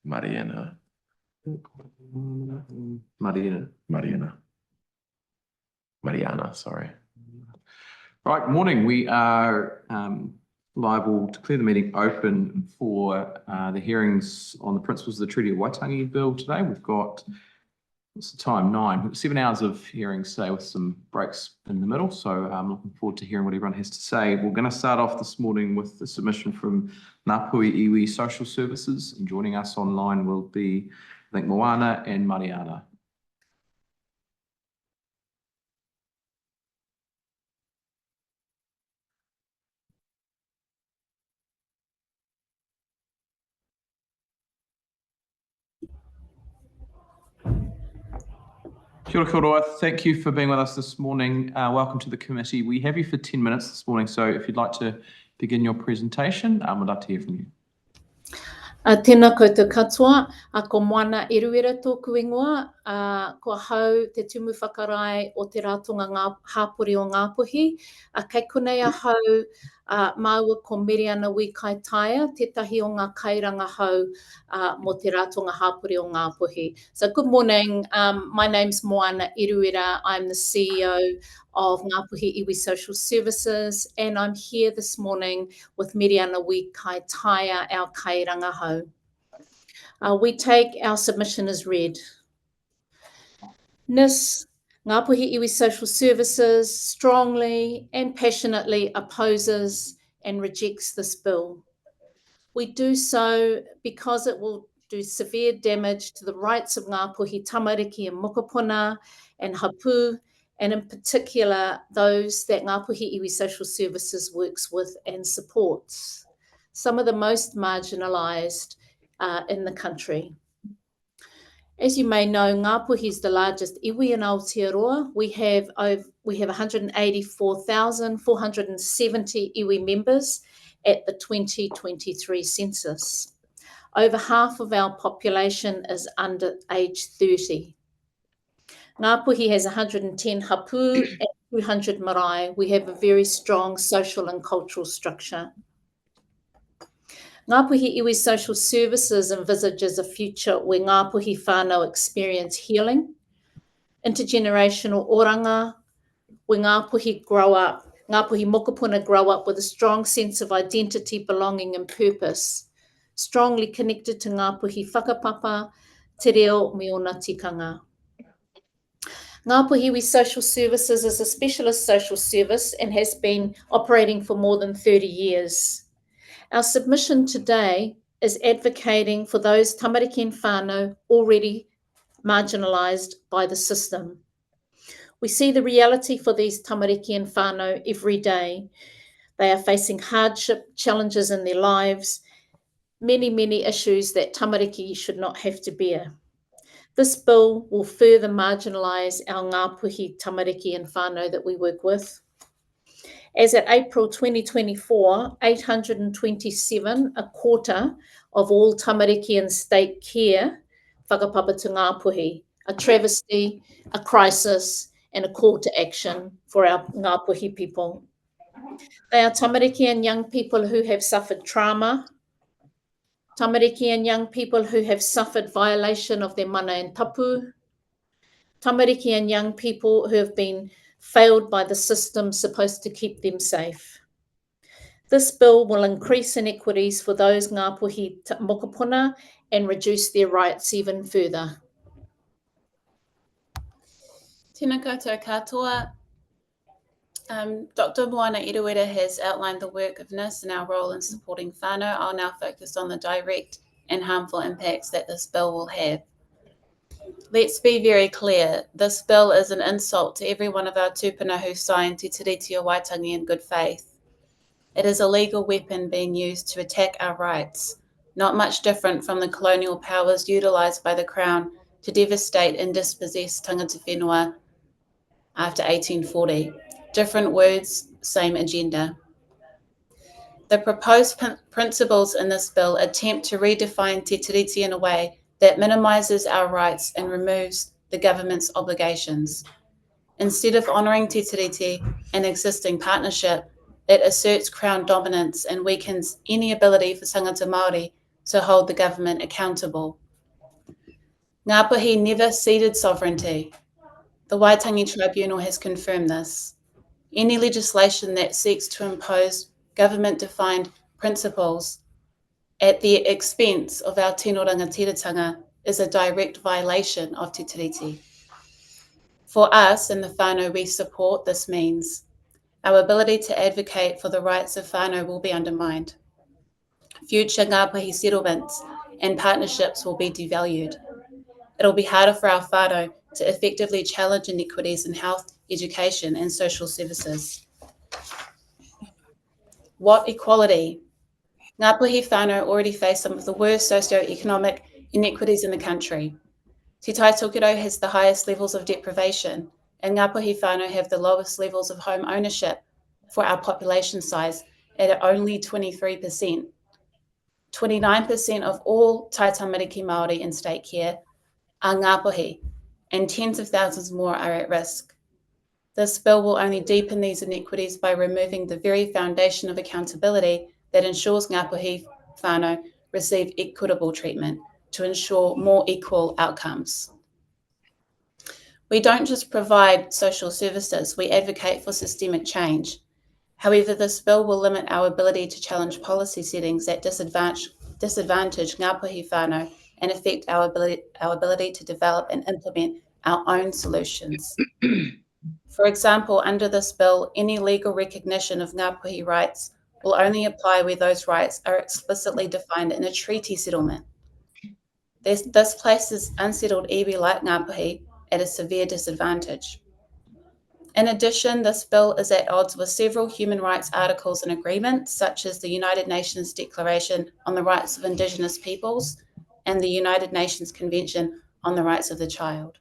Meriana. Meriana, sorry. Right, morning. We are live. We'll declare the meeting open for the hearings on the principles of the Treaty of Waitangi Bill today. We've got, what's the time? 9. We've got 7 hours of hearings today with some breaks in the middle. So I'm looking forward to hearing what everyone has to say. We're going to start off this morning with the submission from Ngapuhi Iwi Social Services. And joining us online will be, I think, Moana and Meriana. Kia ora, kia ora. Thank you for being with us this morning. Welcome to the committee. We have you for 10 minutes this morning, so if you'd like to begin your presentation, we'd love to hear from you. Tēnā koutou katoa, ko Moana Eruera tōku ingoa, ko hau te tumu whakarai o te ratonga ngā hāpori o Ngapuhi. Kei konei a hau māua ko Miriana Wikaitaia, tētahi o ngā kairanga hau mo te ratonga hāpori o Ngapuhi. So good morning, my name's Moana Eruera. I'm the CEO of Ngapuhi Iwi Social Services, and I'm here this morning with Miriana Wikaitaia, our kairanga hau. We take our submission as read. NIS, Ngapuhi Iwi Social Services, strongly and passionately opposes and rejects this bill. We do so because it will do severe damage to the rights of Ngapuhi tamariki and mokopuna and hapu, and in particular those that Ngapuhi Iwi Social Services works with and supports, some of the most marginalised in the country. As you may know, Ngapuhi is the largest iwi in Aotearoa. We have 184,470 iwi members at the 2023 census. Over half of our population is under age 30. Ngapuhi has 110 hapu and 200 marae. We have a very strong social and cultural structure. Ngapuhi Iwi Social Services envisages a future where Ngapuhi whānau experience healing, intergenerational oranga, where Ngapuhi mokopuna grow up with a strong sense of identity, belonging and purpose, strongly connected to Ngapuhi whakapapa, te reo me ona tikanga. Ngapuhi Iwi Social Services is a specialist social service and has been operating for more than 30 years. Our submission today is advocating for those tamariki and whānau already marginalised by the system. We see the reality for these tamariki and whānau every day. They are facing hardship, challenges in their lives, many issues that tamariki should not have to bear. This bill will further marginalise our Ngapuhi tamariki and whānau that we work with. As at April 2024, 827, a quarter of all tamariki and state care, whakapapa to Ngapuhi, a travesty, a crisis, and a call to action for our Ngapuhi people. They are tamariki and young people who have suffered trauma, tamariki and young people who have suffered violation of their mana and tapu, tamariki and young people who have been failed by the system supposed to keep them safe. This bill will increase inequities for those Ngapuhi mokopuna and reduce their rights even further. Tēnā koutou katoa. Dr. Moana Eruera has outlined the work of NIS and our role in supporting whānau. I'll now focus on the direct and harmful impacts that this bill will have. Let's be very clear, this bill is an insult to every one of our tūpuna who signed Te Tiriti o Waitangi in good faith. It is a legal weapon being used to attack our rights, not much different from the colonial powers utilised by the Crown to devastate and dispossess tangata whenua after 1840. Different words, same agenda. The proposed principles in this bill attempt to redefine Te Tiriti in a way that minimises our rights and removes the government's obligations. Instead of honouring Te Tiriti, an existing partnership, it asserts Crown dominance and weakens any ability for tangata Māori to hold the government accountable. Ngapuhi never ceded sovereignty. The Waitangi Tribunal has confirmed this. Any legislation that seeks to impose government-defined principles at the expense of our tino rangatiratanga is a direct violation of te tiriti. For us in the whānau we support, this means our ability to advocate for the rights of whānau will be undermined. Future Ngapuhi settlements and partnerships will be devalued. It'll be harder for our whānau to effectively challenge inequities in health, education and social services. What equality? Ngapuhi whānau already face some of the worst socioeconomic inequities in the country. Te Tai Tokiro has the highest levels of deprivation, and Ngapuhi whānau have the lowest levels of home ownership for our population size at only 23%. 29% of all Tai Tamariki Māori in state care are Ngapuhi, and tens of thousands more are at risk. This bill will only deepen these inequities by removing the very foundation of accountability that ensures Ngapuhi whānau receive equitable treatment to ensure more equal outcomes. We don't just provide social services, we advocate for systemic change. However, this bill will limit our ability to challenge policy settings that disadvantage Ngapuhi whānau and affect our ability to develop and implement our own solutions. For example, under this bill, any legal recognition of Ngapuhi rights will only apply where those rights are explicitly defined in a treaty settlement. This places unsettled iwi like Ngapuhi at a severe disadvantage. In addition, this bill is at odds with several human rights articles and agreements, such as the United Nations Declaration on the Rights of Indigenous Peoples and the United Nations Convention on the Rights of the Child.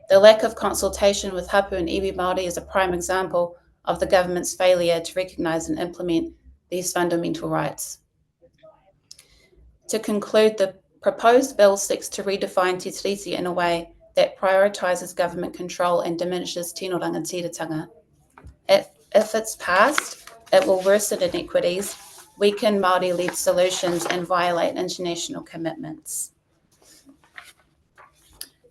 The lack of consultation with hapu and iwi Māori is a prime example of the government's failure to recognise and implement these fundamental rights. To conclude, the proposed bill seeks to redefine te tiriti in a way that prioritises government control and diminishes tino rangatiratanga. If it's passed, it will worsen inequities, weaken Māori-led solutions and violate international commitments.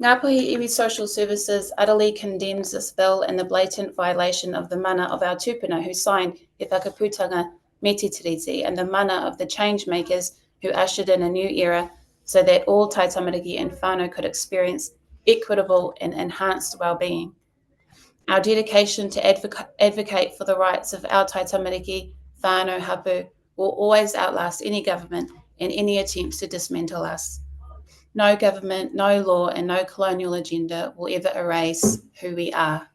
Ngapuhi Iwi Social Services utterly condemns this bill and the blatant violation of the mana of our tupuna who signed He Whakaputanga me te tiriti and the mana of the change makers who ushered in a new era so that all Tai Tamariki and whānau could experience equitable and enhanced well-being. Our dedication to advocate for the rights of our Tai Tamariki, whānau, hapu will always outlast any government and any attempts to dismantle us. No government, no law, and no colonial agenda will ever erase who we are.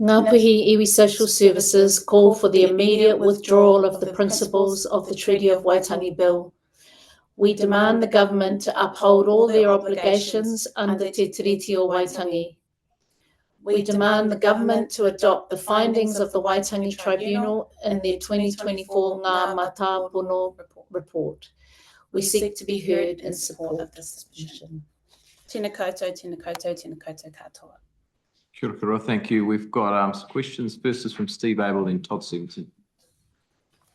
Ngapuhi Iwi Social Services call for the immediate withdrawal of the principles of the Treaty of Waitangi Bill. We demand the government to uphold all their obligations under Te Tiriti o Waitangi. We demand the government to adopt the findings of the Waitangi Tribunal in their 2024 Ngā Matapono report. We seek to be heard in support of this submission. Tēnā koutou, tēnā koutou, tēnā koutou katoa. Kia ora koutou, thank you. We've got some questions. First is from Steve Abel and Todd Stevenson.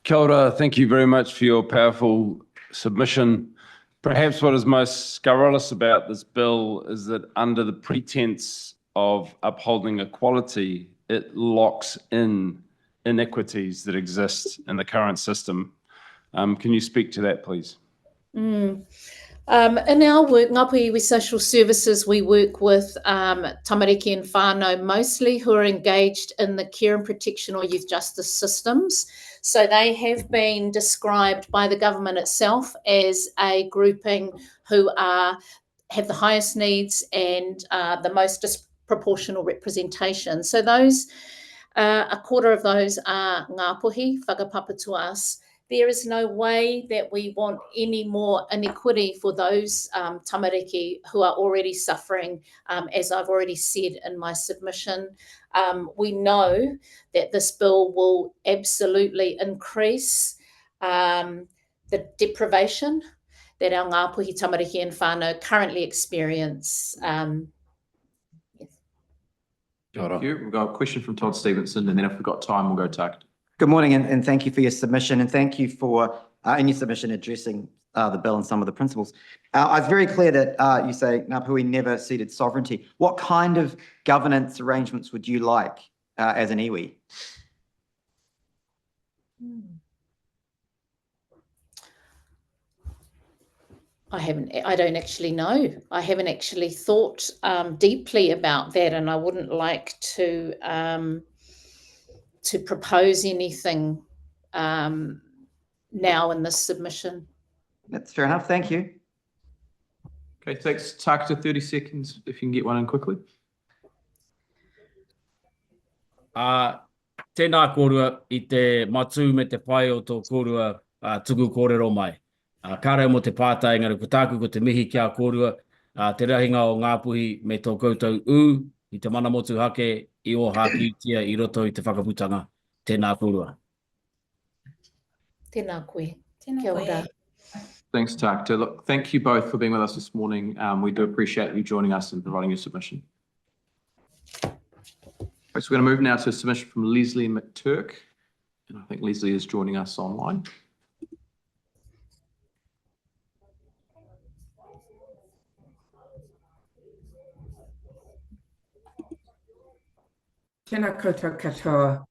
Kia ora, thank you very much for your powerful submission. Perhaps what is most scurrilous about this bill is that under the pretense of upholding equality, it locks in inequities that exist in the current system. Can you speak to that, please? In our work, Ngapuhi Iwi Social Services, we work with tamariki and whānau mostly who are engaged in the care and protection or youth justice systems. So they have been described by the government itself as a grouping who have the highest needs and the most disproportional representation. So those, a quarter of those are Ngapuhi, whakapapa to us. There is no way that we want any more inequity for those tamariki who are already suffering, as I've already said in my submission. We know that this bill will absolutely increase the deprivation that our Ngapuhi tamariki and whānau currently experience. Thank you. We've got a question from Todd Stevenson, and then if we've got time, we'll go to Good morning, and thank you for your submission, and thank you for in your submission addressing the bill and some of the principles. It's very clear that you say Ngapuhi never ceded sovereignty. What kind of governance arrangements would you like as an iwi? I don't actually know. I haven't actually thought deeply about that, and I wouldn't like to propose anything now in this submission. That's fair enough. Thank you. Okay, thanks. Takata, 30 seconds if you can get one in quickly. Tēnā kōrua I te matu me te pai o tō kōrua tuku kōrero mai. Kāre mo te pātai ngara ko tāku ko te mihi kia kōrua, te rahinga o Ngapuhi me tō koutou I te mana motu hake I o hākiutia I roto I te whakaputanga. Tēnā kōrua. Tēnā koe. Tēnā Kia koe. ora. Thanks, Takata. Look, thank you both for being with us this morning. We do appreciate you joining us and providing your submission. Right, so we're going to move now to a submission from Lesley McTurk. And I think Lesley is joining us online. Tēnā koutou katoa.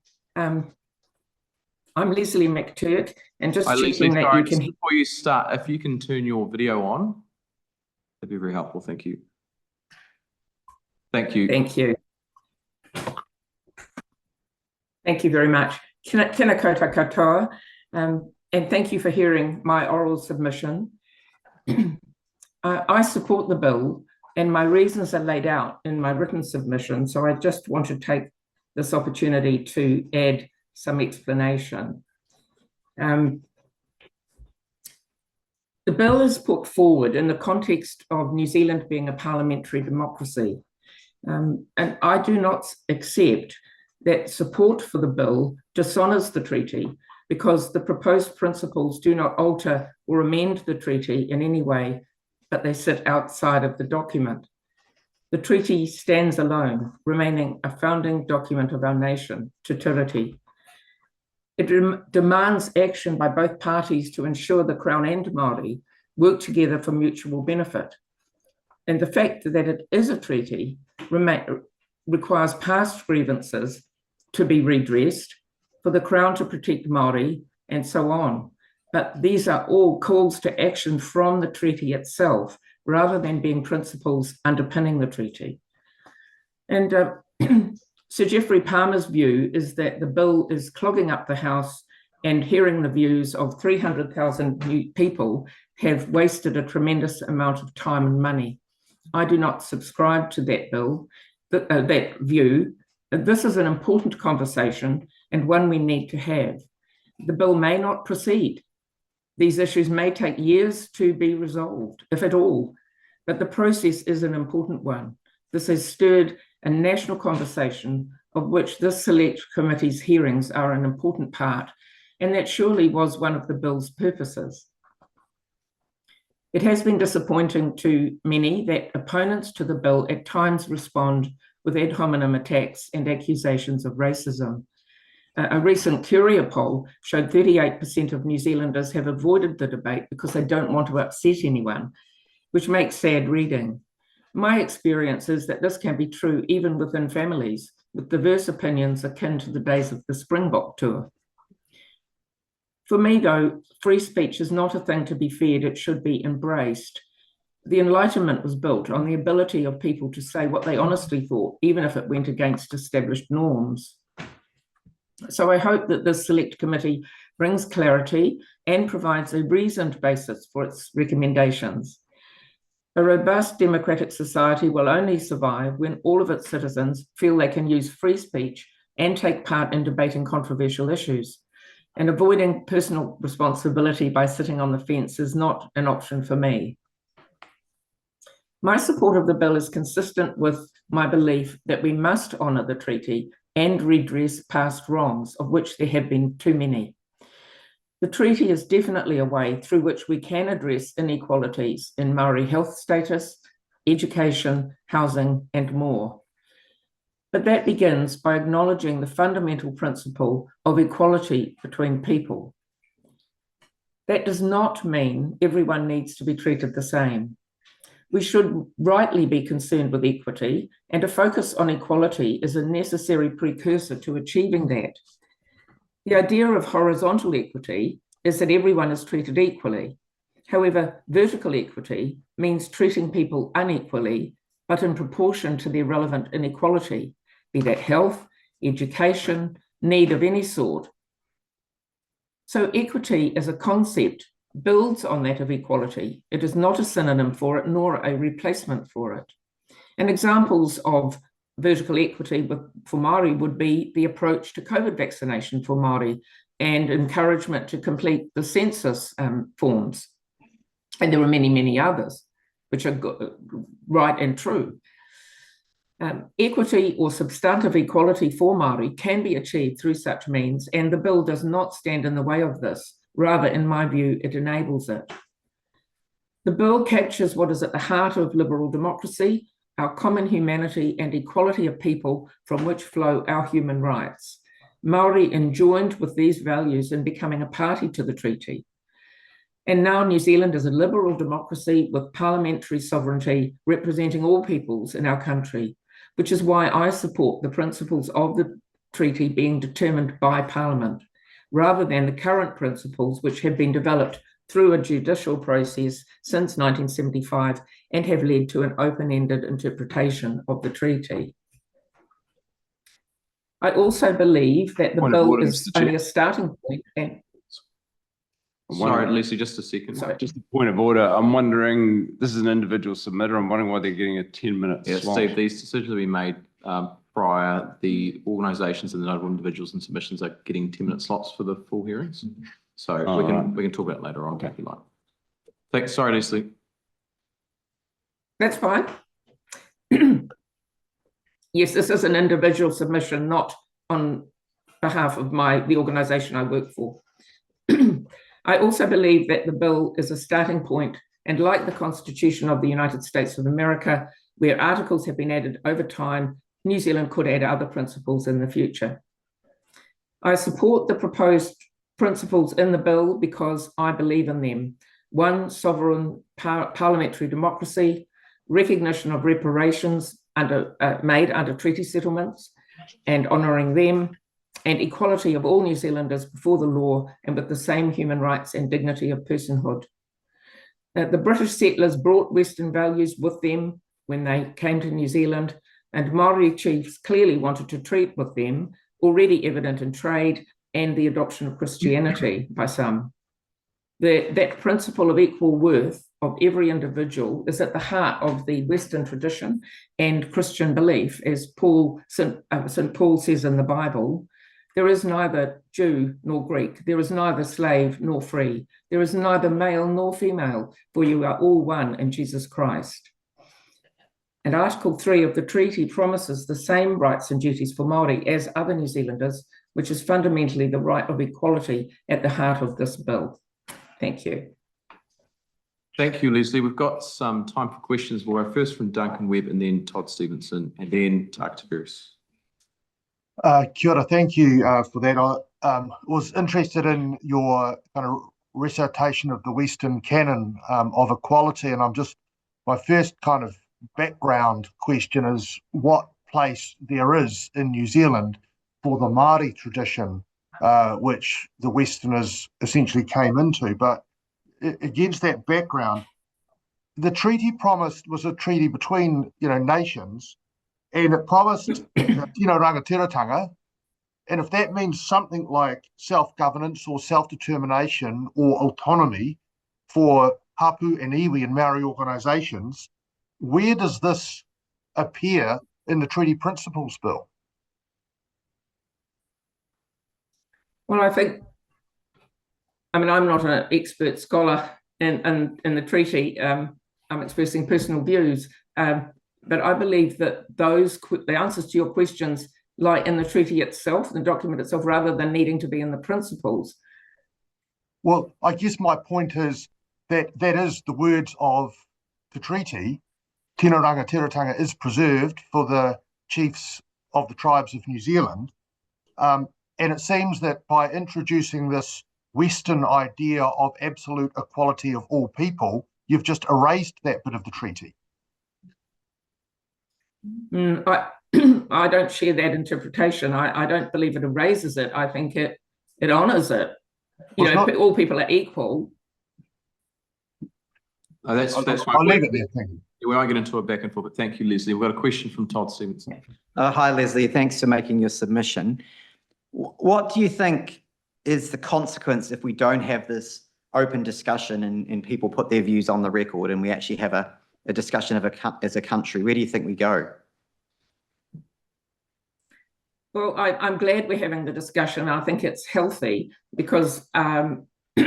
I'm Lesley McTurk, and just Hi, Lesley, checking that sorry, you can. just before you start, if you can turn your video on, that'd be very helpful. Thank you. Thank you. Thank you. Thank you very much. Tēnā koutou katoa, and thank you for hearing my oral submission. I support the bill, and my reasons are laid out in my written submission, so I just want to take this opportunity to add some explanation. The bill is put forward in the context of New Zealand being a parliamentary democracy, and I do not accept that support for the bill dishonours the treaty because the proposed principles do not alter or amend the treaty in any way, but they sit outside of the document. The treaty stands alone, remaining a founding document of our nation, Te Tiriti. It demands action by both parties to ensure the Crown and Māori work together for mutual benefit. And the fact that it is a treaty requires past grievances to be redressed, for the Crown to protect Māori, and so on. But these are all calls to action from the treaty itself, rather than being principles underpinning the treaty. And Sir Geoffrey Palmer's view is that the bill is clogging up the House, and hearing the views of 300,000 new people have wasted a tremendous amount of time and money. I do not subscribe to that bill, that view. This is an important conversation and one we need to have. The bill may not proceed. These issues may take years to be resolved, if at all, but the process is an important one. This has stirred a national conversation of which this select committee's hearings are an important part, and that surely was one of the bill's purposes. It has been disappointing to many that opponents to the bill at times respond with ad hominem attacks and accusations of racism. A recent Kuri poll showed 38% of New Zealanders have avoided the debate because they don't want to upset anyone, which makes sad reading. My experience is that this can be true even within families, with diverse opinions akin to the days of the Springbok tour. For me, though, free speech is not a thing to be feared, it should be embraced. The Enlightenment was built on the ability of people to say what they honestly thought, even if it went against established norms. So I hope that this select committee brings clarity and provides a reasoned basis for its recommendations. A robust democratic society will only survive when all of its citizens feel they can use free speech and take part in debating controversial issues. And avoiding personal responsibility by sitting on the fence is not an option for me. My support of the bill is consistent with my belief that we must honour the treaty and redress past wrongs, of which there have been too many. The treaty is definitely a way through which we can address inequalities in Maori health status, education, housing, and more. But that begins by acknowledging the fundamental principle of equality between people. That does not mean everyone needs to be treated the same. We should rightly be concerned with equity, and a focus on equality is a necessary precursor to achieving that. The idea of horizontal equity is that everyone is treated equally. However, vertical equity means treating people unequally, but in proportion to their relevant inequality, be that health, education, need of any sort. So equity as a concept builds on that of equality. It is not a synonym for it, nor a replacement for it. And examples of vertical equity for Maori would be the approach to COVID vaccination for Maori and encouragement to complete the census forms. And there are many, many others, which are right and true. Equity or substantive equality for Maori can be achieved through such means, and the bill does not stand in the way of this. Rather, in my view, it enables it. The bill captures what is at the heart of liberal democracy, our common humanity and equality of people from which flow our human rights. Maori enjoined with these values in becoming a party to the treaty. And now New Zealand is a liberal democracy with parliamentary sovereignty representing all peoples in our country, which is why I support the principles of the treaty being determined by Parliament, rather than the current principles which have been developed through a judicial process since 1975 and have led to an open-ended interpretation of the treaty. I also believe that the bill is only a starting point. And sorry, Lesley, just a second. sorry. Just a point of order. I'm wondering, this is an individual submitter. I'm wondering why they're getting a 10-minute Yeah, slot. Steve, these decisions have been made prior. The organisations and the notable individuals and submissions are getting 10-minute slots for the full hearings. So we can talk about it later on, if you like. Thanks. Sorry, Lesley. That's fine. Yes, this is an individual submission, not on behalf of the organisation I work for. I also believe that the bill is a starting point, and like the Constitution of the United States of America, where articles have been added over time, New Zealand could add other principles in the future. I support the proposed principles in the bill because I believe in them. One, sovereign parliamentary democracy, recognition of reparations made under treaty settlements and honouring them, and equality of all New Zealanders before the law and with the same human rights and dignity of personhood. The British settlers brought Western values with them when they came to New Zealand, and Maori chiefs clearly wanted to treat with them, already evident in trade and the adoption of Christianity by some. That principle of equal worth of every individual is at the heart of the Western tradition and Christian belief, as St. Paul says in the Bible. There is neither Jew nor Greek. There is neither slave nor free. There is neither male nor female, for you are all one in Jesus Christ. And Article 3 of the treaty promises the same rights and duties for Maori as other New Zealanders, which is fundamentally the right of equality at the heart of this bill. Thank you. Thank you, Lesley. We've got some time for questions. We'll go first from Duncan Webb and then Todd Stevenson and then Tarkatavirus. Kia ora, thank you for that. I was interested in your kind of recitation of the Western canon of equality, and my first kind of background question is what place there is in New Zealand for the Māori tradition, which the Westerners essentially came into. But against that background, the treaty was a treaty between nations, and it promised tino rangatiratanga, and if that means something like self-governance or self-determination or autonomy for hapu and iwi and Maori organisations, where does this appear in the Treaty Principles Bill? Well, I'm not an expert scholar in the treaty. I'm expressing personal views, but I believe that the answers to your questions lie in the treaty itself, the document itself, rather than needing to be in the principles. Well, I guess my point is that is the words of the treaty. Tino rangatiratanga is preserved for the chiefs of the tribes of New Zealand. And it seems that by introducing this Western idea of absolute equality of all people, you've just erased that bit of the treaty. I don't share that interpretation. I don't believe it erases it. I think it honours it. You know, all people are equal. That's right. I'll leave it there, thank you. We won't get into it back and forth, but thank you, Lesley. We've got a question from Todd Stevenson. Hi, Lesley. Thanks for making your submission. What do you think is the consequence if we don't have this open discussion and people put their views on the record and we actually have a discussion of as a country? Where do you think we go? Well, I'm glad we're having the discussion. I think it's healthy because, you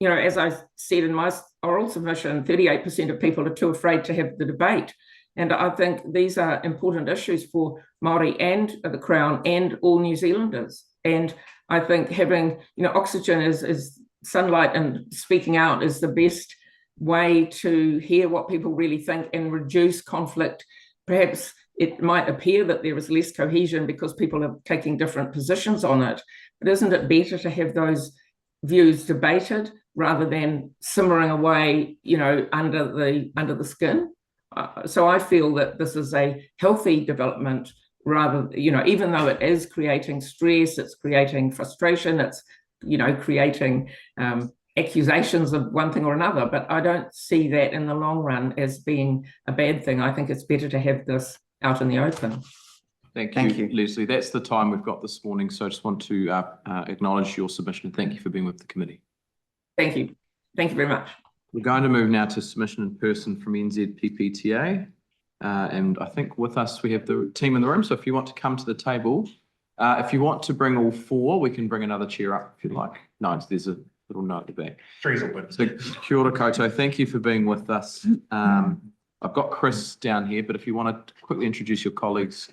know, as I said in my oral submission, 38% of people are too afraid to have the debate. And I think these are important issues for Maori and the Crown and all New Zealanders. And I think having, you know, oxygen is sunlight, and speaking out is the best way to hear what people really think and reduce conflict. Perhaps it might appear that there is less cohesion because people are taking different positions on it. But isn't it better to have those views debated rather than simmering away, you know, under the skin? So I feel that this is a healthy development rather, you know, even though it is creating stress, it's creating frustration, it's, you know, creating accusations of one thing or another. But I don't see that in the long run as being a bad thing. I think it's better to have this out in the open. Thank you, Lesley. That's the time we've got this morning. So I just want to acknowledge your submission and thank you for being with the committee. Thank you. Thank you very much. We're going to move now to submission in person from NZPPTA. And I think with us, we have the team in the room. So if you want to come to the table, if you want to bring all four, we can bring another chair up if you'd like. No, there's a little note at the back. So kia ora koutou, thank you for being with us. I've got Chris down here, but if you want to quickly introduce your colleagues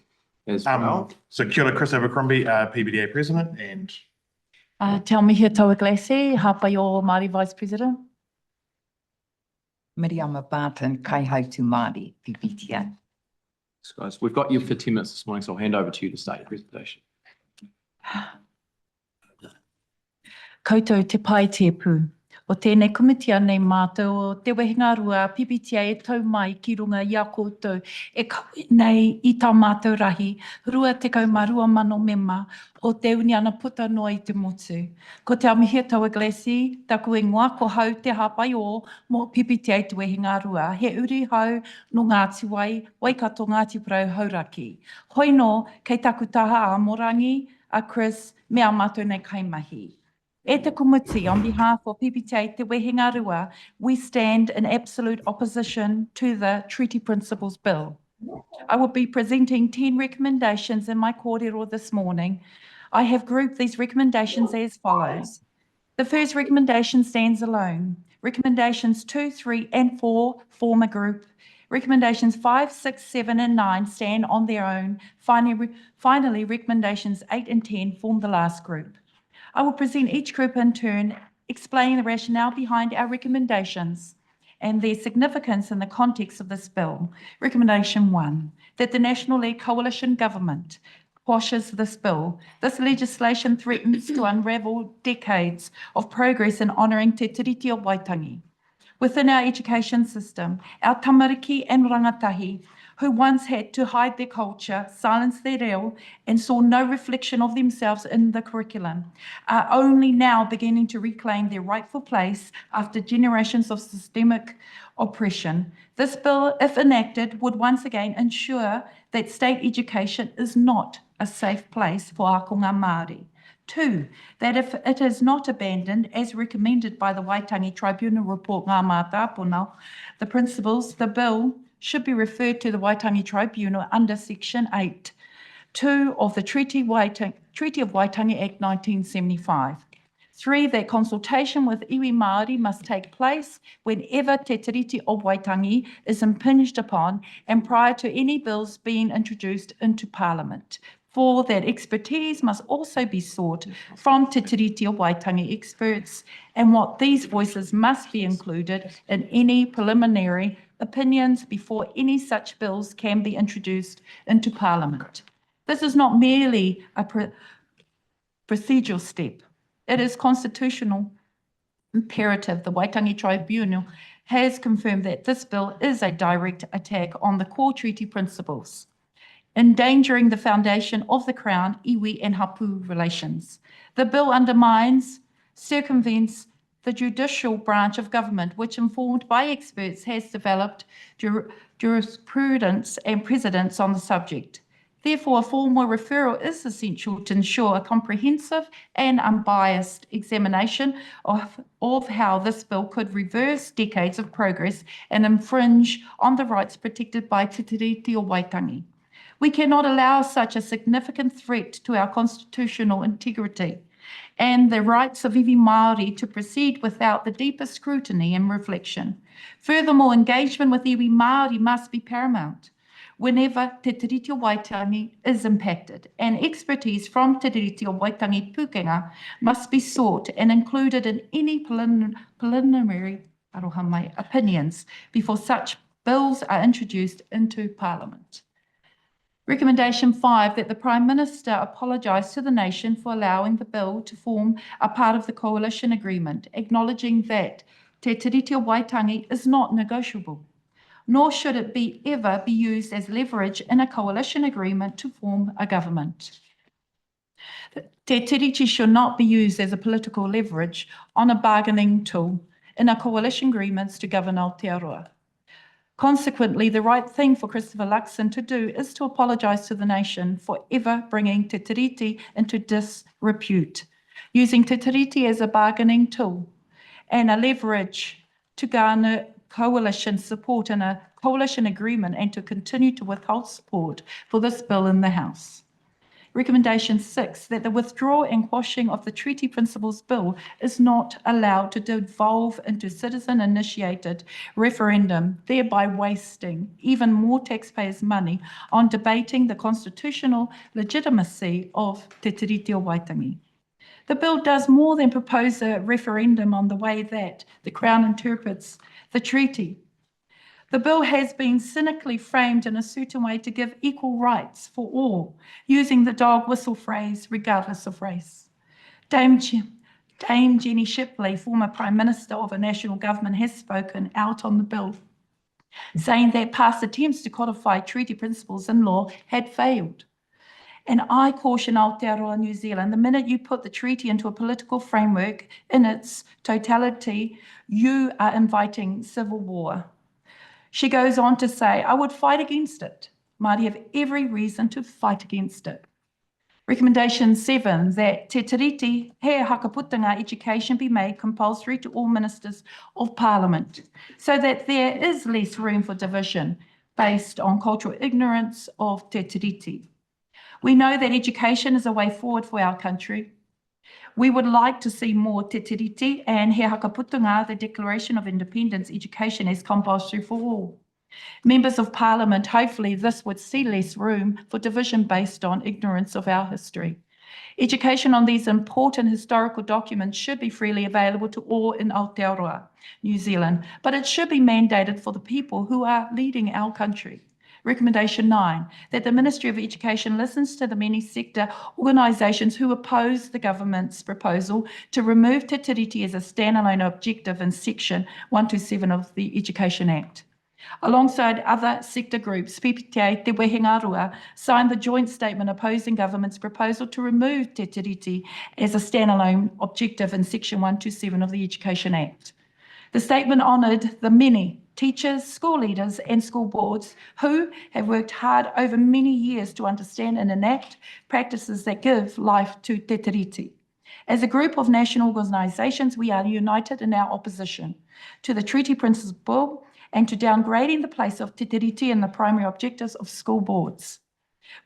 as well. So kia ora, Chris Abercrombie, PPTA President, and Te Aumihiataua Glassie, Hapaio Māori Vice President. Miriama Barton, Kai Hautu Māori, PPTA. Guys, we've got you for 10 minutes this morning, so I'll hand over to you to start your presentation. Koutou te pai te pū. O tēnei kumitia nei mātou o te Wehengarua, PPTA e tau mai ki runga i a koutou e kawe nei i tā mātou rahi, rua te kaumarua mano mema o te uniana puta noa i te motu. Ko te Aumihiataua Glassie, taku e ngoa ko hau te hapai o mo PPTA te Wehengarua, he uri hau no Ngāti Wai, Waikato Ngāti Parau Hauraki. Hoi no, kei taku taha a Morangi, a Chris, me a mātou nei kaimahi. E te komiti, on behalf of PPTA Te Wehengarua, we stand in absolute opposition to the Treaty Principles Bill. I will be presenting 10 recommendations in my kōrero this morning. I have grouped these recommendations as follows. The first recommendation stands alone. Recommendations 2, 3 and 4 form a group. Recommendations 5, 6, 7 and 9 stand on their own. Finally, recommendations 8 and 10 form the last group. I will present each group in turn, explaining the rationale behind our recommendations and their significance in the context of this bill. Recommendation 1, that the National League Coalition Government quashes this bill. This legislation threatens to unravel decades of progress in honouring te tiriti o Waitangi. Within our education system, our tamariki and rangatahi, who once had to hide their culture, silence their reo, and saw no reflection of themselves in the curriculum, are only now beginning to reclaim their rightful place after generations of systemic oppression. This bill, if enacted, would once again ensure that state education is not a safe place for akonga Māori. 2, that if it is not abandoned, as recommended by the Waitangi Tribunal report Ngā Mātāpuna, the principles, the bill should be referred to the Waitangi Tribunal under Section 8.2 of the Treaty of Waitangi Act 1975. 3, that consultation with iwi Māori must take place whenever te tiriti o Waitangi is impinged upon and prior to any bills being introduced into Parliament. 4, that expertise must also be sought from te tiriti o Waitangi experts, and what these voices must be included in any preliminary opinions before any such bills can be introduced into Parliament. This is not merely a procedural step. It is constitutional imperative. The Waitangi Tribunal has confirmed that this bill is a direct attack on the core treaty principles, endangering the foundation of the Crown, iwi and hapu relations. The bill undermines, circumvents the judicial branch of government, which, informed by experts, has developed jurisprudence and precedents on the subject. Therefore, a formal referral is essential to ensure a comprehensive and unbiased examination of how this bill could reverse decades of progress and infringe on the rights protected by Te Tiriti o Waitangi. We cannot allow such a significant threat to our constitutional integrity and the rights of iwi Māori to proceed without the deepest scrutiny and reflection. Furthermore, engagement with iwi Māori must be paramount whenever Te Tiriti o Waitangi is impacted, and expertise from Te Tiriti o Waitangi Pukenga must be sought and included in any preliminary opinions before such bills are introduced into Parliament. Recommendation 5, that the Prime Minister apologise to the nation for allowing the bill to form a part of the coalition agreement, acknowledging that Te Tiriti o Waitangi is not negotiable, nor should it ever be used as leverage in a coalition agreement to form a government. Te Tiriti should not be used as a political leverage on a bargaining tool in a coalition agreements to govern Aotearoa. Consequently, the right thing for Christopher Luxon to do is to apologise to the nation for ever bringing Te Tiriti into disrepute, using Te Tiriti as a bargaining tool and a leverage to garner coalition support in a coalition agreement and to continue to withhold support for this bill in the House. Recommendation 6, that the withdrawal and quashing of the Treaty Principles Bill is not allowed to devolve into citizen-initiated referendum, thereby wasting even more taxpayers' money on debating the constitutional legitimacy of Te Tiriti o Waitangi. The bill does more than propose a referendum on the way that the Crown interprets the treaty. The bill has been cynically framed in a certain way to give equal rights for all, using the dog whistle phrase, regardless of race. Dame Jenny Shipley, former Prime Minister of a national government, has spoken out on the bill, saying that past attempts to codify treaty principles in law had failed. And I caution Aotearoa New Zealand, the minute you put the treaty into a political framework in its totality, you are inviting civil war. She goes on to say, I would fight against it. Māori have every reason to fight against it. Recommendation 7, that Te Tiriti he hakaputunga education be made compulsory to all ministers of Parliament, so that there is less room for division based on cultural ignorance of Te Tiriti. We know that education is a way forward for our country. We would like to see more Te Tiriti and he hakaputunga, the Declaration of Independence, education as compulsory for all. Members of Parliament, hopefully this would see less room for division based on ignorance of our history. Education on these important historical documents should be freely available to all in Aotearoa, New Zealand, but it should be mandated for the people who are leading our country. Recommendation 9, that the Ministry of Education listens to the many sector organisations who oppose the government's proposal to remove Te Tiriti as a standalone objective in Section 127 of the Education Act. Alongside other sector groups, PPTA Te Wehengarua signed the joint statement opposing government's proposal to remove Te Tiriti as a standalone objective in Section 127 of the Education Act. The statement honoured the many teachers, school leaders and school boards who have worked hard over many years to understand and enact practices that give life to Te Tiriti. As a group of national organisations, we are united in our opposition to the Treaty Principles Bill and to downgrading the place of Te Tiriti in the primary objectives of school boards.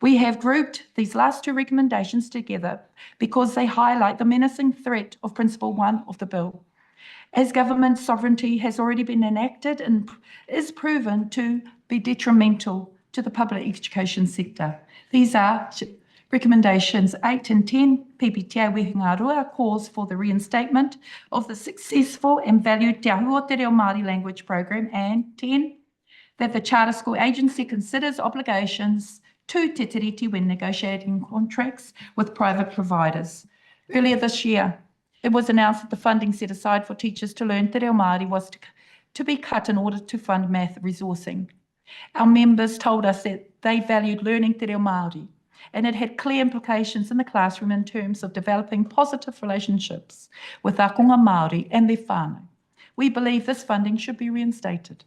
We have grouped these last two recommendations together because they highlight the menacing threat of Principle 1 of the bill. As government sovereignty has already been enacted and is proven to be detrimental to the public education sector. These are recommendations 8 and 10. PPTA Wehengarua calls for the reinstatement of the successful and valued Te Ahua Te Reo Māori language program, and 10, that the Charter School Agency considers obligations to Te Tiriti when negotiating contracts with private providers. Earlier this year, It was announced that the funding set aside for teachers to learn te reo Māori was to be cut in order to fund math resourcing. Our members told us that they valued learning te reo Māori, and it had clear implications in the classroom in terms of developing positive relationships with akonga Māori and their whānau. We believe this funding should be reinstated.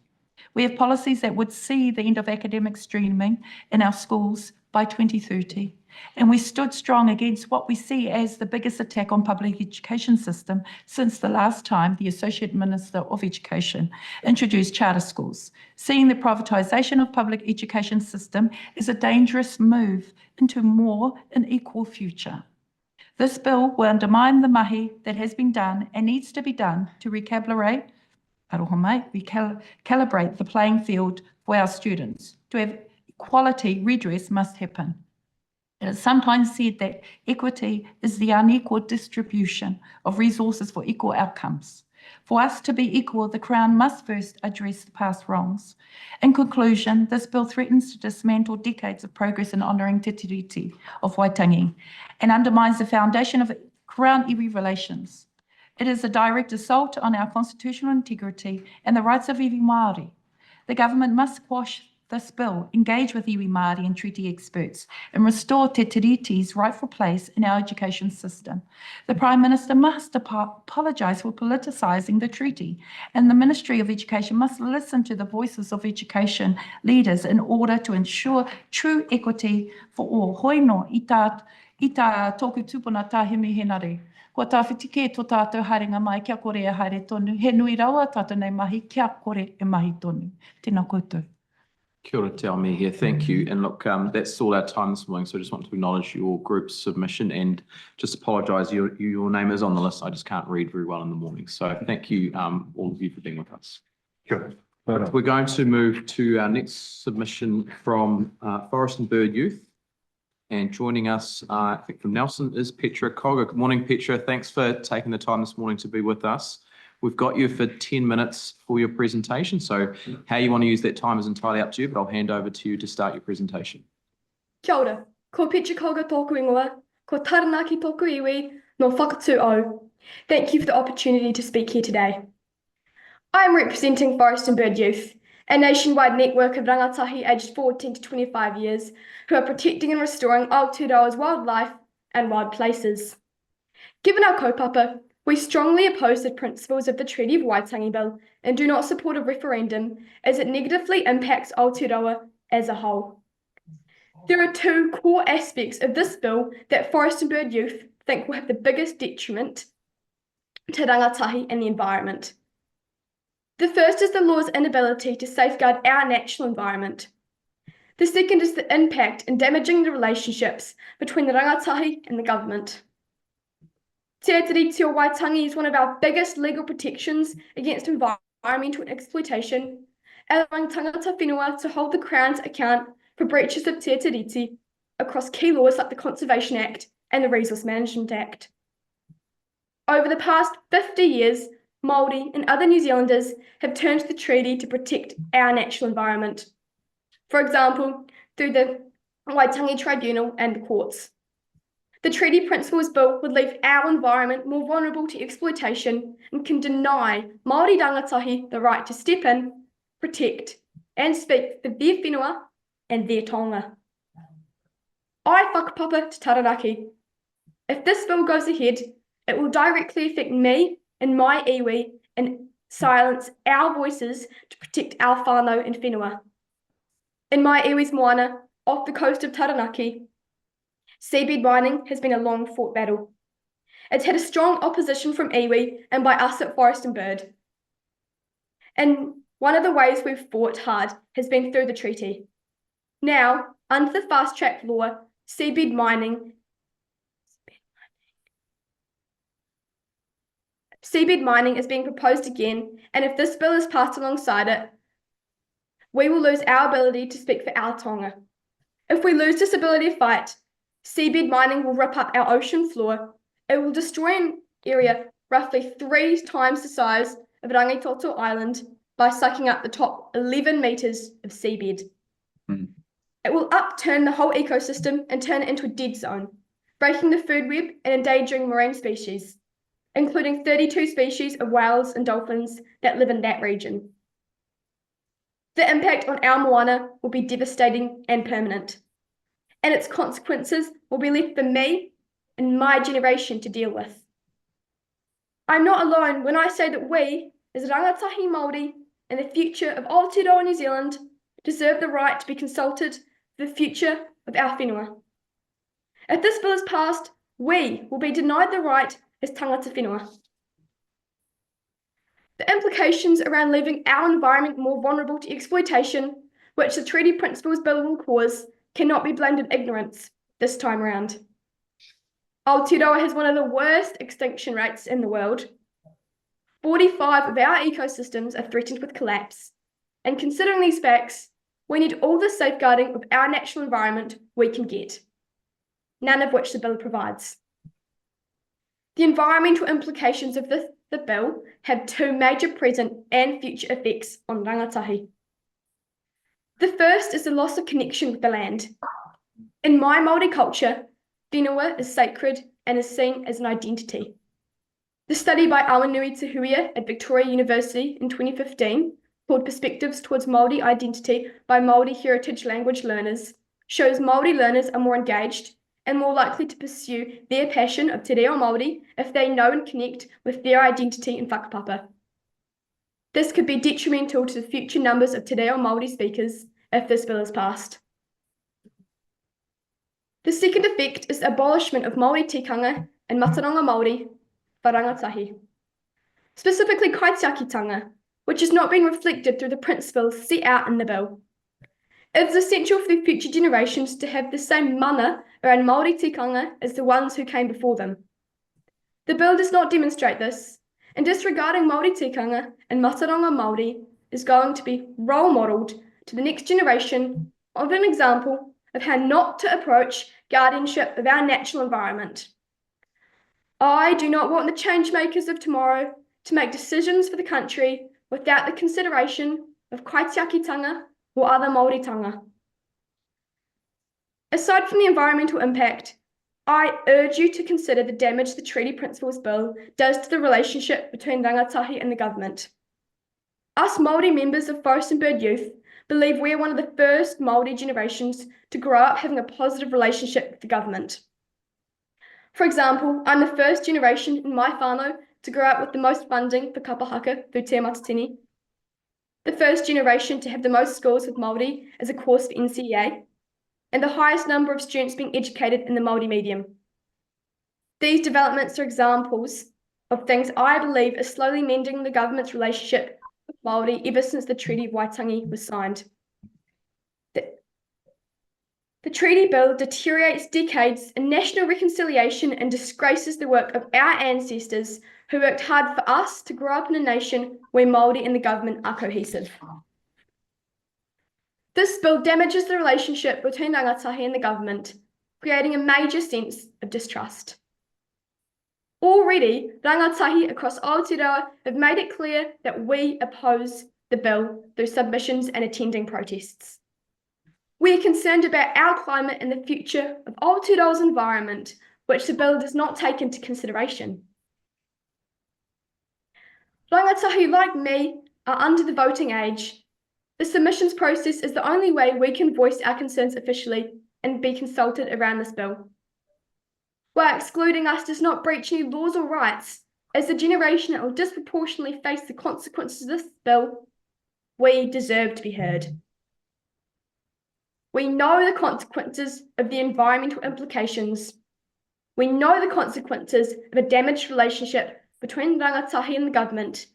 We have policies that would see the end of academic streaming in our schools by 2030, and we stood strong against what we see as the biggest attack on public education system since the last time the Associate Minister of Education introduced charter schools, seeing the privatisation of public education system as a dangerous move into a more unequal future. This bill will undermine the mahi that has been done and needs to be done to recalibrate the playing field for our students. To have equality, redress must happen. It is sometimes said that equity is the unequal distribution of resources for equal outcomes. For us to be equal, the Crown must first address the past wrongs. In conclusion, this bill threatens to dismantle decades of progress in honouring te tiriti of Waitangi and undermines the foundation of Crown-iwi relations. It is a direct assault on our constitutional integrity and the rights of iwi Māori. The government must quash this bill, engage with iwi Māori and treaty experts, and restore te tiriti's rightful place in our education system. The Prime Minister must apologise for politicising the treaty, and the Ministry of Education must listen to the voices of education leaders in order to ensure true equity for all. Hoi no, i tā tōku tupuna tāhimi henare. Ko tā whitike tō tātou haringa mai kia kore e haere tonu. He nui rawa tātou nei mahi kia kore e mahi tonu. Tēnā koutou. Kia ora te Aomi here. Thank you. And look, that's all our time this morning. So I just want to acknowledge your group's submission and just apologise. Your name is on the list. I just can't read very well in the morning. So thank you, all of you, for being with us. Sure. We're going to move to our next submission from Forest and Bird Youth. And joining us, I think from Nelson, is Petra Cogger. Good morning, Petra. Thanks for taking the time this morning to be with us. We've got you for 10 minutes for your presentation. So how you want to use that time is entirely up to you, but I'll hand over to you to start your presentation. Kia ora, ko Petra Cogger tōku ingoa, ko taranaki tōku iwi, no whakatū au. Thank you for the opportunity to speak here today. I am representing Forest and Bird Youth, a nationwide network of rangatahi aged 14 to 25 years who are protecting and restoring Aotearoa's wildlife and wild places. Given our kaupapa, we strongly oppose the principles of the Treaty of Waitangi Bill and do not support a referendum as it negatively impacts Aotearoa as a whole. There are two core aspects of this bill that Forest and Bird Youth think will have the biggest detriment to rangatahi and the environment. The first is the law's inability to safeguard our natural environment. The second is the impact in damaging the relationships between the rangatahi and the government. Te Tiriti o Waitangi is one of our biggest legal protections against environmental exploitation, allowing tangata whenua to hold the Crown's account for breaches of Te Tiriti across key laws like the Conservation Act and the Resource Management Act. Over the past 50 years, Māori and other New Zealanders have turned to the treaty to protect our natural environment. For example, through the Waitangi Tribunal and the courts. The Treaty Principles Bill would leave our environment more vulnerable to exploitation and can deny Māori rangatahi the right to step in, protect, and speak for their whenua and their taonga. I whakapapa te taranaki. If this bill goes ahead, it will directly affect me and my iwi and silence our voices to protect our whānau and whenua. In my iwi's Moana, off the coast of Taranaki, seabed mining has been a long-fought battle. It's had a strong opposition from iwi and by us at Forest and Bird. And one of the ways we've fought hard has been through the treaty. Now, under the fast-track law, seabed mining is being proposed again, and if this bill is passed alongside it, we will lose our ability to speak for our taonga. If we lose this ability to fight, seabed mining will rip up our ocean floor. It will destroy an area roughly 3 times the size of Rangitoto Island by sucking up the top 11 metres of seabed. It will upturn the whole ecosystem and turn it into a dead zone, breaking the food web and endangering marine species. including 32 species of whales and dolphins that live in that region. The impact on our moana will be devastating and permanent, and its consequences will be left for me and my generation to deal with. I'm not alone when I say that we, as rangatahi Māori and the future of Aotearoa New Zealand, deserve the right to be consulted for the future of our whenua. If this bill is passed, we will be denied the right as tangata whenua. The implications around leaving our environment more vulnerable to exploitation, which the Treaty Principles Bill will cause, cannot be blamed in ignorance this time around. Aotearoa has one of the worst extinction rates in the world. 45 of our ecosystems are threatened with collapse, and considering these facts, we need all the safeguarding of our natural environment we can get, none of which the bill provides. The environmental implications of the bill have two major present and future effects on rangatahi. The first is the loss of connection with the land. In my Māori culture, whenua is sacred and is seen as an identity. The study by Awanui Tahuia at Victoria University in 2015, called Perspectives Towards Māori Identity by Māori Heritage Language Learners, shows Māori learners are more engaged and more likely to pursue their passion of te reo Māori if they know and connect with their identity and whakapapa. This could be detrimental to the future numbers of te reo Māori speakers if this bill is passed. The second effect is the abolishment of Māori tikanga and mataronga Māori for rangatahi, specifically kaitiakitanga, which has not been reflected through the principles set out in the bill. It is essential for the future generations to have the same mana around Māori tikanga as the ones who came before them. The bill does not demonstrate this, and disregarding Māori tikanga and mataronga Māori is going to be role modelled to the next generation of an example of how not to approach guardianship of our natural environment. I do not want the change makers of tomorrow to make decisions for the country without the consideration of kaitiakitanga or other Māoritanga. Aside from the environmental impact, I urge you to consider the damage the Treaty Principles Bill does to the relationship between rangatahi and the government. Us Māori members of Forest and Bird Youth believe we are one of the first Māori generations to grow up having a positive relationship with the government. For example, I'm the first generation in my whānau to grow up with the most funding for kapahaka through Te Matatini, the first generation to have the most schools with Māori as a course for NCEA, and the highest number of students being educated in the Māori medium. These developments are examples of things I believe are slowly mending the government's relationship with Māori ever since the Treaty of Waitangi was signed. The treaty bill deteriorates decades in national reconciliation and disgraces the work of our ancestors who worked hard for us to grow up in a nation where Māori and the government are cohesive. This bill damages the relationship between rangatahi and the government, creating a major sense of distrust. Already, rangatahi across Aotearoa have made it clear that we oppose the bill through submissions and attending protests. We are concerned about our climate and the future of Aotearoa's environment, which the bill does not take into consideration. Rangatahi like me are under the voting age. The submissions process is the only way we can voice our concerns officially and be consulted around this bill. While excluding us does not breach any laws or rights, as the generation that will disproportionately face the consequences of this bill, we deserve to be heard. We know the consequences of the environmental implications. We know the consequences of a damaged relationship between rangatahi and the government,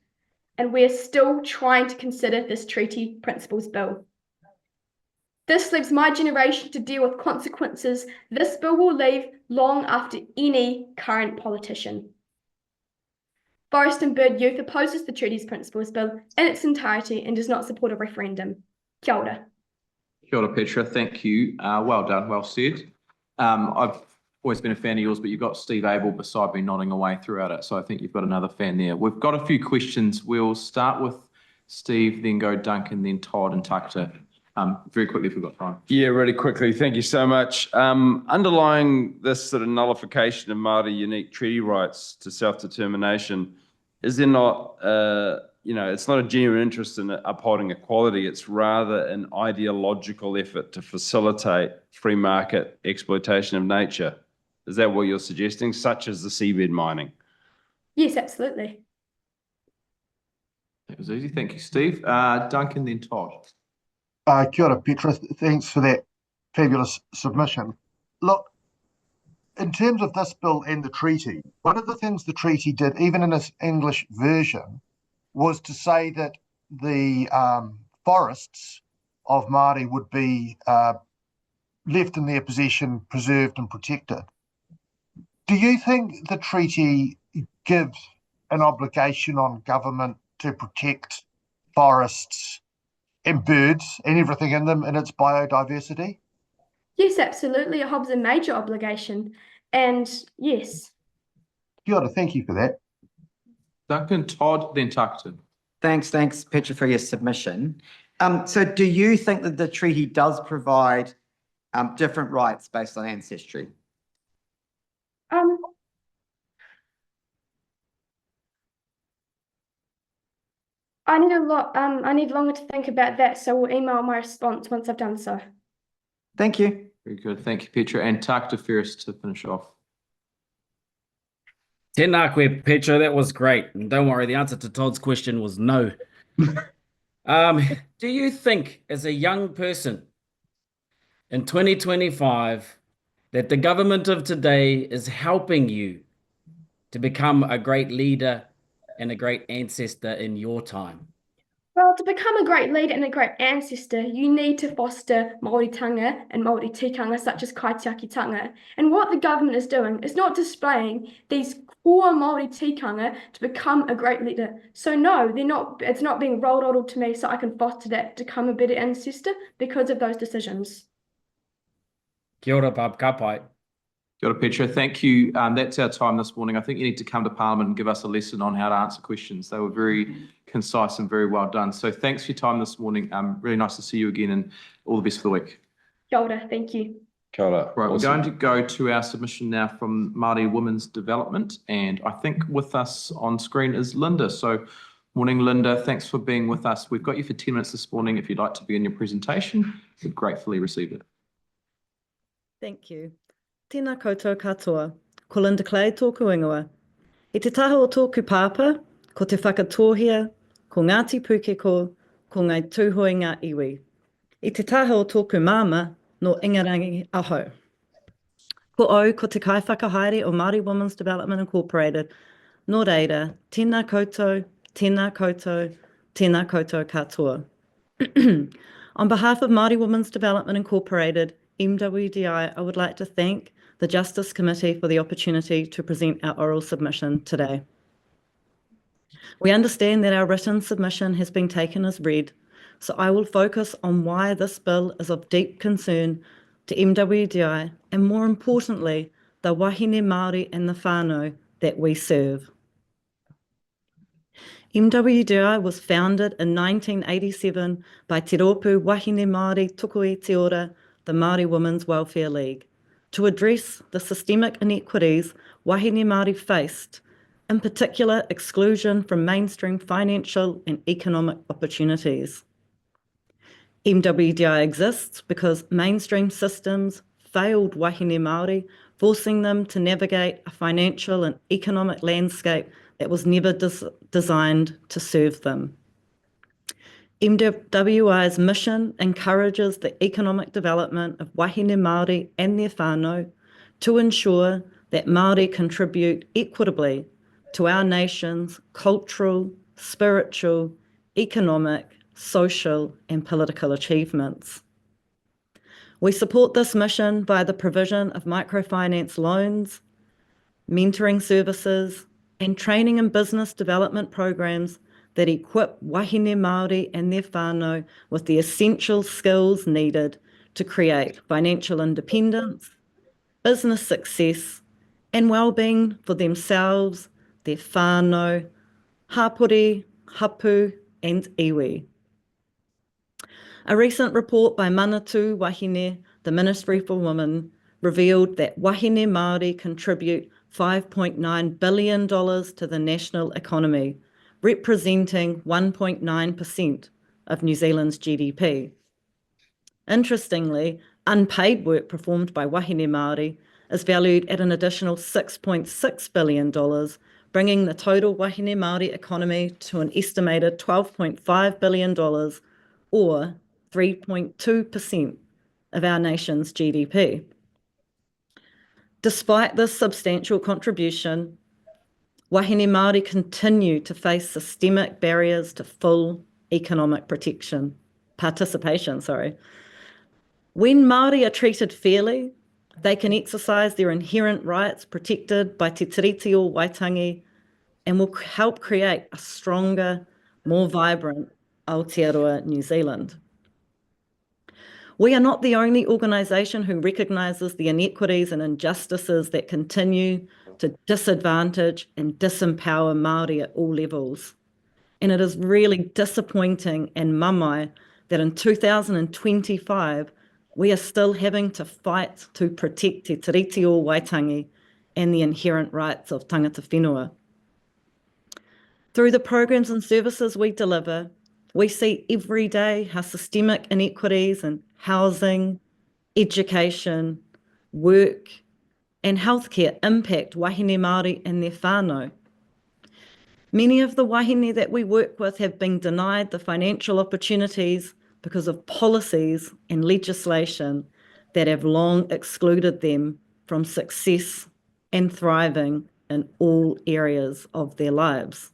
and we are still trying to consider this Treaty Principles Bill. This leaves my generation to deal with consequences this bill will leave long after any current politician. Forest and Bird Youth opposes the Treaty's Principles Bill in its entirety and does not support a referendum. Kia ora. Kia ora, Petra. Thank you. Well done. Well said. I've always been a fan of yours, but you've got Steve Abel beside me nodding away throughout it. So I think you've got another fan there. We've got a few questions. We'll start with Steve, then go Duncan, then Todd and Takata. Very quickly if we've got time. Yeah, really quickly. Thank you so much. Underlying this sort of nullification of Māori unique treaty rights to self-determination, is there not, it's not a genuine interest in upholding equality. It's rather an ideological effort to facilitate free market exploitation of nature. Is that what you're suggesting, such as the seabed mining? Yes, absolutely. That was easy. Thank you, Steve. Duncan, then Todd. Kia ora, Petra. Thanks for that fabulous submission. Look, in terms of this bill and the treaty, one of the things the treaty did, even in its English version, was to say that the forests of Māori would be left in their possession, preserved and protected. Do you think the treaty gives an obligation on government to protect forests and birds and everything in them in its biodiversity? Yes, absolutely. It holds a major obligation. And yes. Kia ora, thank you for that. Duncan, Todd, then Tuckton. Thanks, Petra, for your submission. So do you think that the treaty does provide different rights based on ancestry? I need longer to think about that, so we'll email my response once I've done so. Thank you. Very good. Thank you, Petra. And Tuck Ferris to finish off. Tēnā koe, Petra, that was great. And don't worry, the answer to Todd's question was no. Do you think, as a young person in 2025, that the government of today is helping you to become a great leader and a great ancestor in your time? Well, to become a great leader and a great ancestor, you need to foster Māoritanga and Māori tikanga such as kaitiakitanga. And what the government is doing is not displaying these core Māori tikanga to become a great leader. So no, it's not being rolled over to me so I can foster that to become a better ancestor because of those decisions. Kia ora, Pab Kapai. Kia ora, Petra. Thank you. That's our time this morning. I think you need to come to Parliament and give us a lesson on how to answer questions. They were very concise and very well done. So thanks for your time this morning. Really nice to see you again and all the best for the week. Kia ora, thank you. Kia ora. Right, Awesome. We're going to go to our submission now from Māori Women's Development. And I think with us on screen is Linda. So morning, Linda. Thanks for being with us. We've got you for 10 minutes this morning. If you'd like to begin your presentation, we'd gratefully receive it. Thank you. Tēnā koutou katoa, ko Linda Clay tōku ingoa. I te taha o tōku pāpa, ko te whakatōhia, ko Ngāti Pūkeko, ko ngai tūhoi ngā iwi. I te taha o tōku māma, no Ingarangi aho. Ko au, ko te kaiwhakahaere o Māori Women's Development Incorporated, no reira, tēnā koutou, tēnā koutou, tēnā koutou katoa. On behalf of Māori Women's Development Incorporated, MWDI, I would like to thank the Justice Committee for the opportunity to present our oral submission today. We understand that our written submission has been taken as read, so I will focus on why this bill is of deep concern to MWDI and, more importantly, the wahine Māori and the whānau that we serve. MWDI was founded in 1987 by Te Rōpū Wahine Māori Tuku Te Ora, the Māori Women's Welfare League, to address the systemic inequities wahine Māori faced, in particular exclusion from mainstream financial and economic opportunities. MWDI exists because mainstream systems failed wahine Māori, forcing them to navigate a financial and economic landscape that was never designed to serve them. MWI's mission encourages the economic development of wahine Māori and their whānau to ensure that Māori contribute equitably to our nation's cultural, spiritual, economic, social and political achievements. We support this mission by the provision of microfinance loans, mentoring services and training and business development programs that equip wahine Māori and their whānau with the essential skills needed to create financial independence, business success, and well-being for themselves, their whānau, hapori, hapu, and iwi. A recent report by Manatū Wahine, the Ministry for Women, revealed that wahine Māori contribute $5.9 billion to the national economy, representing 1.9% of New Zealand's GDP. Interestingly, unpaid work performed by wahine Māori is valued at an additional $6.6 billion, bringing the total wahine Māori economy to an estimated $12.5 billion, or 3.2% of our nation's GDP. Despite this substantial contribution, wahine Māori continue to face systemic barriers to full economic participation. When Māori are treated fairly, they can exercise their inherent rights protected by Te Tiriti o Waitangi and will help create a stronger, more vibrant Aotearoa New Zealand. We are not the only organisation who recognises the inequities and injustices that continue to disadvantage and disempower Māori at all levels. And it is really disappointing and mamai that in 2025, we are still having to fight to protect Te Tiriti o Waitangi and the inherent rights of tangata whenua. Through the programs and services we deliver, we see every day how systemic inequities in housing, education, work, and healthcare impact wahine Māori and their whānau. Many of the wahine that we work with have been denied the financial opportunities because of policies and legislation that have long excluded them from success and thriving in all areas of their lives.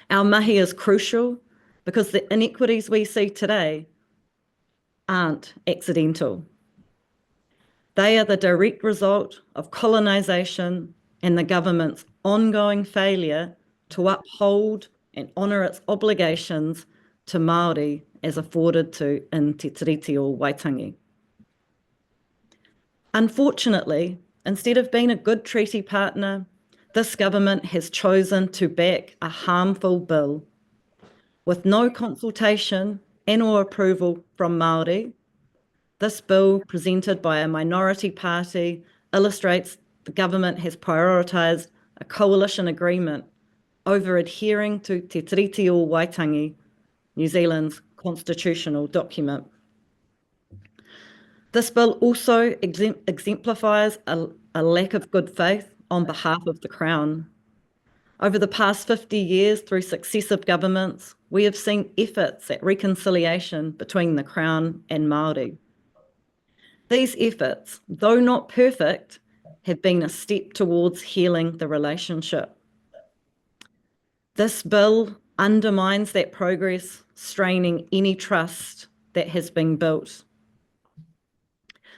Our mahi is crucial because the inequities we see today aren't accidental. They are the direct result of colonisation and the government's ongoing failure to uphold and honour its obligations to Māori as afforded to in Te Tiriti o Waitangi. Unfortunately, instead of being a good treaty partner, this government has chosen to back a harmful bill with no consultation and or approval from Māori. This bill, presented by a minority party, illustrates the government has prioritised a coalition agreement over adhering to Te Tiriti o Waitangi, New Zealand's constitutional document. This bill also exemplifies a lack of good faith on behalf of the Crown. Over the past 50 years, through successive governments, we have seen efforts at reconciliation between the Crown and Māori. These efforts, though not perfect, have been a step towards healing the relationship. This bill undermines that progress, straining any trust that has been built.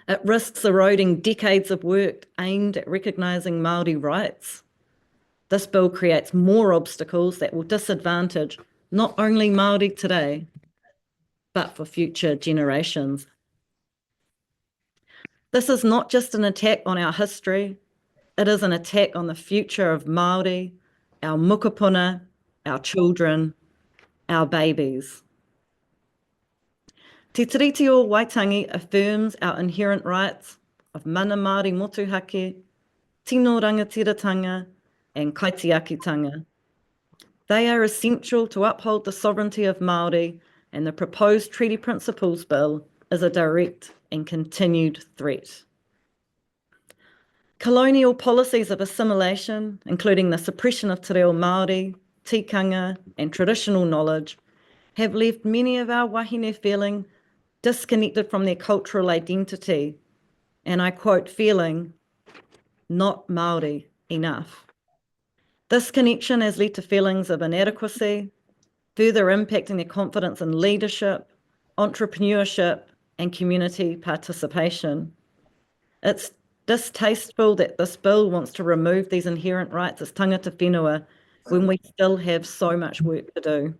It risks eroding decades of work aimed at recognising Māori rights. This bill creates more obstacles that will disadvantage not only Māori today, but for future generations. This is not just an attack on our history, it is an attack on the future of Māori, our mukapuna, our children, our babies. Te Tiriti o Waitangi affirms our inherent rights of mana Māori motuhake, tino rangatiratanga, and kaitiakitanga. They are essential to uphold the sovereignty of Māori, and the proposed Treaty Principles Bill is a direct and continued threat. Colonial policies of assimilation, including the suppression of te reo Māori, tikanga, and traditional knowledge, have left many of our wahine feeling disconnected from their cultural identity, and I quote, feeling not Māori enough. This connection has led to feelings of inadequacy, further impacting their confidence in leadership, entrepreneurship, and community participation. It's distasteful that this bill wants to remove these inherent rights as tangata whenua when we still have so much work to do.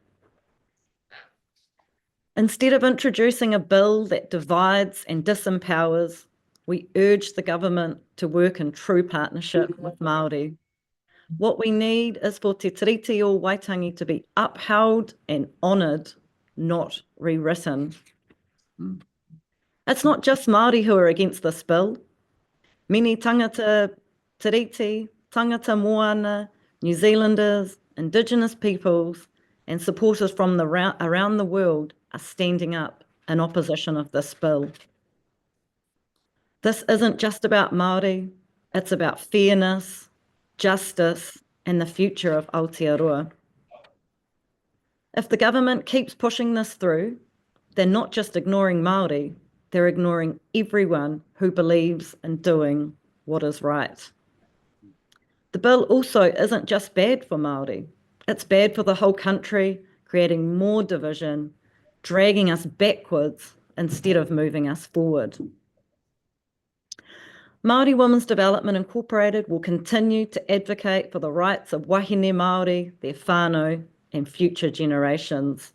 Instead of introducing a bill that divides and disempowers, we urge the government to work in true partnership with Māori. What we need is for Te Tiriti o Waitangi to be upheld and honoured not rewritten. It's not just Māori who are against this bill. Many tangata tiriti, tangata Moana, New Zealanders, Indigenous peoples, and supporters from around the world are standing up in opposition of this bill. This isn't just about Māori, it's about fairness, justice, and the future of Aotearoa. If the government keeps pushing this through, they're not just ignoring Māori, they're ignoring everyone who believes in doing what is right. The bill also isn't just bad for Māori, it's bad for the whole country, creating more division, dragging us backwards instead of moving us forward. Māori Women's Development Incorporated will continue to advocate for the rights of wahine Māori, their whānau, and future generations.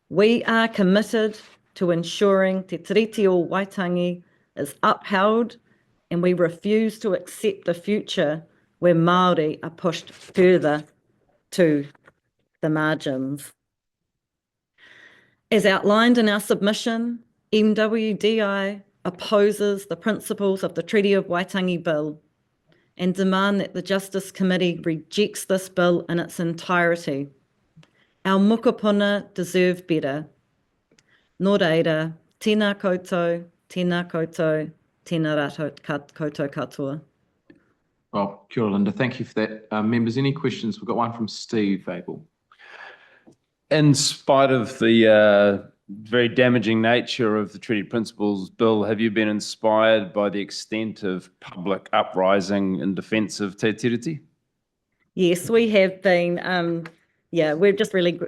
We are committed to ensuring Te Tiriti o Waitangi is upheld, and we refuse to accept a future where Māori are pushed further to the margins. As outlined in our submission, MWDI opposes the principles of the Treaty of Waitangi Bill and demand that the Justice Committee rejects this bill in its entirety. Our mokopuna deserve better. Nō reira, tēnā koutou, tēnā koutou, tēnā rātou koutou katoa. Well, kia ora, Linda. Thank you for that. Members, any questions? We've got one from Steve Abel. In spite of the very damaging nature of the Treaty Principles Bill, have you been inspired by the extent of public uprising in defence of Te Tiriti? Yes, we have been. We're just really,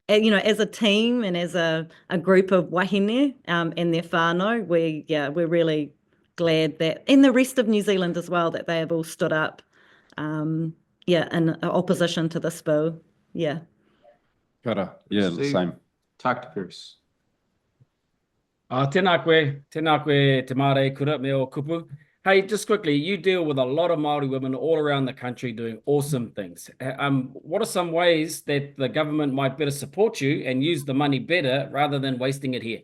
as a team and as a group of wahine and their whānau, we're really glad that, and the rest of New Zealand as well, that they have all stood up, in opposition to this bill. Yeah. Kara, yeah, the same. Tak te Pierce. Tēnā koe te mārei kura me o kupu. Hey, just quickly, you deal with a lot of Māori women all around the country doing awesome things. What are some ways that the government might better support you and use the money better rather than wasting it here?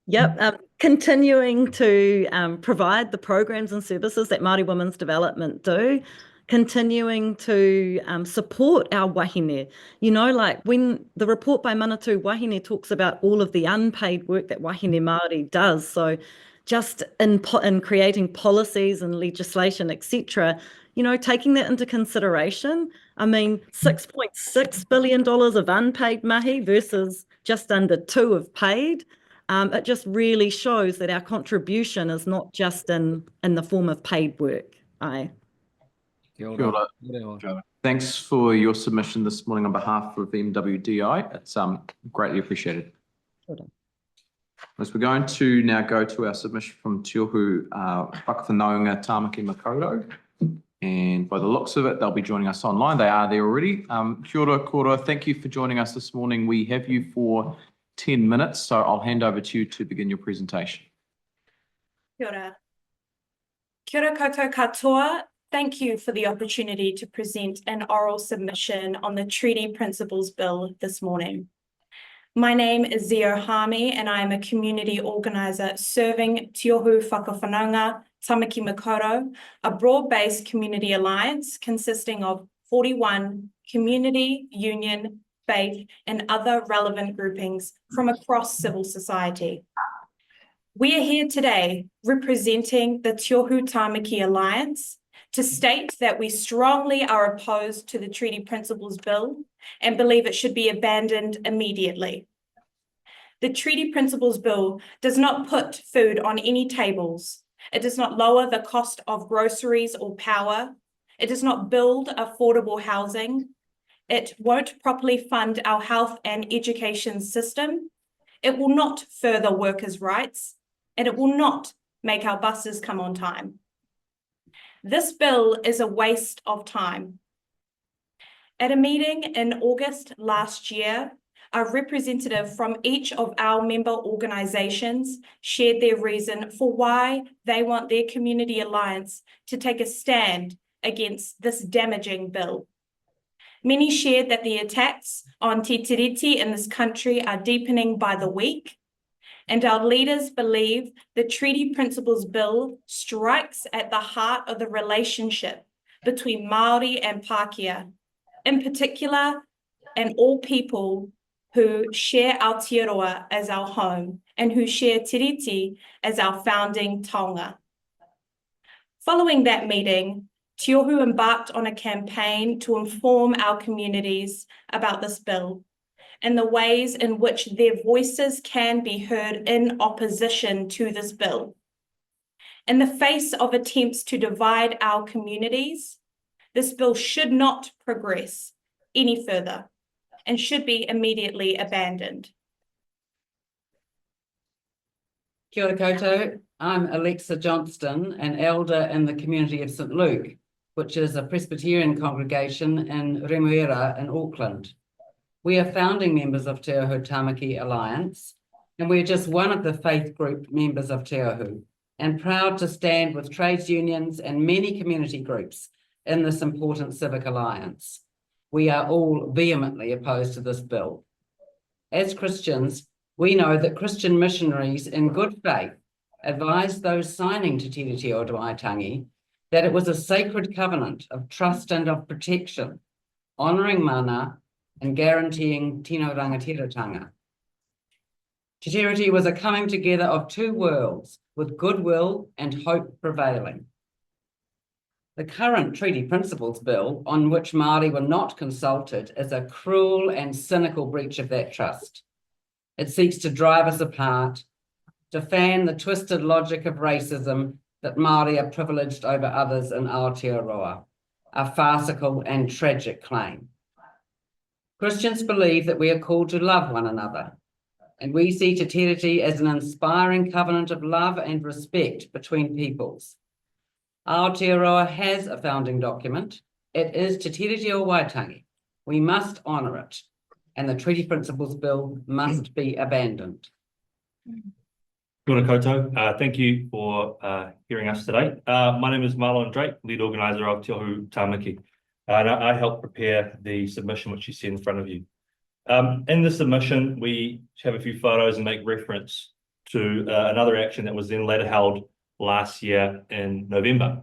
Yep, continuing to provide the programs and services that Māori Women's Development do, continuing to support our wahine. Like when the report by Manatū Wahine talks about all of the unpaid work that wahine Māori does, so just in creating policies and legislation, etc., taking that into consideration. I mean, $6.6 billion of unpaid mahi versus just under 2 of paid. It just really shows that our contribution is not just in the form of paid work. Kia ora. Thanks for your submission this morning on behalf of MWDI. It's greatly appreciated. As we're going to now go to our submission from Tiohu Whakawhanaunga Tamaki Makaurau. And by the looks of it, they'll be joining us online. They are there already. Kia ora, kora. Thank you for joining us this morning. We have you for 10 minutes, so I'll hand over to you to begin your presentation. Kia ora. Kia ora koutou katoa. Thank you for the opportunity to present an oral submission on the Treaty Principles Bill this morning. My name is Haami, and I am a community organiser serving Tiohu Whakawhanaunga Tamaki Makaurau, a broad-based community alliance consisting of 41 community, union, faith, and other relevant groupings from across civil society. We are here today representing the Tiohu Tamaki Alliance to state that we strongly are opposed to the Treaty Principles Bill and believe it should be abandoned immediately. The Treaty Principles Bill does not put food on any tables. It does not lower the cost of groceries or power. It does not build affordable housing. It won't properly fund our health and education system. It will not further workers' rights, and it will not make our buses come on time. This bill is a waste of time. At a meeting in August last year, a representative from each of our member organisations shared their reason for why they want their community alliance to take a stand against this damaging bill. Many shared that the attacks on Te Tiriti in this country are deepening by the week, and our leaders believe the Treaty Principles Bill strikes at the heart of the relationship between Maori and Pākehā, in particular, and all people who share Aotearoa as our home and who share Tiriti as our founding taonga. Following that meeting, Tiohu embarked on a campaign to inform our communities about this bill and the ways in which their voices can be heard in opposition to this bill. In the face of attempts to divide our communities, this bill should not progress any further and should be immediately abandoned. Kia ora koutou. I'm Alexa Johnstone, an elder in the community of St. Luke, which is a Presbyterian congregation in Eruera in Auckland. We are founding members of Te Ahu Tamaki Alliance, and we're just one of the faith group members of Te Ahu, and proud to stand with trades unions and many community groups in this important civic alliance. We are all vehemently opposed to this bill. As Christians, we know that Christian missionaries in good faith advised those signing Te Tiriti o Waitangi that it was a sacred covenant of trust and of protection, honouring mana and guaranteeing tino rangatiratanga. Te Tiriti was a coming together of two worlds with goodwill and hope prevailing. The current Treaty Principles Bill, on which Māori were not consulted, is a cruel and cynical breach of that trust. It seeks to drive us apart, to fan the twisted logic of racism that Māori are privileged over others in Aotearoa, a farcical and tragic claim. Christians believe that we are called to love one another, and we see Te Tiriti as an inspiring covenant of love and respect between peoples. Aotearoa has a founding document. It is Te Tiriti o Waitangi. We must honour it, and the Treaty Principles Bill must be abandoned. Kia ora koutou. Thank you for hearing us today. My name is Marlon Drake, lead organiser of Te Ahu Tamaki, and I helped prepare the submission which you see in front of you. In the submission, we have a few photos and make reference to another action that was then later held last year in November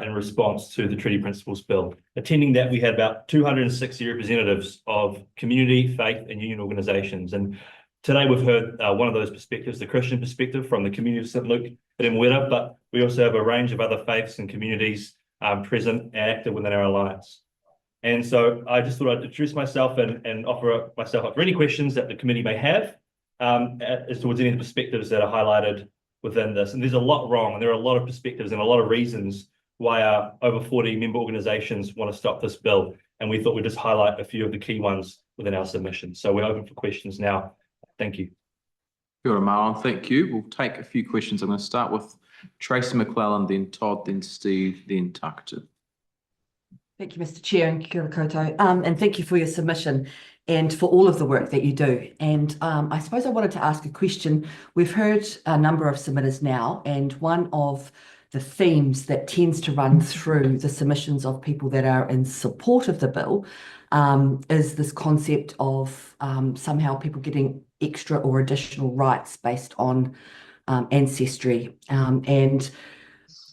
in response to the Treaty Principles Bill. Attending that, we had about 260 representatives of community, faith and union organisations. And today we've heard one of those perspectives, the Christian perspective from the community of St. Luke at Eruera, but we also have a range of other faiths and communities present and active within our alliance. And so I just thought I'd introduce myself and offer myself up for any questions that the committee may have as towards any of the perspectives that are highlighted within this. And there's a lot wrong, and there are a lot of perspectives and a lot of reasons why our over 40 member organisations want to stop this bill. And we thought we'd just highlight a few of the key ones within our submission. So we're open for questions now. Thank you. Kia ora, Marlon. Thank you. We'll take a few questions. I'm going to start with Tracy McClellan, then Todd, then Steve, then Takatu. Thank you, Mr. Chair, and kia ora koutou. And thank you for your submission and for all of the work that you do. And I suppose I wanted to ask a question. We've heard a number of submitters now, and one of the themes that tends to run through the submissions of people that are in support of the bill is this concept of somehow people getting extra or additional rights based on ancestry. And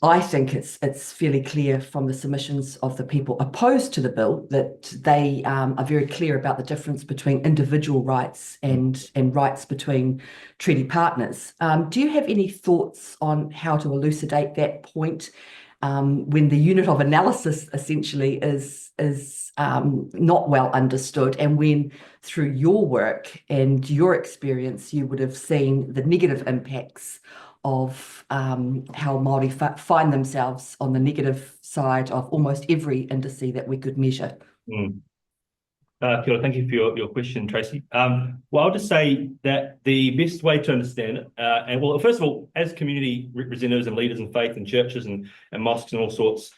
I think it's fairly clear from the submissions of the people opposed to the bill that they are very clear about the difference between individual rights and rights between treaty partners. Do you have any thoughts on how to elucidate that point when the unit of analysis essentially is not well understood, and when through your work and your experience you would have seen the negative impacts of how Māori find themselves on the negative side of almost every indice that we could measure? Kia ora, thank you for your question, Tracy. Well, I'll just say that the best way to understand it, and well, first of all, as community representatives and leaders in faith and churches and mosques and all sorts,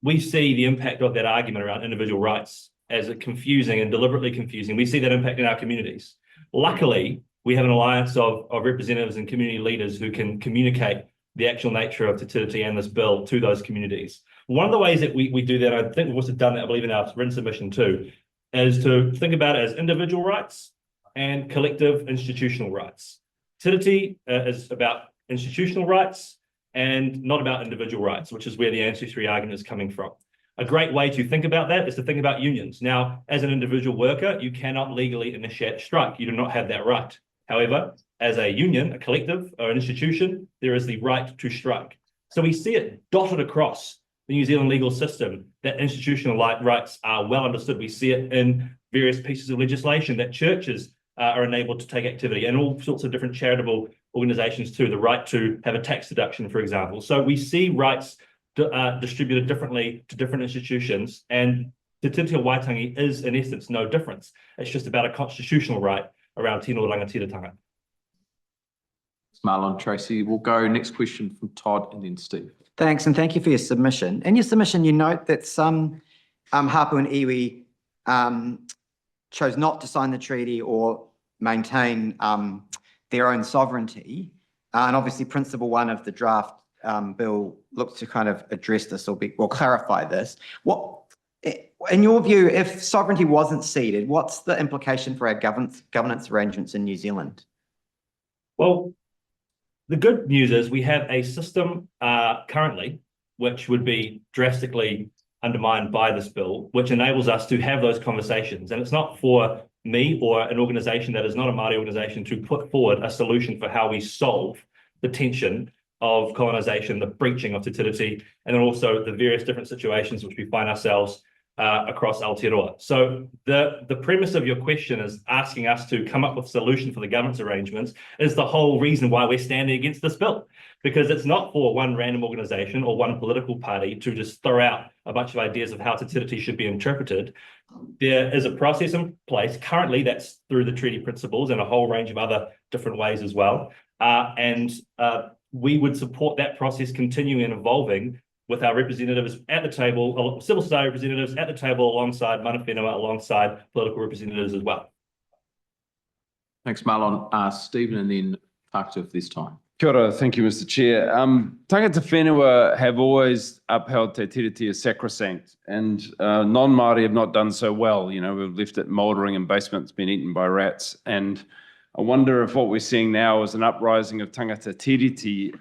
we see the impact of that argument around individual rights as a confusing and deliberately confusing. We see that impact in our communities. Luckily, we have an alliance of representatives and community leaders who can communicate the actual nature of Te Tiriti and this bill to those communities. one of the ways that we do that, I think we've also done that, I believe, in our written submission too, is to think about it as individual rights and collective institutional rights. Tiriti is about institutional rights and not about individual rights, which is where the ancestry argument is coming from. A great way to think about that is to think about unions. Now, as an individual worker, you cannot legally initiate a strike. You do not have that right. However, as a union, a collective, or an institution, there is the right to strike. So we see it dotted across the New Zealand legal system that institutional rights are well understood. We see it in various pieces of legislation that churches are enabled to take activity, and all sorts of different charitable organizations too, the right to have a tax deduction, for example. So we see rights distributed differently to different institutions, and Te Tiriti o Waitangi is in essence no difference. It's just about a constitutional right around tino rangatiratanga. Marlon, Tracy. We'll go next question from Todd and then Steve. Thanks, and thank you for your submission. In your submission, you note that some hapu and iwi chose not to sign the treaty or maintain their own sovereignty. And obviously, Principle 1 of the draft bill looks to kind of address this or clarify this. What, in your view, if sovereignty wasn't ceded, what's the implication for our governance arrangements in New Zealand? Well, the good news is we have a system currently, which would be drastically undermined by this bill, which enables us to have those conversations. And it's not for me or an organization that is not a Māori organization to put forward a solution for how we solve the tension of colonisation, the breaching of Te Tiriti, and then also the various different situations which we find ourselves across Aotearoa. So the premise of your question is asking us to come up with a solution for the governance arrangements is the whole reason why we're standing against this bill, because it's not for one random organisation or one political party to just throw out a bunch of ideas of how Te Tiriti should be interpreted. There is a process in place currently that's through the treaty principles and a whole range of other different ways as well. We would support that process continuing and evolving with our representatives at the table, civil society representatives at the table alongside mana whenua, alongside political representatives as well. Thanks, Marlon. Stephen and then Tākutu this time. Kia ora, thank you, Mr. Chair. Tangata whenua have always upheld Te Tiriti as sacrosanct, and non-Māori have not done so well. You know, we've left it mouldering in basements, been eaten by rats, and I wonder if what we're seeing now is an uprising of tangata tiriti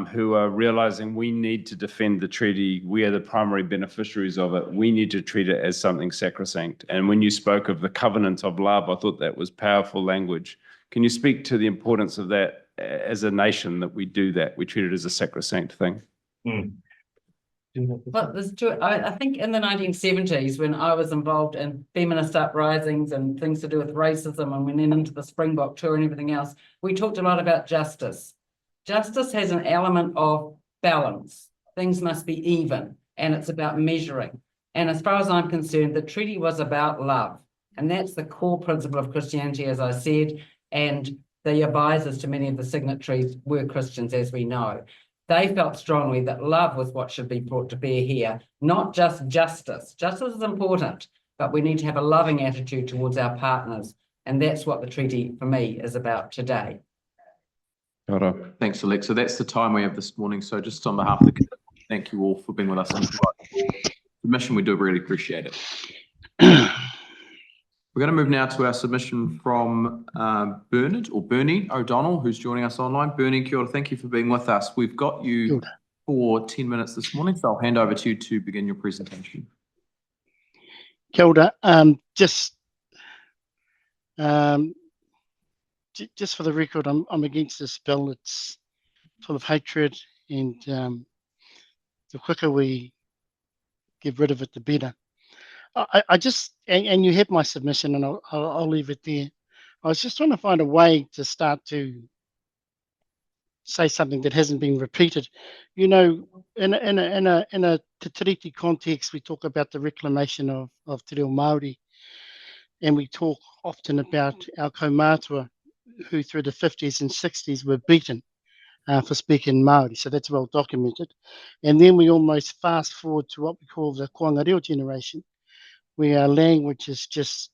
who are realizing we need to defend the treaty. We are the primary beneficiaries of it. We need to treat it as something sacrosanct. And when you spoke of the covenant of love, I thought that was powerful language. Can you speak to the importance of that as a nation, that we do that? We treat it as a sacrosanct thing. But I think in the 1970s, when I was involved in feminist uprisings and things to do with racism, and went into the Springbok tour and everything else, we talked a lot about justice. Justice has an element of balance. Things must be even, and it's about measuring. And as far as I'm concerned, the treaty was about love. And that's the core principle of Christianity, as I said, and the advisors to many of the signatories were Christians, as we know. They felt strongly that love was what should be brought to bear here, not just justice. Justice is important, but we need to have a loving attitude towards our partners. And that's what the treaty, for me, is about today. Thanks, Alexa. That's the time we have this morning. So just on behalf of the committee, thank you all for being with us on the submission. We do really appreciate it. We're going to move now to our submission from Bernie O'Donnell, who's joining us online. Bernie, kia ora, thank you for being with us. We've got you for 10 minutes this morning, so I'll hand over to you to begin your presentation. Kia ora. Just for the record, I'm against this bill. It's full of hatred, and the quicker we get rid of it, the better. I just, and you have my submission, and I'll leave it there. I was just trying to find a way to start to say something that hasn't been repeated. You know, in a Te Tiriti context, we talk about the reclamation of Te Reo Māori, and we talk often about our kaumātua who through the 50s and 60s were beaten for speaking Māori. So that's well documented. And then we almost fast forward to what we call the Koanga Reo generation, where our language is just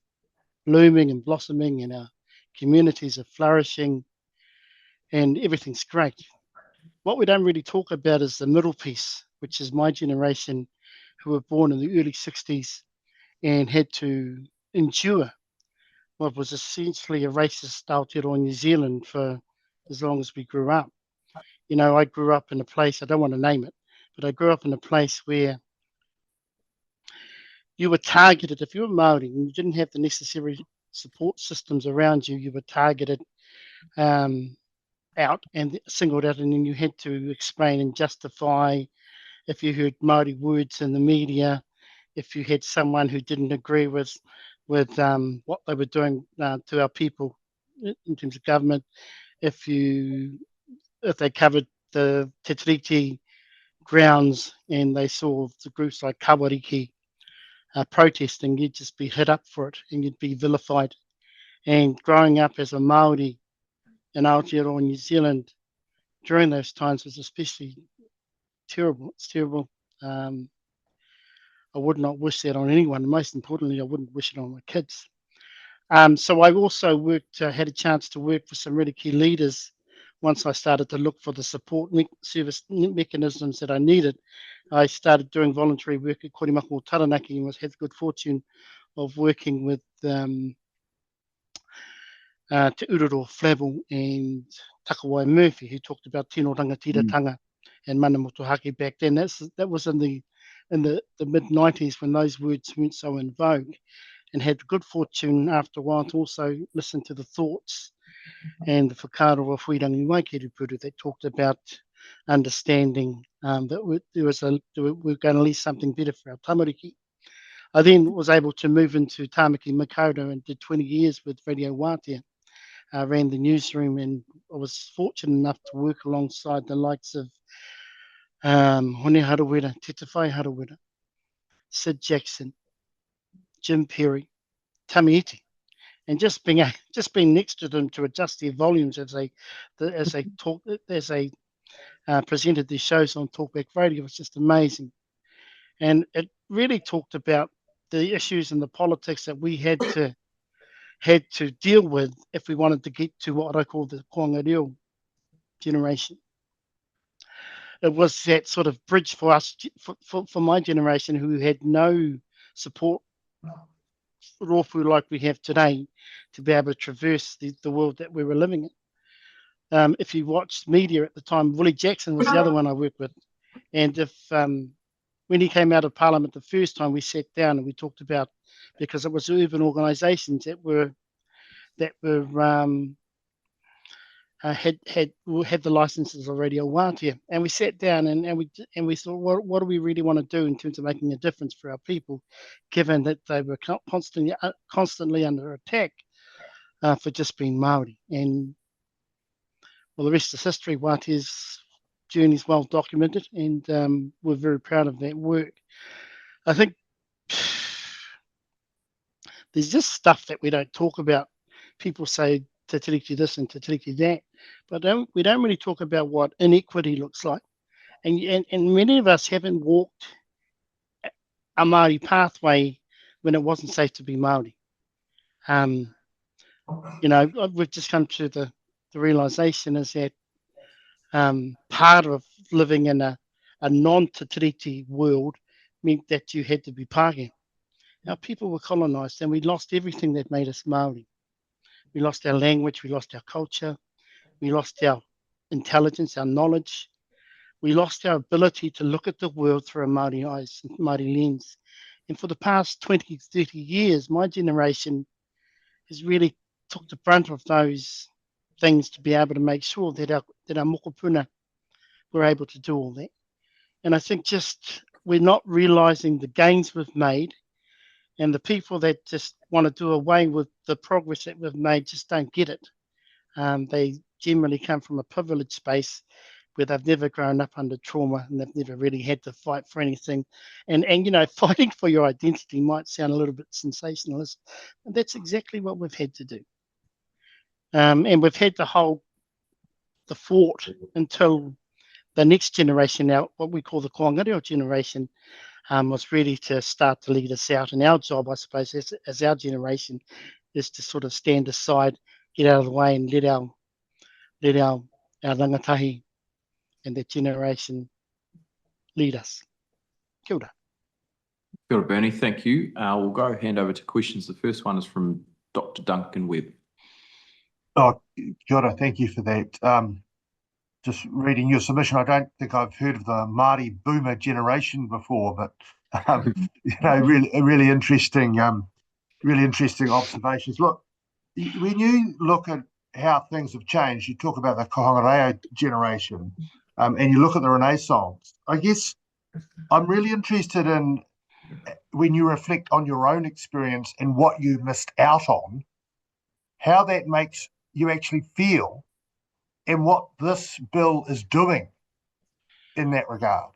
blooming and blossoming and our communities are flourishing and everything's great. What we don't really talk about is the middle piece, which is my generation who were born in the early 60s and had to endure what was essentially a racist Aotearoa New Zealand for as long as we grew up. You know, I grew up in a place, I don't want to name it, but I grew up in a place where you were targeted. If you were Maori and you didn't have the necessary support systems around you, you were targeted out and singled out, and then you had to explain and justify if you heard Maori words in the media, if you had someone who didn't agree with what they were doing to our people in terms of government, if they covered the Te Tiriti grounds and they saw the groups like Kawariki protesting, you'd just be hit up for it and you'd be vilified. And growing up as a Maori in Aotearoa New Zealand during those times was especially terrible. It's terrible. I would not wish that on anyone. Most importantly, I wouldn't wish it on my kids. So I also had a chance to work with some really key leaders once I started to look for the support service mechanisms that I needed. I started doing voluntary work at Korimako o Taranaki and had the good fortune of working with Te Ururo Flavel and Takawai Murphy, who talked about tino rangatiratanga and mana motuhake back then. That was in the mid-90s when those words weren't so in vogue, and had the good fortune after a while to also listen to the thoughts and the whakaaro of Whirangi Waikeru that talked about understanding that we're going to leave something better for our tamariki. I then was able to move into Tamaki Makaurau and did 20 years with Radio Wātea. I ran the newsroom, and I was fortunate enough to work alongside the likes of Hone Harawira, Te Whai Harawira, Sid Jackson, Jim Perry, Tamiiti, and just being next to them to adjust their volumes as they presented their shows on Talkback Radio was just amazing. And it really talked about the issues and the politics that we had to deal with if we wanted to get to what I call the Koanga Reo generation. It was that sort of bridge for us, for my generation, who had no support rōwhū like we have today, to be able to traverse the world that we were living in. If you watched media at the time, Willie Jackson was the other one I worked with, and when he came out of Parliament the first time, we sat down and we talked about, because it was urban organisations that had the licenses of Radio Wātea, and we sat down and we thought, what do we really want to do in terms of making a difference for our people, given that they were constantly under attack for just being Maori. And well, the rest is history. Wātea's journey is well documented, and we're very proud of that work. I think there's just stuff that we don't talk about. People say Te Tiriti this and Te Tiriti that, but we don't really talk about what inequity looks like. And many of us haven't walked a Maori pathway when it wasn't safe to be Maori. We've just come to the realization is that part of living in a non-Te Tiriti world meant that you had to be Pākehā. Our people were colonised, and we lost everything that made us Maori. We lost our language, we lost our culture, we lost our intelligence, our knowledge. We lost our ability to look at the world through a Maori eyes, Maori lens. And for the past 20, 30 years, my generation has really took the brunt of those things to be able to make sure that our mokopuna were able to do all that. And I think just we're not realising the gains we've made, and the people that just want to do away with the progress that we've made just don't get it. They generally come from a privileged space where they've never grown up under trauma and they've never really had to fight for anything. And fighting for your identity might sound a little bit sensationalist, but that's exactly what we've had to do. And we've had to hold the fort until the next generation, now what we call the Koanga Reo generation, was ready to start to lead us out. And our job, I suppose, as our generation, is to sort of stand aside, get out of the way, and let our rangatahi and that generation lead us. Kia ora. Kia ora, Bernie, thank you. We'll go hand over to questions. The first one is from Dr. Duncan Webb. Oh, kia ora, thank you for that. Just reading your submission, I don't think I've heard of the Māori boomer generation before, but really interesting observations. Look, when you look at how things have changed, you talk about the Kohanga generation, and you look at the Renaissance. I guess I'm really interested in when you reflect on your own experience and what you missed out on, how that makes you actually feel, and what this bill is doing in that regard.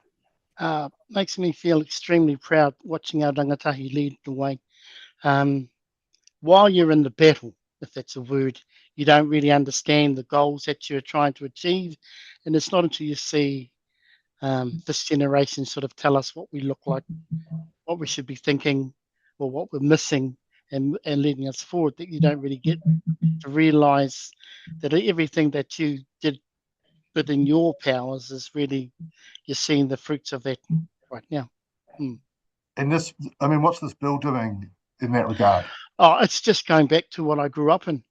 Makes me feel extremely proud watching our rangatahi lead the way. While you're in the battle, if that's a word, you don't really understand the goals that you're trying to achieve. And it's not until you see this generation sort of tell us what we look like, what we should be thinking, or what we're missing, and leading us forward, that you don't really get to realize that everything that you did within your powers is really, you're seeing the fruits of that right now. And this, I mean, what's this bill doing in that regard? Oh, it's just going back to what I grew up in.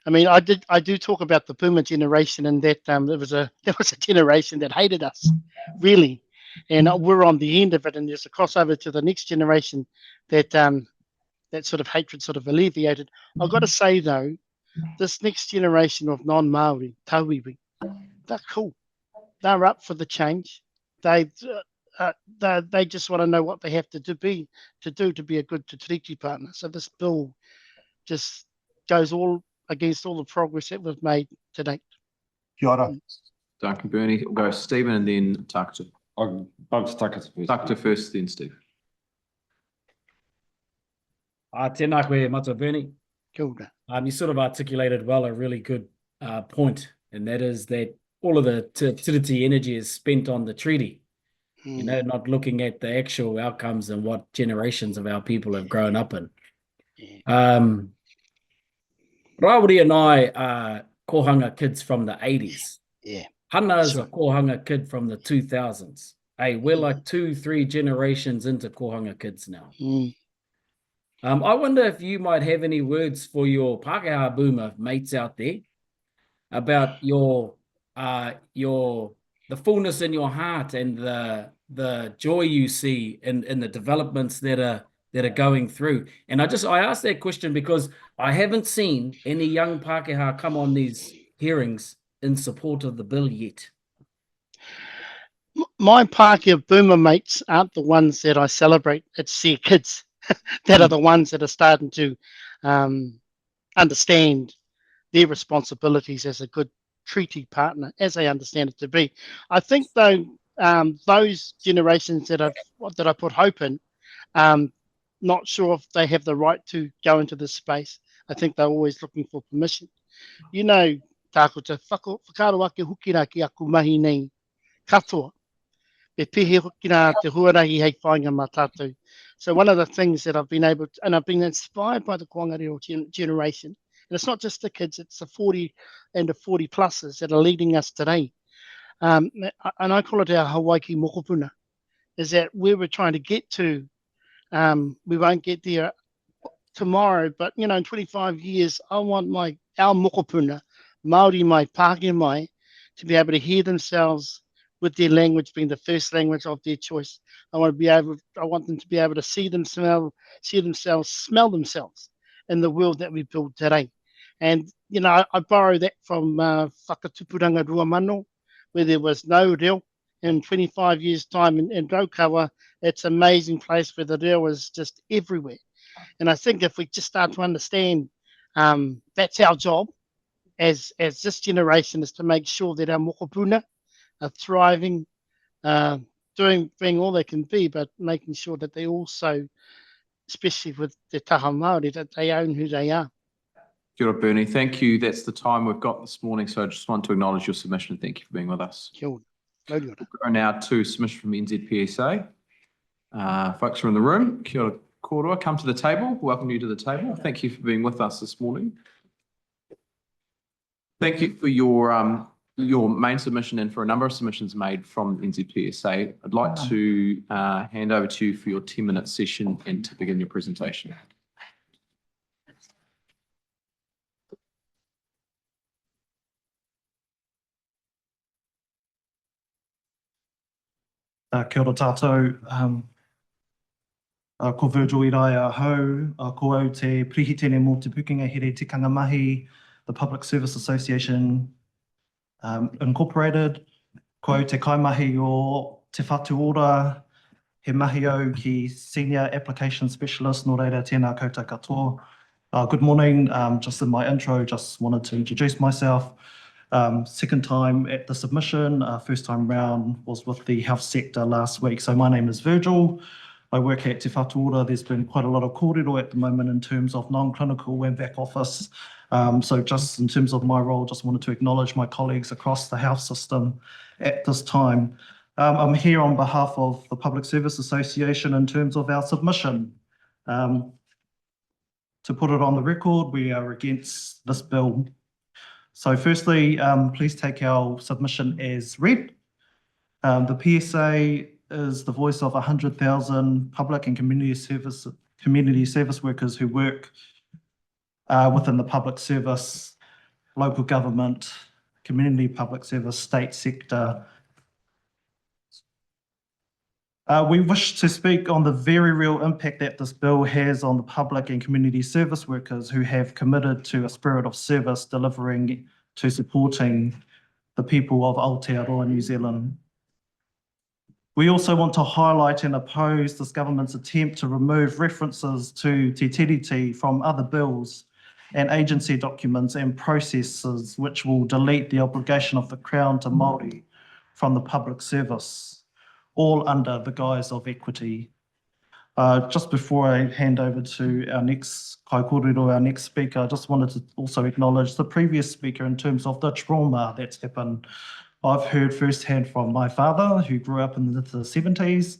I mean, I do talk about the boomer generation, and that there was a generation that hated us, really, and we're on the end of it. And there's a crossover to the next generation that that sort of hatred sort of alleviated. I've got to say though, this next generation of non-Maori tauiwi, they're cool. They're up for the change. They just want to know what they have to do to be a good treaty partner. So this bill just goes all against all the progress that we've made to date. Kia ora. Duncan, Bernie, we'll go Stephen and then Takata. I'll bump to Takata first. Takata first, then Steve. Tēnā koe matua, Bernie. Kia ora. You sort of articulated well a really good point, and that is that all of the tiriti energy is spent on the treaty. You know, not looking at the actual outcomes and what generations of our people have grown up in. Rawiri and I are kohanga kids from the 80s. Yeah. Hana is a kohanga kid from the 2000s. Hey, we're like 2-3 generations into kohanga kids now. I wonder if you might have any words for your Pākehā boomer mates out there about the fullness in your heart and the joy you see in the developments that are going through. And I asked that question because I haven't seen any young Pākehā come on these hearings in support of the bill yet. My Pākehā boomer mates aren't the ones that I celebrate. It's their kids that are the ones that are starting to understand their responsibilities as a good treaty partner, as they understand it to be. I think though, those generations that I put hope in, not sure if they have the right to go into this space. I think they're always looking for permission. You know, tākota, whakaro ake hukira ki aku mahi nei katoa. Pe pehe hukira te huarahi hei whainga mā tātou. So one of the things that I've been able to, and I've been inspired by the Koanga generation, and it's not just the kids, it's the 40 and the 40 pluses that are leading us today. And I call it our Hawaii mokopuna, is that where we're trying to get to, we won't get there tomorrow, but you know, in 25 years, I want our mokopuna, Māori mai, Pākehā mai, to be able to hear themselves with their language being the first language of their choice. I want them to be able to see themselves, smell themselves in the world that we build today. And, you know, I borrow that from Whakatupuranga Ruamano, where there was no reo. In 25 years' time in Raukawa, it's an amazing place where the reo is just everywhere. And I think if we just start to understand that's our job as this generation, is to make sure that our mokopuna are thriving, being all they can be, but making sure that they also, especially with the taha Māori, that they own who they are. Kia ora, Bernie. Thank you. That's the time we've got this morning. So I just want to acknowledge your submission and thank you for being with us. Kia ora. We'll go now to submission from NZPSA. Folks who are in the room, kia ora kōrua, come to the table. Welcome you to the table. Thank you for being with us this morning. Thank you for your your main submission and for a number of submissions made from NZPSA. I'd like to hand over to you for your 10-minute session and to begin your presentation. Kia ora tātou, ko Virgil Iraia hau, ko au te prihitene mō te pukinga here tikanga mahi, the Public Service Association Incorporated, ko au te kaimahi o te whatu ora, he mahi au ki Senior Application Specialist, nō reira tēnā koutou katoa. Good morning, just in my intro, just wanted to introduce myself. Second time at the submission, first time round was with the health sector last week. So my name is Virgil. I work at Te Whatu Ora. There's been quite a lot of kōrero at the moment in terms of non-clinical and back office. So just in terms of my role, just wanted to acknowledge my colleagues across the health system at this time. I'm here on behalf of the Public Service Association in terms of our submission. To put it on the record, we are against this bill. So firstly, please take our submission as read. The PSA is the voice of 100,000 public and community service workers who work within the public service, local government, community public service, state sector. We wish to speak on the very real impact that this bill has on the public and community service workers who have committed to a spirit of service, delivering to supporting the people of Aotearoa, New Zealand. We also want to highlight and oppose this government's attempt to remove references to Te Tiriti from other bills and agency documents and processes which will delete the obligation of the Crown to Māori from the public service, all under the guise of equity. Just before I hand over to our next kōrero, our next speaker, I just wanted to also acknowledge the previous speaker in terms of the trauma that's happened. I've heard firsthand from my father, who grew up in the 70s,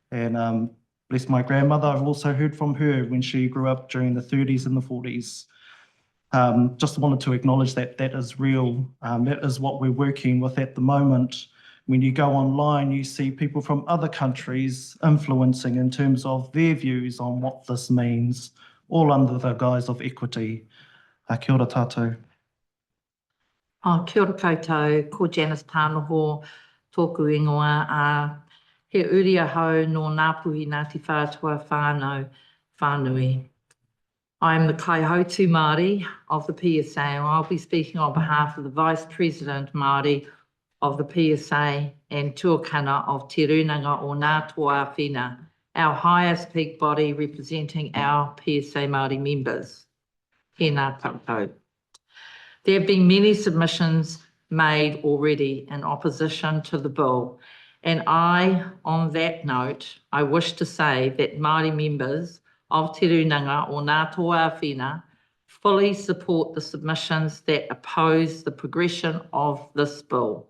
and bless my grandmother, I've also heard from her when she grew up during the 30s and the 40s. Just wanted to acknowledge that that is real. That is what we're working with at the moment. When you go online, you see people from other countries influencing in terms of their views on what this means, all under the guise of equity. Kia ora tātou. Kia ora koutou, ko Janice Panoho, tōku ingoa, he uria hau no Ngapuhi Ngāti Whātua whānau whānui. I am the Kaihautu Māori of the PSA, and I'll be speaking on behalf of the Vice President Māori of the PSA and tuakana of Te Runanga o Ngā Toa Whina, our highest peak body representing our PSA Māori members. Tēnā koutou. There have been many submissions made already in opposition to the bill, and on that note, I wish to say that Māori members of Te Runanga o Ngā Toa Whina fully support the submissions that oppose the progression of this bill.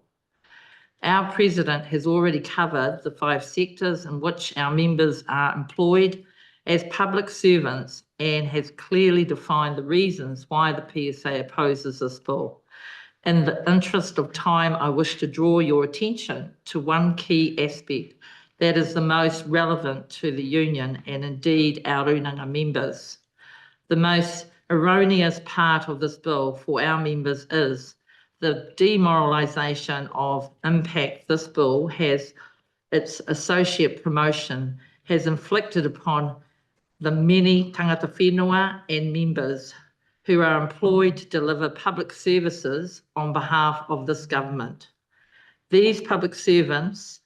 Our President has already covered the 5 sectors in which our members are employed as public servants and has clearly defined the reasons why the PSA opposes this bill. In the interest of time, I wish to draw your attention to one key aspect that is the most relevant to the union and indeed our Runanga members. The most erroneous part of this bill for our members is the demoralisation of impact this bill has, its associate promotion, has inflicted upon the many tangata whenua and members who are employed to deliver public services on behalf of this government. These public servants,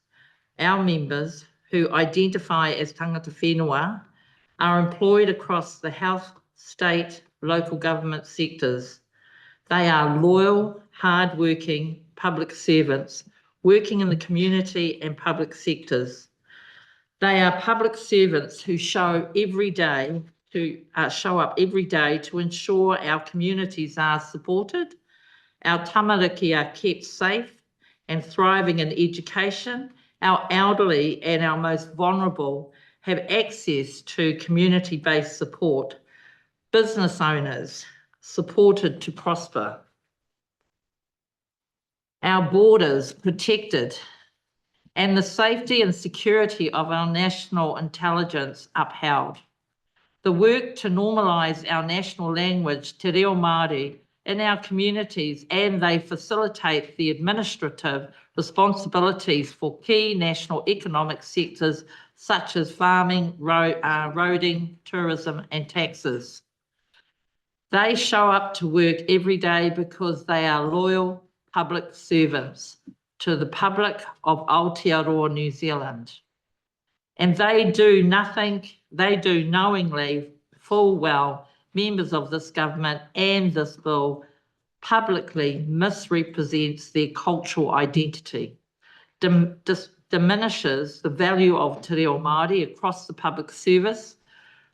our members who identify as tangata whenua, are employed across the health, state, local government sectors. They are loyal, hard-working public servants working in the community and public sectors. They are public servants who show up every day to ensure our communities are supported, our tamariki are kept safe and thriving in education, our elderly and our most vulnerable have access to community-based support, business owners supported to prosper. our borders protected, and the safety and security of our national intelligence upheld. The work to normalise our national language, Te Reo Māori, in our communities, and they facilitate the administrative responsibilities for key national economic sectors such as farming, roading, tourism and taxes. They show up to work every day because they are loyal public servants to the public of Aotearoa, New Zealand. And they do knowingly, full well, members of this government and this bill publicly misrepresents their cultural identity, diminishes the value of Te Reo Māori across the public service,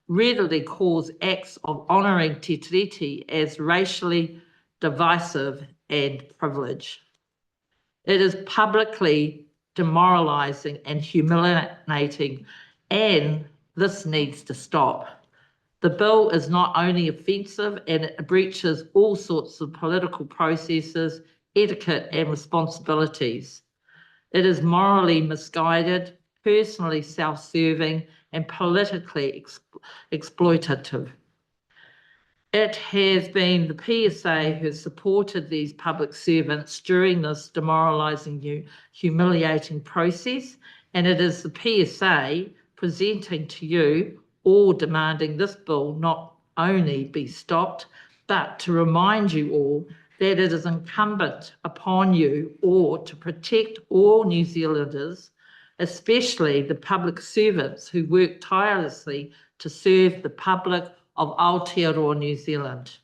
readily calls acts of honouring Te Tiriti as racially divisive and privilege. It is publicly demoralising and humiliating, and this needs to stop. The bill is not only offensive, and it breaches all sorts of political processes, etiquette and responsibilities. It is morally misguided, personally self-serving and politically exploitative. It has been the PSA who has supported these public servants during this demoralising, humiliating process, and it is the PSA presenting to you all demanding this bill not only be stopped, but to remind you all that it is incumbent upon you all to protect all New Zealanders, especially the public servants who work tirelessly to serve the public of Aotearoa, New Zealand.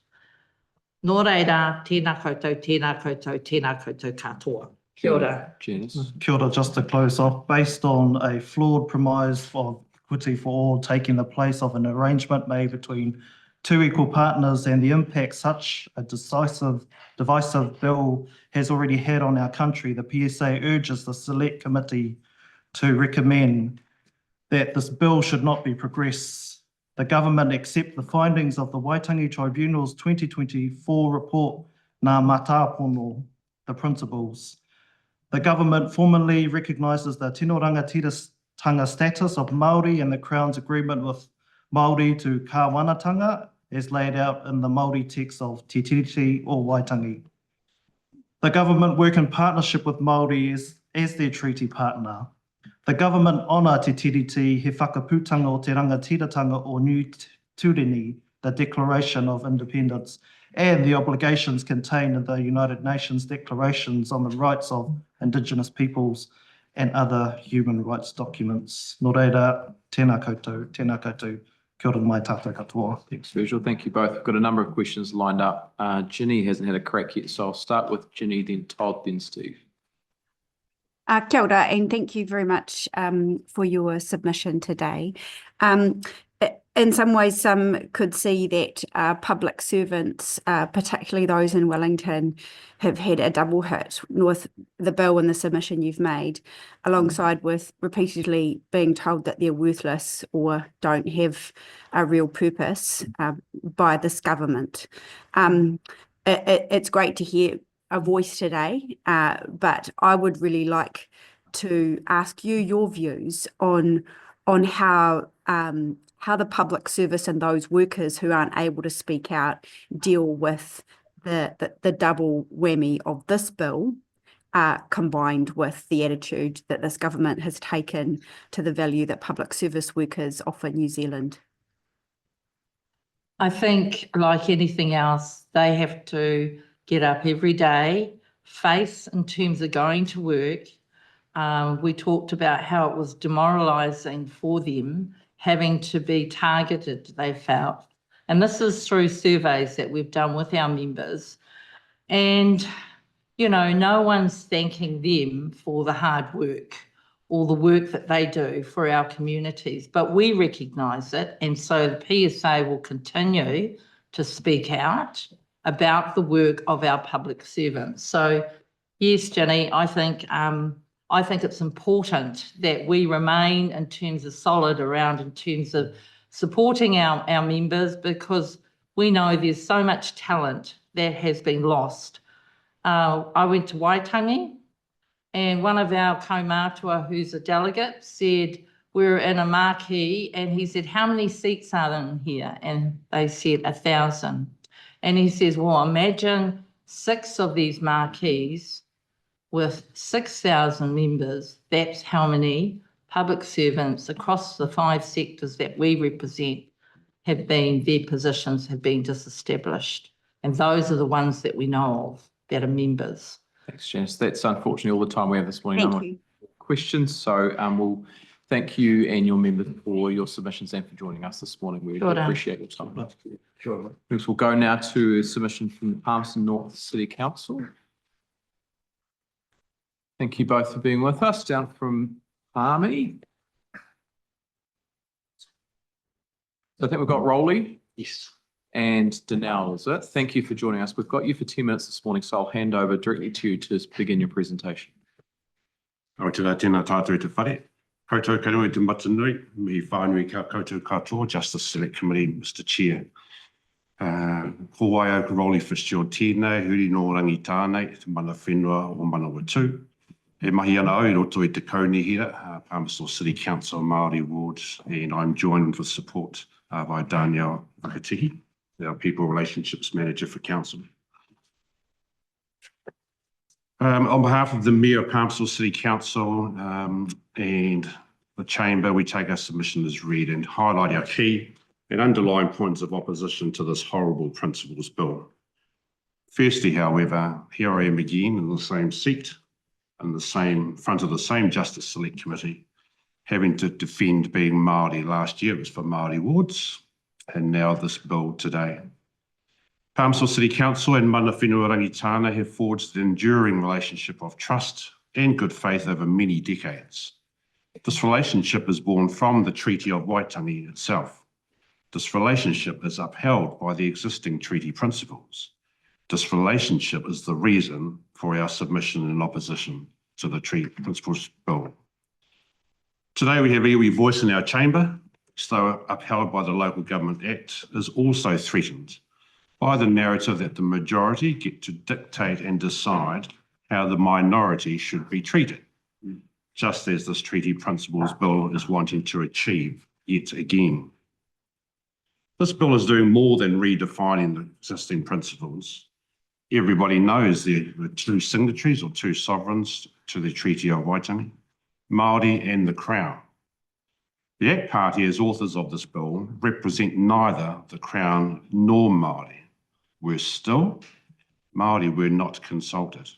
Nō reira, tēnā koutou, tēnā koutou, tēnā koutou katoa. Kia ora. Janice. Kia ora, just to close off, based on a flawed premise of equity for all taking the place of an arrangement made between two equal partners and the impact such a divisive bill has already had on our country, the PSA urges the Select Committee to recommend that this bill should not be progressed. The government accept the findings of the Waitangi Tribunal's 2024 report, Ngā Mātāpono, the principles. The government formally recognises the tino rangatira status of Māori and the Crown's agreement with Māori to kāwanatanga as laid out in the Māori text of Te Tiriti o Waitangi. The government work in partnership with Māori as their treaty partner. The government honour Te Tiriti he whakaputanga o te rangatiratanga o New Turini, the Declaration of Independence, and the obligations contained in the United Nations Declarations on the Rights of Indigenous Peoples and other human rights documents. Nō reira, tēnā koutou, kia ora mai tātou katoa. Thanks, Virgil. Thank you both. We've got a number of questions lined up. Ginny hasn't had a crack yet, so I'll start with Ginny, then Todd, then Steve. Kia ora, and thank you very much for your submission today. In some ways, some could see that public servants, particularly those in Wellington, have had a double hit with the bill and the submission you've made, alongside with repeatedly being told that they're worthless or don't have a real purpose by this government. It's great to hear a voice today, but I would really like to ask you your views on how the public service and those workers who aren't able to speak out deal with the double whammy of this bill, combined with the attitude that this government has taken to the value that public service workers offer New Zealand. I think, like anything else, they have to get up every day, face in terms of going to work. We talked about how it was demoralising for them, having to be targeted, they felt. And this is through surveys that we've done with our members. And, you know, no one's thanking them for the hard work or the work that they do for our communities, but we recognise it. And so the PSA will continue to speak out about the work of our public servants. So yes, Jenny, I think it's important that we remain in terms of solid around in terms of supporting our members, because we know there's so much talent that has been lost I went to Waitangi, and one of our kaumātua, who's a delegate, said, we're in a marquee, and he said, how many seats are in here? And they said 1,000. And he says, well, imagine 6 of these marquees with 6,000 members. That's how many public servants across the 5 sectors that we represent have been, their positions have been disestablished. And those are the ones that we know of that are members. Thanks, Janice. That's unfortunately all the time we have this morning. Thank No more you. questions. So we'll thank you and your members for your submissions and for joining us this morning. We really appreciate your time. Sure. Next, we'll go now to a submission from the Palmerston North City Council. Thank you both for being with us. Down from Haami. So I think we've got Rowley. Yes. And Danelle, is it? Thank you for joining us. We've got you for 10 minutes this morning, so I'll hand over directly to you to begin your presentation. Tēnā tātou te whare. Koutou katoa te matanui, me whānui ka koutou katoa, Justice Select Committee, Mr. Chair. Ko waia Rowley Fitzgerald tēnei, huri no rangi tānei, te mana whenua o Manawa tū. E mahi ana au roto I te kaunihira, Palmerston City Council Māori Ward, and I'm joined with support by Danielle Whakatihi, our People Relationships Manager for Council. On behalf of the Mayor of Palmerston City Council and the Chamber, we take our submission as read and highlight our key and underlying points of opposition to this horrible Principles Bill. Firstly, however, here I am again in the same seat, in the same front of the same Justice Select Committee, having to defend being Māori. Last year it was for Māori wards, and now this bill today. Palmerston City Council and Mana Whenua Rangitana have forged an enduring relationship of trust and good faith over many decades. This relationship is born from the Treaty of Waitangi itself. This relationship is upheld by the existing treaty principles. This relationship is the reason for our submission in opposition to the Treaty Principles Bill. Today we have iwi voice in our chamber, though upheld by the Local Government Act, is also threatened by the narrative that the majority get to dictate and decide how the minority should be treated, just as this Treaty Principles Bill is wanting to achieve yet again. This bill is doing more than redefining the existing principles. Everybody knows there are 2 signatories or 2 sovereigns to the Treaty of Waitangi, Māori and the Crown. The ACT Party, as authors of this bill, represent neither the Crown nor Māori. Worse still, Māori were not consulted.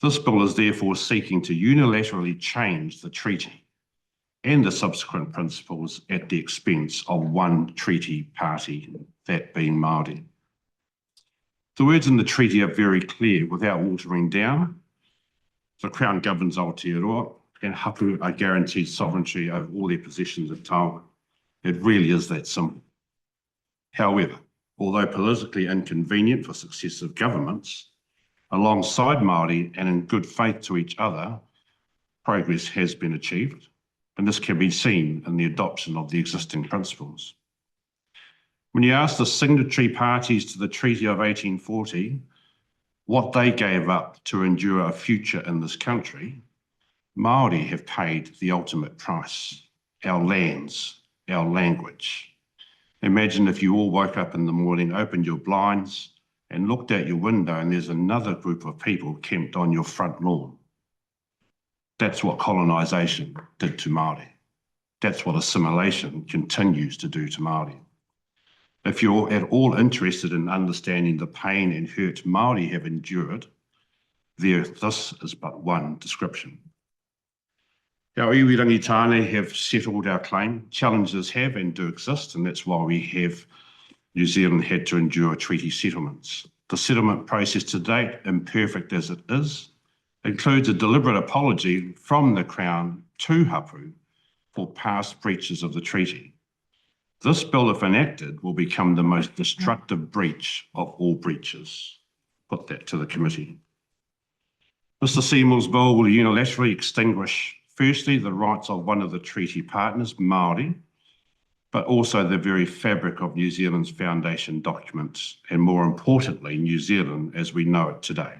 This bill is therefore seeking to unilaterally change the treaty and the subsequent principles at the expense of one treaty party, that being Māori. The words in the treaty are very clear. Without watering down, the Crown governs Aotearoa and hapu are guaranteed sovereignty over all their possessions of Taua. It really is that simple. However, although politically inconvenient for successive governments, alongside Māori and in good faith to each other, progress has been achieved, and this can be seen in the adoption of the existing principles. When you ask the signatory parties to the Treaty of 1840 what they gave up to endure a future in this country, Māori have paid the ultimate price: our lands, our language. Imagine if you all woke up in the morning, opened your blinds and looked out your window and there's another group of people camped on your front lawn. That's what colonisation did to Māori. That's what assimilation continues to do to Māori. If you're at all interested in understanding the pain and hurt Māori have endured, this is but one description. Our iwi rangitane have settled our claim. Challenges have and do exist, and that's why we have New Zealand had to endure treaty settlements. The settlement process to date, imperfect as it is, includes a deliberate apology from the Crown to Hapu for past breaches of the treaty. This bill, if enacted, will become the most destructive breach of all breaches. Put that to the committee. Mr. Seymour's bill will unilaterally extinguish, firstly, the rights of one of the treaty partners, Māori, but also the very fabric of New Zealand's foundation documents, and more importantly, New Zealand as we know it today.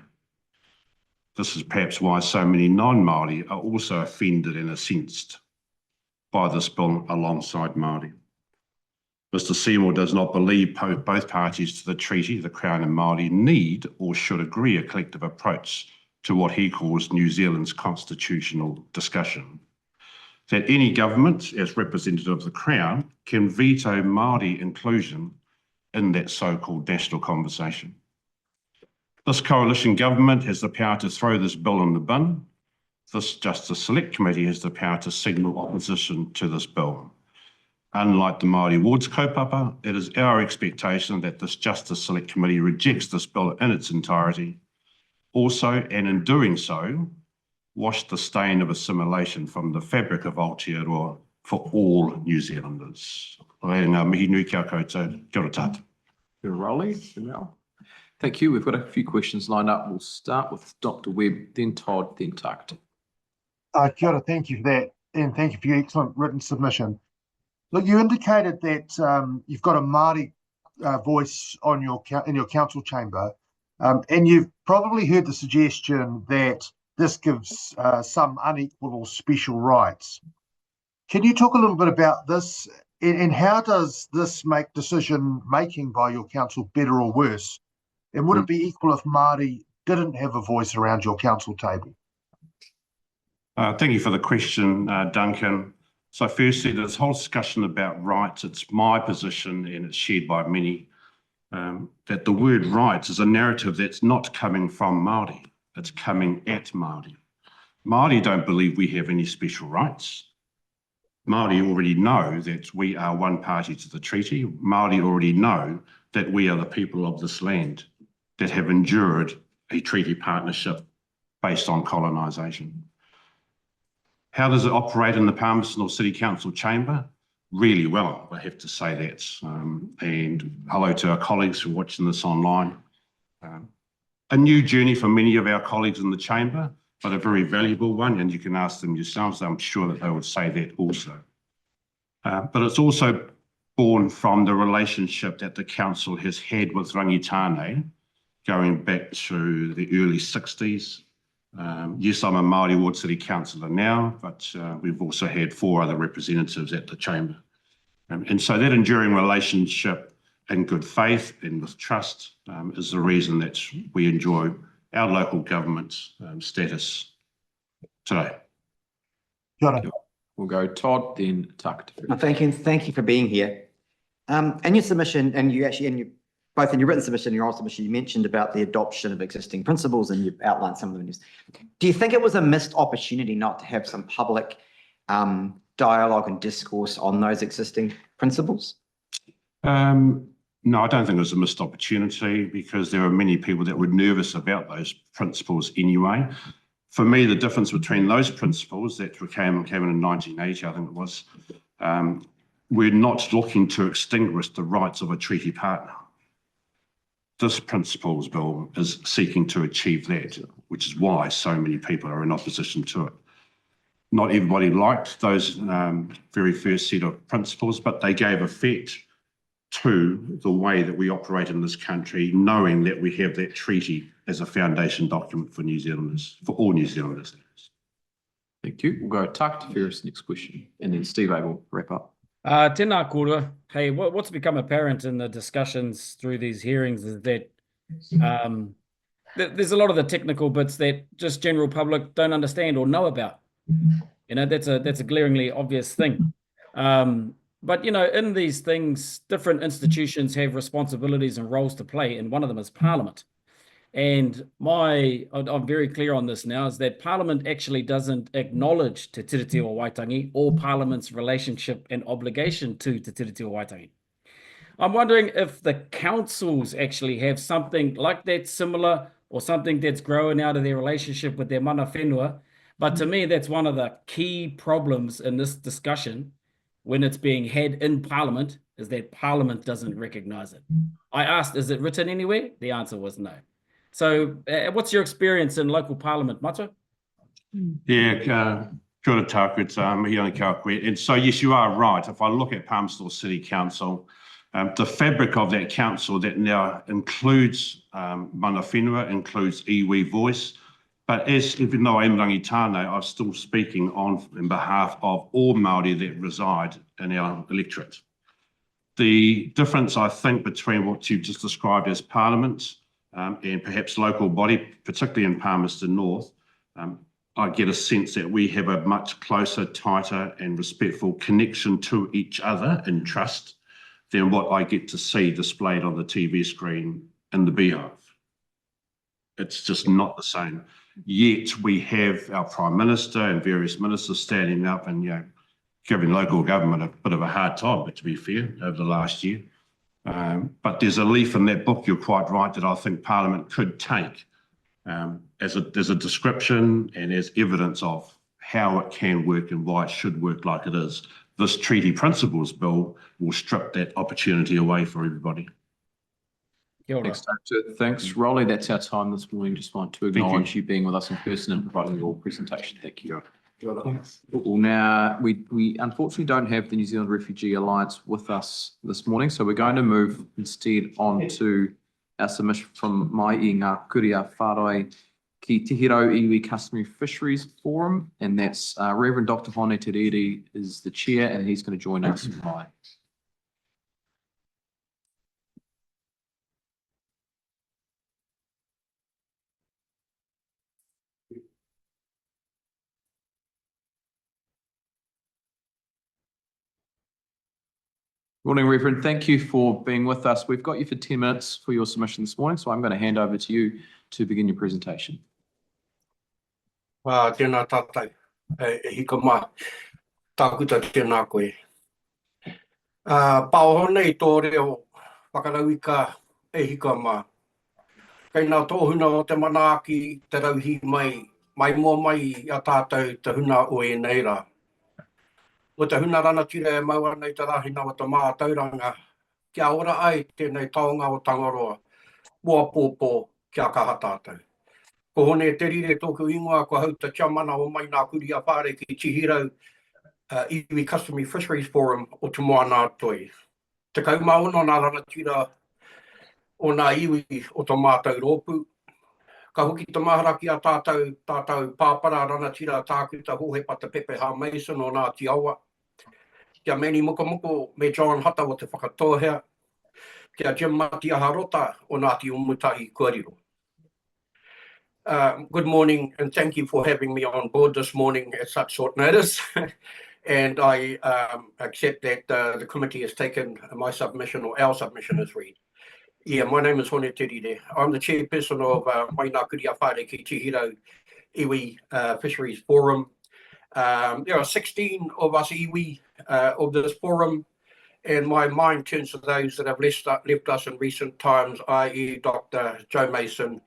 This is perhaps why so many non-Māori are also offended and incensed by this bill alongside Māori. Mr. Seymour does not believe both parties to the treaty, the Crown and Māori, need or should agree a collective approach to what he calls New Zealand's constitutional discussion. That any government, as representative of the Crown, can veto Māori inclusion in that so-called national conversation. This coalition government has the power to throw this bill in the bin. This Justice Select Committee has the power to signal opposition to this bill. Unlike the Māori Wards kaupapa, it is our expectation that this Justice Select Committee rejects this bill in its entirety. Also, and in doing so, wash the stain of assimilation from the fabric of Aotearoa for all New Zealanders. Ngā mihi nui kia koutou, kia ora tātou. Kia ora, Rolly. Thank you. We've got a few questions lined up. We'll start with Dr. Webb, then Todd, then Tucked. Kia ora, thank you for that, and thank you for your excellent written submission. Look, you indicated that you've got a Māori voice on in your council chamber, and you've probably heard the suggestion that this gives some unequal or special rights. Can you talk a little bit about this, and how does this make decision-making by your council better or worse? And would it be equal if Māori didn't have a voice around your council table? Thank you for the question, Duncan. So firstly, this whole discussion about rights, it's my position, and it's shared by many, that the word rights is a narrative that's not coming from Māori, it's coming at Māori. Māori don't believe we have any special rights. Māori already know that we are one party to the treaty. Māori already know that we are the people of this land that have endured a treaty partnership based on colonisation. How does it operate in the Palmerston City Council chamber? Really well, I have to say that. And hello to our colleagues who are watching this online. A new journey for many of our colleagues in the chamber, but a very valuable one, and you can ask them yourselves. I'm sure that they would say that also. But it's also born from the relationship that the council has had with Rangitane going back to the early 60s. Yes, I'm a Māori Ward City Councillor now, but we've also had 4 other representatives at the chamber. And so that enduring relationship in good faith and with trust is the reason that we enjoy our local government status today. We'll go Todd, then Tucked. Thank you for being here. In your submission, and you actually, both in your written submission and your oral submission, you mentioned about the adoption of existing principles, and you've outlined some of them. Do you think it was a missed opportunity not to have some public dialogue and discourse on those existing principles? No, I don't think it was a missed opportunity, because there were many people that were nervous about those principles anyway. For me, the difference between those principles that came in 1980, I think it was, we're not looking to extinguish the rights of a treaty partner. This principles bill is seeking to achieve that, which is why so many people are in opposition to it. Not everybody liked those very first set of principles, but they gave effect to the way that we operate in this country, knowing that we have that treaty as a foundation document for New Zealanders, for all New Zealanders. Thank you. We'll go Tucked for this next question, and then Steve will wrap up. Tēnā kōrua. Hey, what's become apparent in the discussions through these hearings is that there's a lot of the technical bits that just general public don't understand or know about. You know, that's a glaringly obvious thing. But, you know, in these things, different institutions have responsibilities and roles to play, and one of them is Parliament. And I'm very clear on this now, is that Parliament actually doesn't acknowledge Te Tiriti o Waitangi or Parliament's relationship and obligation to Te Tiriti o Waitangi. I'm wondering if the councils actually have something like that similar, or something that's growing out of their relationship with their mana whenua. But to me, that's one of the key problems in this discussion when it's being had in Parliament, is that Parliament doesn't recognise it. I asked, is it written anywhere? The answer was no. So what's your experience in local Parliament, Matua? Yeah, Kia ora tāku, it's Miriana kia koe. And so, yes, you are right. If I look at Palmerston City Council, the fabric of that council that now includes mana whenua, includes iwi voice, but even though I'm rangitane, I'm still speaking in behalf of all Māori that reside in our electorate. The difference, I think, between what you've just described as Parliament and perhaps local body, particularly in Palmerston North, I get a sense that we have a much closer, tighter and respectful connection to each other in trust than what I get to see displayed on the TV screen in the Beehive. It's just not the same. Yet we have our Prime Minister and various ministers standing up and giving local government a bit of a hard time, but to be fair, over the last year. But there's a leaf in that book, you're quite right, that I think Parliament could take as a description and as evidence of how it can work and why it should work like it is. This Treaty Principles Bill will strip that opportunity away for everybody. Thanks, Doctor. Thanks, Rolly. That's our time this morning. Just want to acknowledge you being with us in person and providing your presentation. Thank you. Well, now, we unfortunately don't have the New Zealand Refugee Alliance with us this morning, so we're going to move instead on to our submission from mai I ngā Kuri a whārai ki Tihiro Iwi Customary Fisheries Forum, and that's Reverend Dr. Hone Te Riri is the chair, and he's going to join us live. Morning, Reverend. Thank you for being with us. We've got you for 10 minutes for your submission this morning, so I'm going to hand over to you to begin your presentation. Tēnā tātai, hika mā, tākuta tēnā koe. Pāo nei tō reo whakarauika hika mā. Kei nā tōhuna o te manaaki te rauhi mai mua mai a tātou te huna o e nei rā. O te huna rana tira e maua nei te rahina o te mātauranga, kia ora ai tēnei taonga o Tangaroa, mua pōpō kia kaha tātou. Ko hone te rire tōku ingoa, ko hau te tiamana o mai nā Kuri a whāre ki Tihiro Iwi Customary Fisheries Forum o te Moana toi. Te kaumauna nā rana tira o nā iwi o te mātou rōpū. Ka hoki te maharaki a tātou pāpara rana tira tākuta hohepa te Pepe Mason o nā Tiawa. Kia Meni Mukamoko me John Hata o te whakatohea. Kia Jim Matia Harota o nā Ti Umutahi Kuariro. Good morning and thank you for having me on board this morning at such short notice. And I accept that the committee has taken my submission or our submission as read. Yeah, my name is Hone Te Rire. I'm the chairperson of Mai Ngā Kuri a Whāre ki Tihiro Iwi Fisheries Forum. There are 16 of us iwi of this forum, and my mind turns to those that have left us in recent times, i.e. Dr. Joe Mason,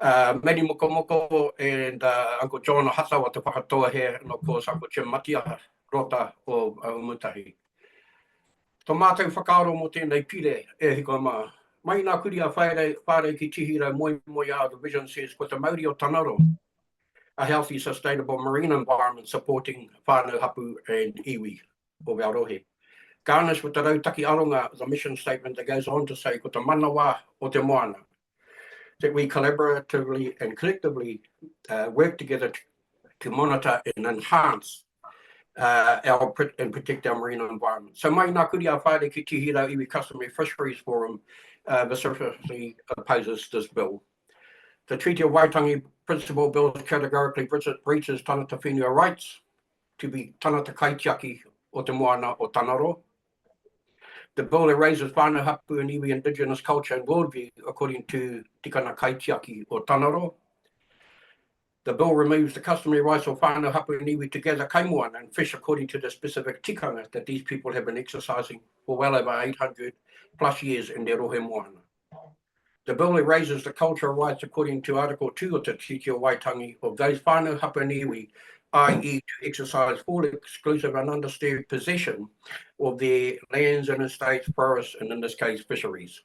Meni Mukamoko, and Uncle John Hata o te whakatoa here, and of course Uncle Jim Matia Rota o Umutahi. Tō mātou whakaaro mo tēnei pire e hiko mā. Mai ngā Kuri a whāre ki Tihiro moi the vision says, ko te Māori o Tanaro, a healthy, sustainable marine environment supporting whānau hapu and iwi o Aotearoa. Garnished with the Rautaki Aronga, the mission statement that goes on to say, ko te manawa o te Moana, that we collaboratively and collectively work together to monitor and enhance and protect our marine environment. So mai ngā Kuri a whāre ki Tihiro Iwi Customary Fisheries Forum vociferously opposes this bill. The Treaty of Waitangi Principle Bill categorically breaches tanata whenua rights to be tanata kaitiaki o te Moana o Tanaro. The bill erases whānau hapu and iwi indigenous culture and worldview according to tikana kaitiaki o Tanaro. The bill removes the customary rights of whānau hapu and iwi to gather kaimoana and fish according to the specific tikanga that these people have been exercising for well over 800 plus years in their rohe moana. The bill erases the cultural rights according to Article 2 of the Treaty of Waitangi of those whānau hapu and iwi, i.e. to exercise full, exclusive and undisturbed possession of their lands and estates, forests, and in this case, fisheries.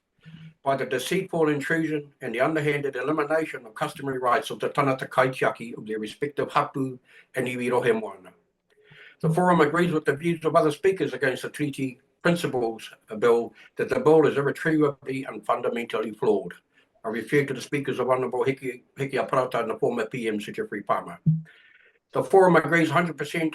by the deceitful intrusion and the underhanded elimination of customary rights of the tanata kaitiaki of their respective hapu and iwi rohe moana. The forum agrees with the views of other speakers against the treaty principles bill that the bill is irretrievably and fundamentally flawed. I refer to the speakers of Honourable Hiki Aparata and the former PM Sir Jeffrey Palmer. The forum agrees 100%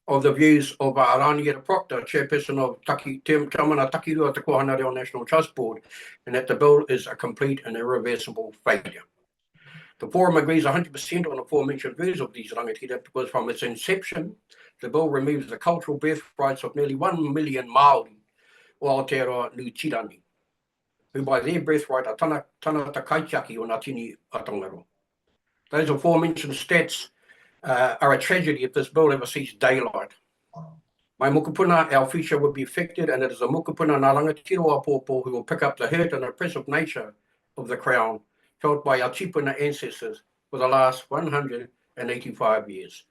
of the views of Raniera Proctor, chairperson of Tamana Takirua Te Kohana Reo National Trust Board, and that the bill is a complete and irreversible failure. The forum agrees 100% on the aforementioned views of these rangatira because from its inception, the bill removes the cultural birthrights of nearly 1 million Maori o Aotearoa New Tirani, who by their birthright are tanata kaitiaki o Ngā Tini a Tongaro. Those aforementioned stats are a tragedy if this bill ever sees daylight. My mokupuna, our future would be affected, and it is a mokupuna ngā rangatira pōpō who will pick up the hurt and oppressive nature of the Crown felt by our tipuna ancestors for the last 185 years.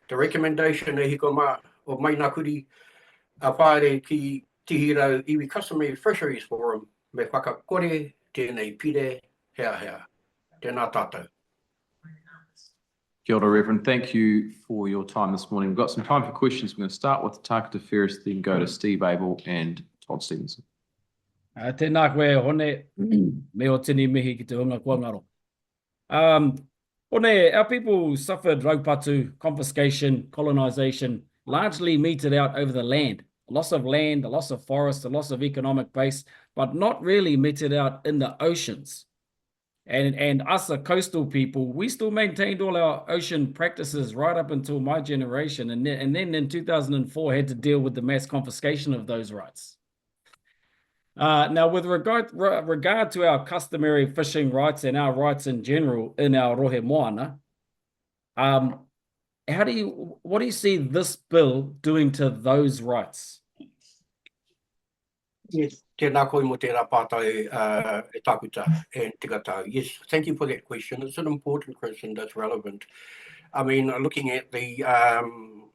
The recommendation e hikoma of mai ngā kuri a whaere ki tihirau iwi customary fisheries forum me whakakore tēnei pire hea hea. Tēnā tātou. Kia ora, Reverend. Thank you for your time this morning. We've got some time for questions. We're going to start with Tākata Ferris, then go to Steve Abel and Todd Stevenson. Tēnā koe hone me o tini mihi ki te hunga kua ngaro. Hone, our people suffered raupatu, confiscation, colonisation, largely meted out over the land. A loss of land, a loss of forest, a loss of economic base, but not really meted out in the oceans. And us, a coastal people, we still maintained all our ocean practices right up until my generation. And then in 2004 had to deal with the mass confiscation of those rights. Now, with regard to our customary fishing rights and our rights in general in our rohe moana, what do you see this bill doing to those rights? Yes, tēnā koe mo tērā pātai e tākuta and tikatau. Yes, thank you for that question. It's an important question that's relevant. I mean, looking at the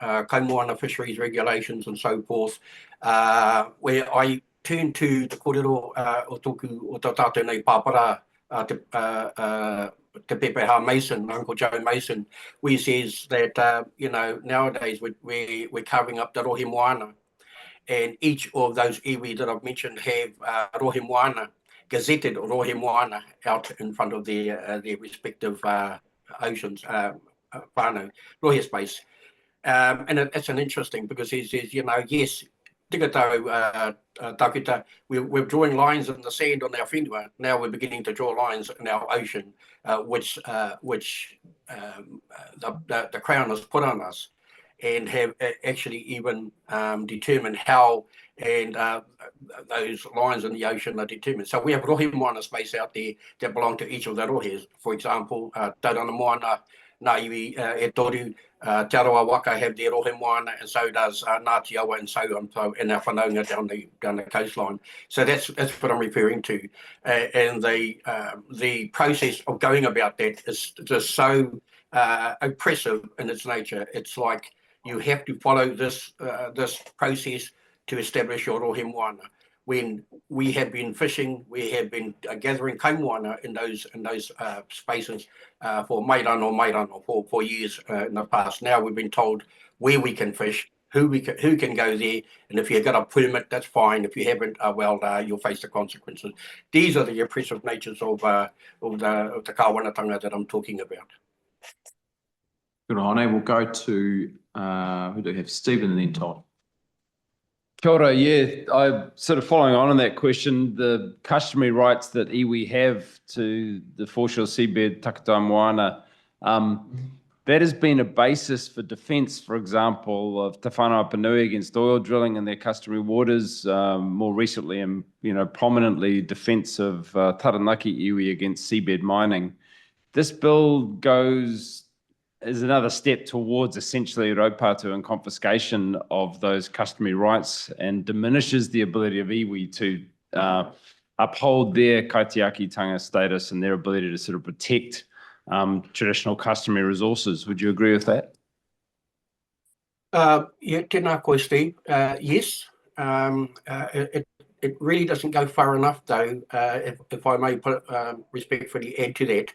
kaimoana fisheries regulations and so forth, where I turn to the kōrero o tōku o tā tātou nei pāpara te Pepeha Mason, Uncle Joe Mason, where he says that, you know, nowadays we're covering up the rohe moana. And each of those iwi that I've mentioned have rohe moana, gazetted rohe moana out in front of their respective oceans, whānau, rohe space. And it's an interesting because he says, you know, yes, tikatau tākuta, we're drawing lines in the sand on our whenua. Now we're beginning to draw lines in our ocean, which the Crown has put on us, and have actually even determined how and those lines in the ocean are determined. So we have rohe moana space out there that belong to each of the rohes. For example, Tauranga moana, Ngā iwi e toru, Te Aroa Waka have their rohe moana, and so does Ngāti Awa and so on, so in our whanaunga down the coastline. So that's what I'm referring to. And the process of going about that is just so oppressive in its nature. It's like you have to follow this process to establish your rohe moana. When we have been fishing, we have been gathering kaimoana in those spaces for mairano for years in the past. Now we've been told where we can fish, who can go there, and if you've got a permit, that's fine. If you haven't, you'll face the consequences. These are the oppressive natures of the kāwanatanga that I'm talking about. Good on. We'll go to who do we have? Stephen and then Todd. Kia ora, yeah, I'm sort of following on that question, the customary rights that iwi have to the foreshore seabed Takata Moana, that has been a basis for defence, for example, of Te Whanau Panui against oil drilling in their customary waters, more recently and prominently defence of Taranaki iwi against seabed mining. This bill is another step towards essentially raupatu and confiscation of those customary rights and diminishes the ability of iwi to uphold their kaitiakitanga status and their ability to sort of protect traditional customary resources. Would you agree with that? Yeah, tēnā koe, Steve. Yes, it it really doesn't go far enough, though, if I may put respectfully add to that.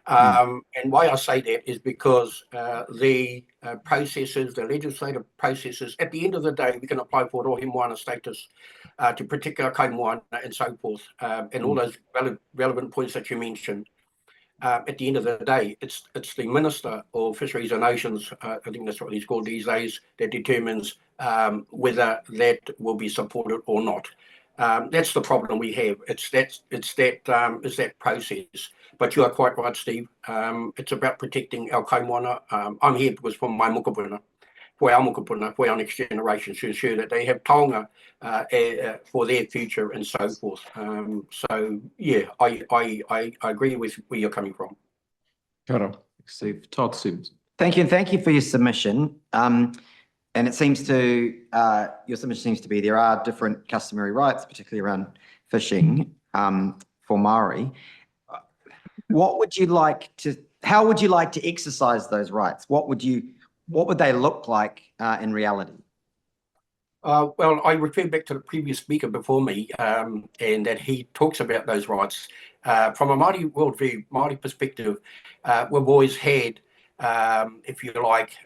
And why I say that is because the processes, the legislative processes, at the end of the day, we can apply for rohe moana status to protect our kai moana and so forth, and all those relevant points that you mentioned. At the end of the day, it's the Minister of Fisheries and Oceans, I think that's what he's called these days, that determines whether that will be supported or not. That's the problem we have. It's that process. But you are quite right, Steve. It's about protecting our kai moana. I'm here because for my mokopuna, for our mokopuna, for our next generation, to ensure that they have taonga for their future and so forth. So yeah, I agree with where you're coming from. Kia ora. Steve. Todd Sims. Thank you, and thank you for your submission. And it seems to, your submission seems to be there are different customary rights, particularly around fishing for Maori. What would you like to, how would you like to exercise those rights? What would they look like in reality? Well, I refer back to the previous speaker before me, and that he talks about those rights. From a Māori worldview, Māori perspective, we've always had, if you like,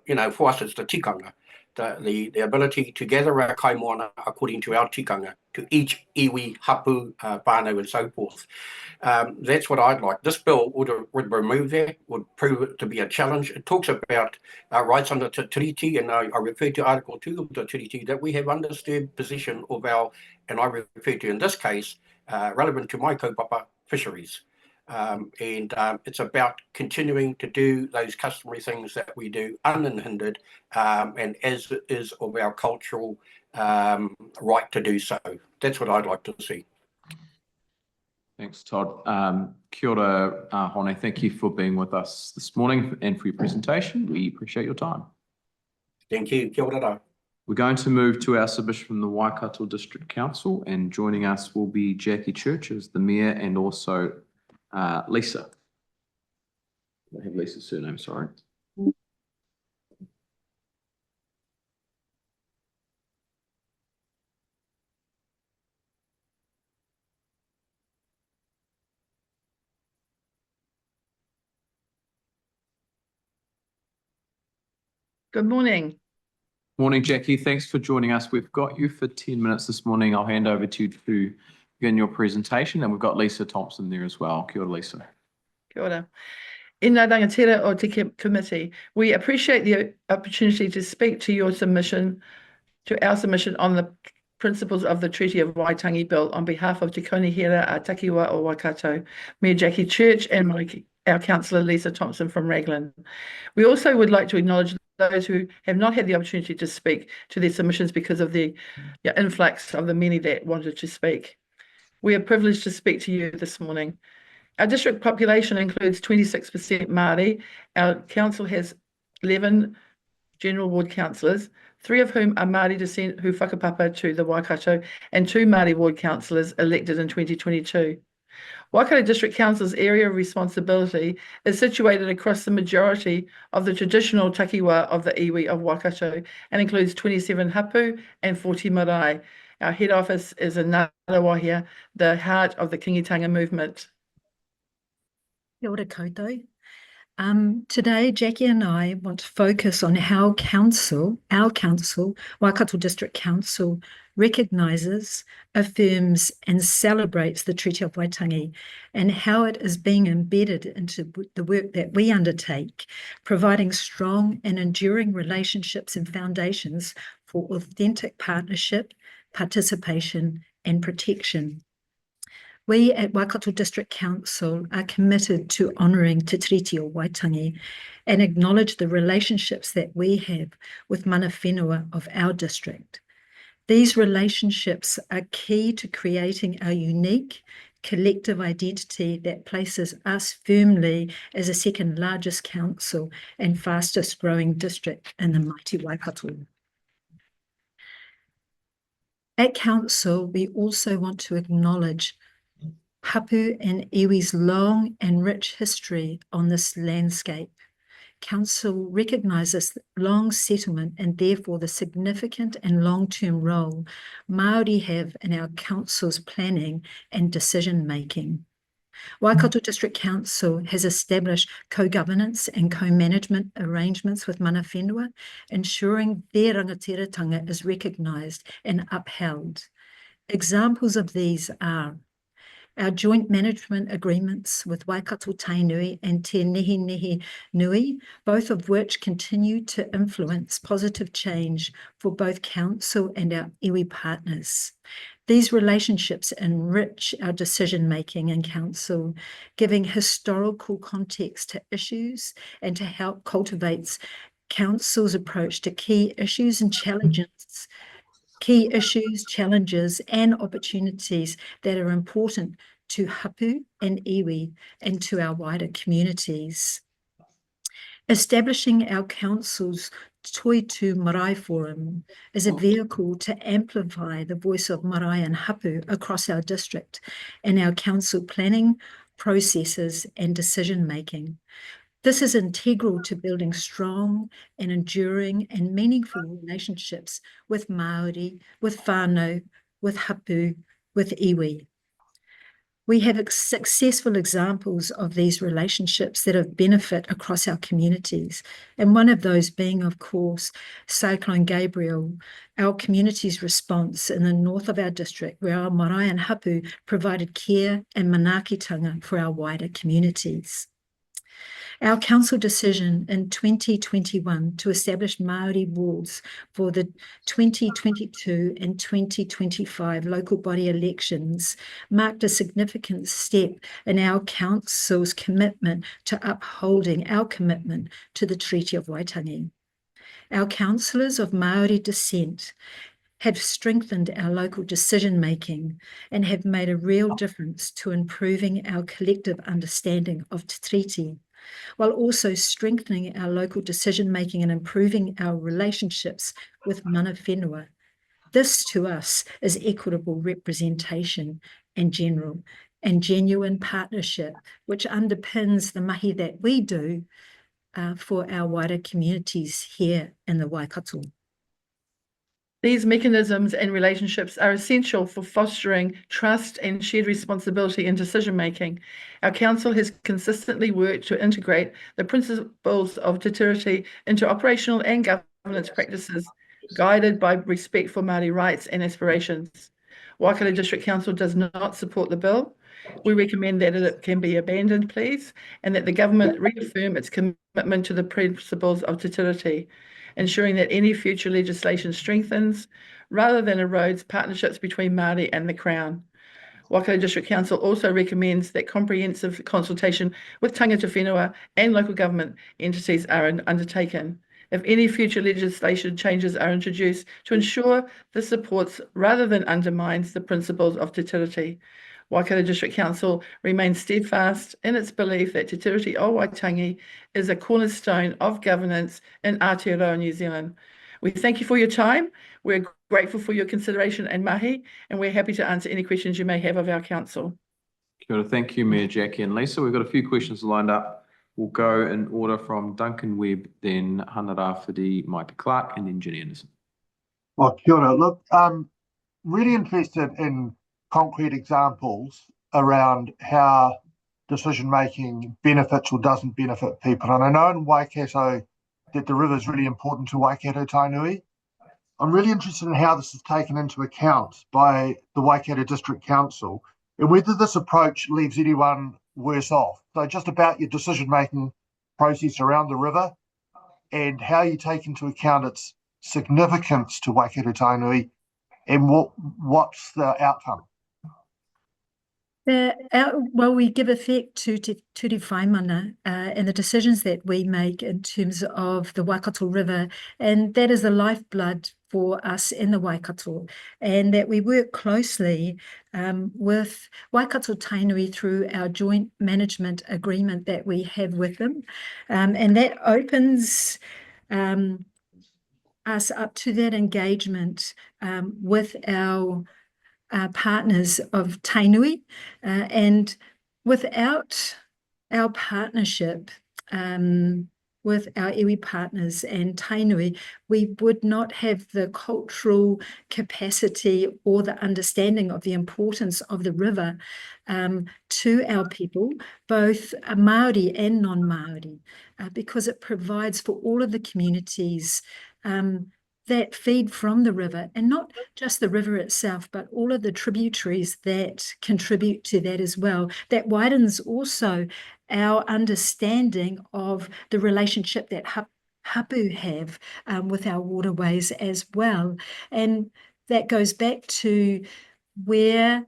you know, for us it's the tikanga, the ability to gather our kai moana according to our tikanga, to each iwi, hapu, whānau and so forth. That's what I'd like. This bill would remove that, would prove it to be a challenge. It talks about rights under Te Tiriti, and I refer to Article 2 of the Tiriti, that we have undisturbed possession of our, and I refer to in this case, relevant to my kaupapa, fisheries. It's about continuing to do those customary things that we do unhindered, and as it is of our cultural right to do so. That's what I'd like to see. Thanks, Todd. Kia ora, Hone. Thank you for being with us this morning and for your presentation. We appreciate your time. Thank you. Kia ora. We're going to move to our submission from the Waikato District Council, and joining us will be Jackie Church as the Mayor, and also Lisa. I have Lisa's surname, sorry. Good morning. Morning, Jackie. Thanks for joining us. We've got you for 10 minutes this morning. I'll hand over to you to begin your presentation, and we've got Lisa Thompson there as well. Kia ora, Lisa. Kia ora. In ngā rangatira o te committee, we appreciate the opportunity to speak to your submission, to our submission on the principles of the Treaty of Waitangi Bill on behalf of Te Konihira a Takiwa o Waikato, Mayor Jackie Church, and our councillor Lisa Thompson from Raglan. We also would like to acknowledge those who have not had the opportunity to speak to their submissions because of the influx of the many that wanted to speak. We are privileged to speak to you this morning. Our district population includes 26% Māori. Our council has 11 general ward councillors, 3 of whom are Māori descent who whakapapa to the Waikato, and 2 Māori ward councillors elected in 2022. Waikato District Council's area of responsibility is situated across the majority of the traditional takiwa of the iwi of Waikato and includes 27 hapu and 40 marae. Our head office is in Ngapuhi, the heart of the Kingitanga movement. Kia ora koutou. Today, Jackie and I want to focus on how our council, Waikato District Council, recognises, affirms and celebrates the Treaty of Waitangi and how it is being embedded into the work that we undertake, providing strong and enduring relationships and foundations for authentic partnership, participation and protection. We at Waikato District Council are committed to honouring Te Tiriti o Waitangi and acknowledge the relationships that we have with mana whenua of our district. These relationships are key to creating a unique collective identity that places us firmly as the second largest council and fastest growing district in the mighty Waikato. At council, we also want to acknowledge hapu and iwi's long and rich history on this landscape, Council recognises long settlement and therefore the significant and long-term role Māori have in our council's planning and decision-making. Waikato District Council has established co-governance and co-management arrangements with mana whenua, ensuring their rangatiratanga is recognised and upheld. Examples of these are our joint management agreements with Waikato Tainui and Te Nehi Nehi Nui, both of which continue to influence positive change for both council and our iwi partners. These relationships enrich our decision-making in council, giving historical context to issues and to help cultivate council's approach to key issues, challenges and opportunities that are important to hapu and iwi and to our wider communities. Establishing our council's Toitu Marae Forum is a vehicle to amplify the voice of marae and hapu across our district and our council planning processes and decision-making. This is integral to building strong and enduring and meaningful relationships with Māori, with whānau, with hapu, with iwi. We have successful examples of these relationships that have benefit across our communities, and one of those being, of course, Cyclone Gabriel, our community's response in the north of our district, where our marae and hapu provided care and manaakitanga for our wider communities. Our council decision in 2021 to establish Māori wards for the 2022 and 2025 local body elections marked a significant step in our council's commitment to upholding our commitment to the Treaty of Waitangi. Our councillors of Māori descent have strengthened our local decision-making and have made a real difference to improving our collective understanding of Te Treaty, while also strengthening our local decision-making and improving our relationships with mana whenua. This, to us, is equitable representation and genuine partnership, which underpins the mahi that we do for our wider communities here in the Waikato. These mechanisms and relationships are essential for fostering trust and shared responsibility in decision-making. Our council has consistently worked to integrate the principles of Te Tiriti into operational and governance practices, guided by respect for Māori rights and aspirations. Waikato District Council does not support the bill. We recommend that it can be abandoned, please, and that the government reaffirm its commitment to the principles of Te Tiriti, ensuring that any future legislation strengthens rather than erodes partnerships between Māori and the Crown. Waikato District Council also recommends that comprehensive consultation with tangata whenua and local government entities are undertaken. If any future legislation changes are introduced, to ensure this supports rather than undermines the principles of Te Tiriti. Waikato District Council remains steadfast in its belief that Te Tiriti o Waitangi is a cornerstone of governance in Aotearoa, New Zealand. We thank you for your time. We're grateful for your consideration and mahi, and we're happy to answer any questions you may have of our council. Kia ora, thank you, Mayor Jackie and Lisa. We've got a few questions lined up. We'll go in order from Duncan Webb, then Hana Rafidi, Micah Clark, and then Jenny Anderson. Oh, kia ora. Look, really interested in concrete examples around how decision-making benefits or doesn't benefit people. And I know in Waikato that the river is really important to Waikato Tainui. I'm really interested in how this is taken into account by the Waikato District Council and whether this approach leaves anyone worse off. So just about your decision-making process around the river and how you take into account its significance to Waikato Tainui and what's the outcome. Well, we give effect to Te Ture Whaimana and the decisions that we make in terms of the Waikato River, and that is the lifeblood for us in the Waikato, and that we work closely with Waikato Tainui through our joint management agreement that we have with them, and that opens us up to that engagement with our partners of Tainui, and without our partnership, with our iwi partners and tainui, we would not have the cultural capacity or the understanding of the importance of the river to our people, both Maori and non-Maori, because it provides for all of the communities that feed from the river, and not just the river itself, but all of the tributaries that contribute to that as well. That widens also our understanding of the relationship that hapu have with our waterways as well. And that goes back to where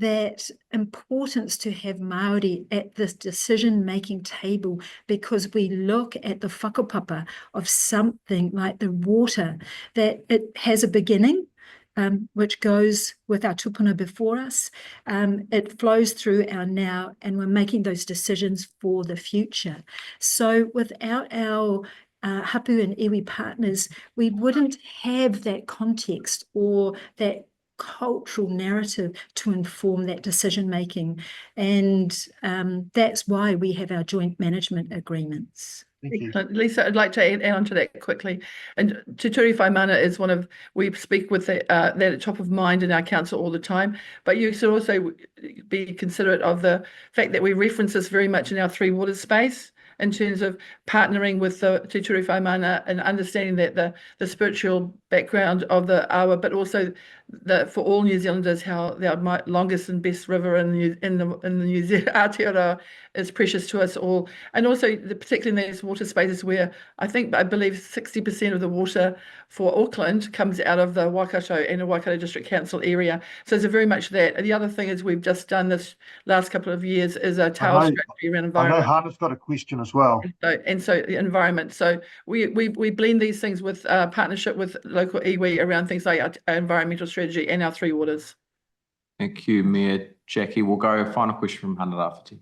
that importance to have Maori at this decision-making table, because we look at the whakapapa of something like the water, that it has a beginning, which goes with our tupuna before us. It flows through our now, and we're making those decisions for the future. So without our hapu and iwi partners, we wouldn't have that context or that cultural narrative to inform that decision making, and that's why we have our joint management agreements. Lisa, I'd like to add on to that quickly. And Te Ture Whaimana is one of, we speak with that at top of mind in our council all the time, but you should also be considerate of the fact that we reference this very much in our Three Waters space, in terms of partnering with the Te Ture Whaimana and understanding that the spiritual background of the awa, but also for all New Zealanders, how the longest and best river in the New Zealand Aotearoa is precious to us all. And also particularly in these water spaces where I believe 60% of the water for Auckland comes out of the Waikato and the Waikato District Council area. So there's very much that. And the other thing is we've just done this last couple of years is a towel strategy around environment. I know Hannah's got a question as well. And so the environment. So we blend these things with partnership with local iwi around things like our environmental strategy and our Three Waters. Thank you, Mayor Jackie. We'll go final question from Hannah Rafferty.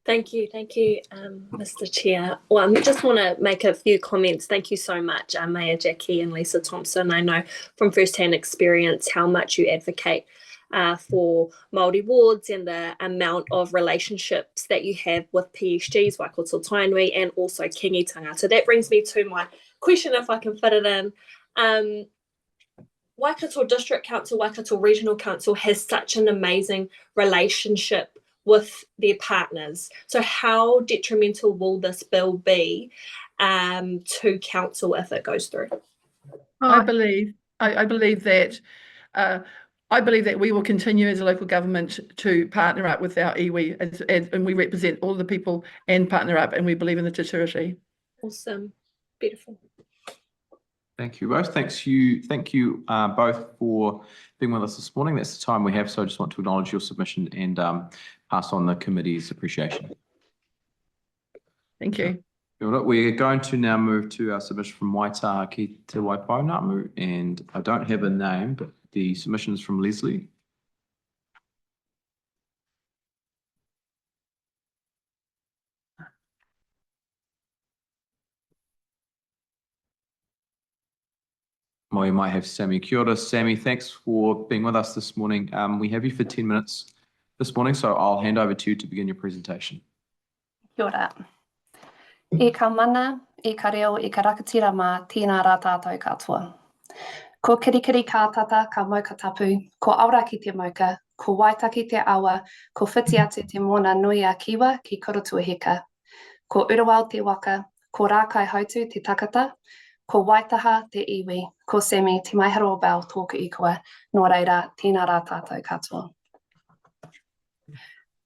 Thank you, Mr. Chair. Well, I just want to make a few comments. Thank you so much, Mayor Jackie and Lisa Thompson. I know from first-hand experience how much you advocate for Māori wards and the amount of relationships that you have with PSGs, Waikato Tainui, and also Kingi Tangata. That brings me to my question, if I can fit it in. Waikato District Council, Waikato Regional Council has such an amazing relationship with their partners. So how detrimental will this bill be to council if it goes through? I believe that we will continue as a local government to partner up with our iwi, and we represent all the people and partner up, and we believe in the Te Tiriti. Awesome, beautiful. Thank you both. Thank you both for being with us this morning. That's the time we have, so I just want to acknowledge your submission and pass on the committee's appreciation. Thank you. We're going to now move to our submission from Waitaha ki te Waipaungamu, and I don't have a name, but the submission is from Lesley. We might have Sammy. Kia ora, Sammy. Thanks for being with us this morning. We have you for 10 minutes this morning, so I'll hand over to you to begin your presentation. Kia ora. I ka mana, I ka reo, I ka rakatira mā, tēnā rā tātou katoa. Ko kirikiri kātata ka mauka tapu, ko aura ki te mauka, ko waitaki te awa, ko whiti atu te mona nui a kiwa ki korotuaheka. Ko urawau te waka, ko rākai hautu te takata, ko Waitaha te iwi, ko Semi te Waiharoa-Bell tōku i koe, nō reira, tēnā rā tātou katoa.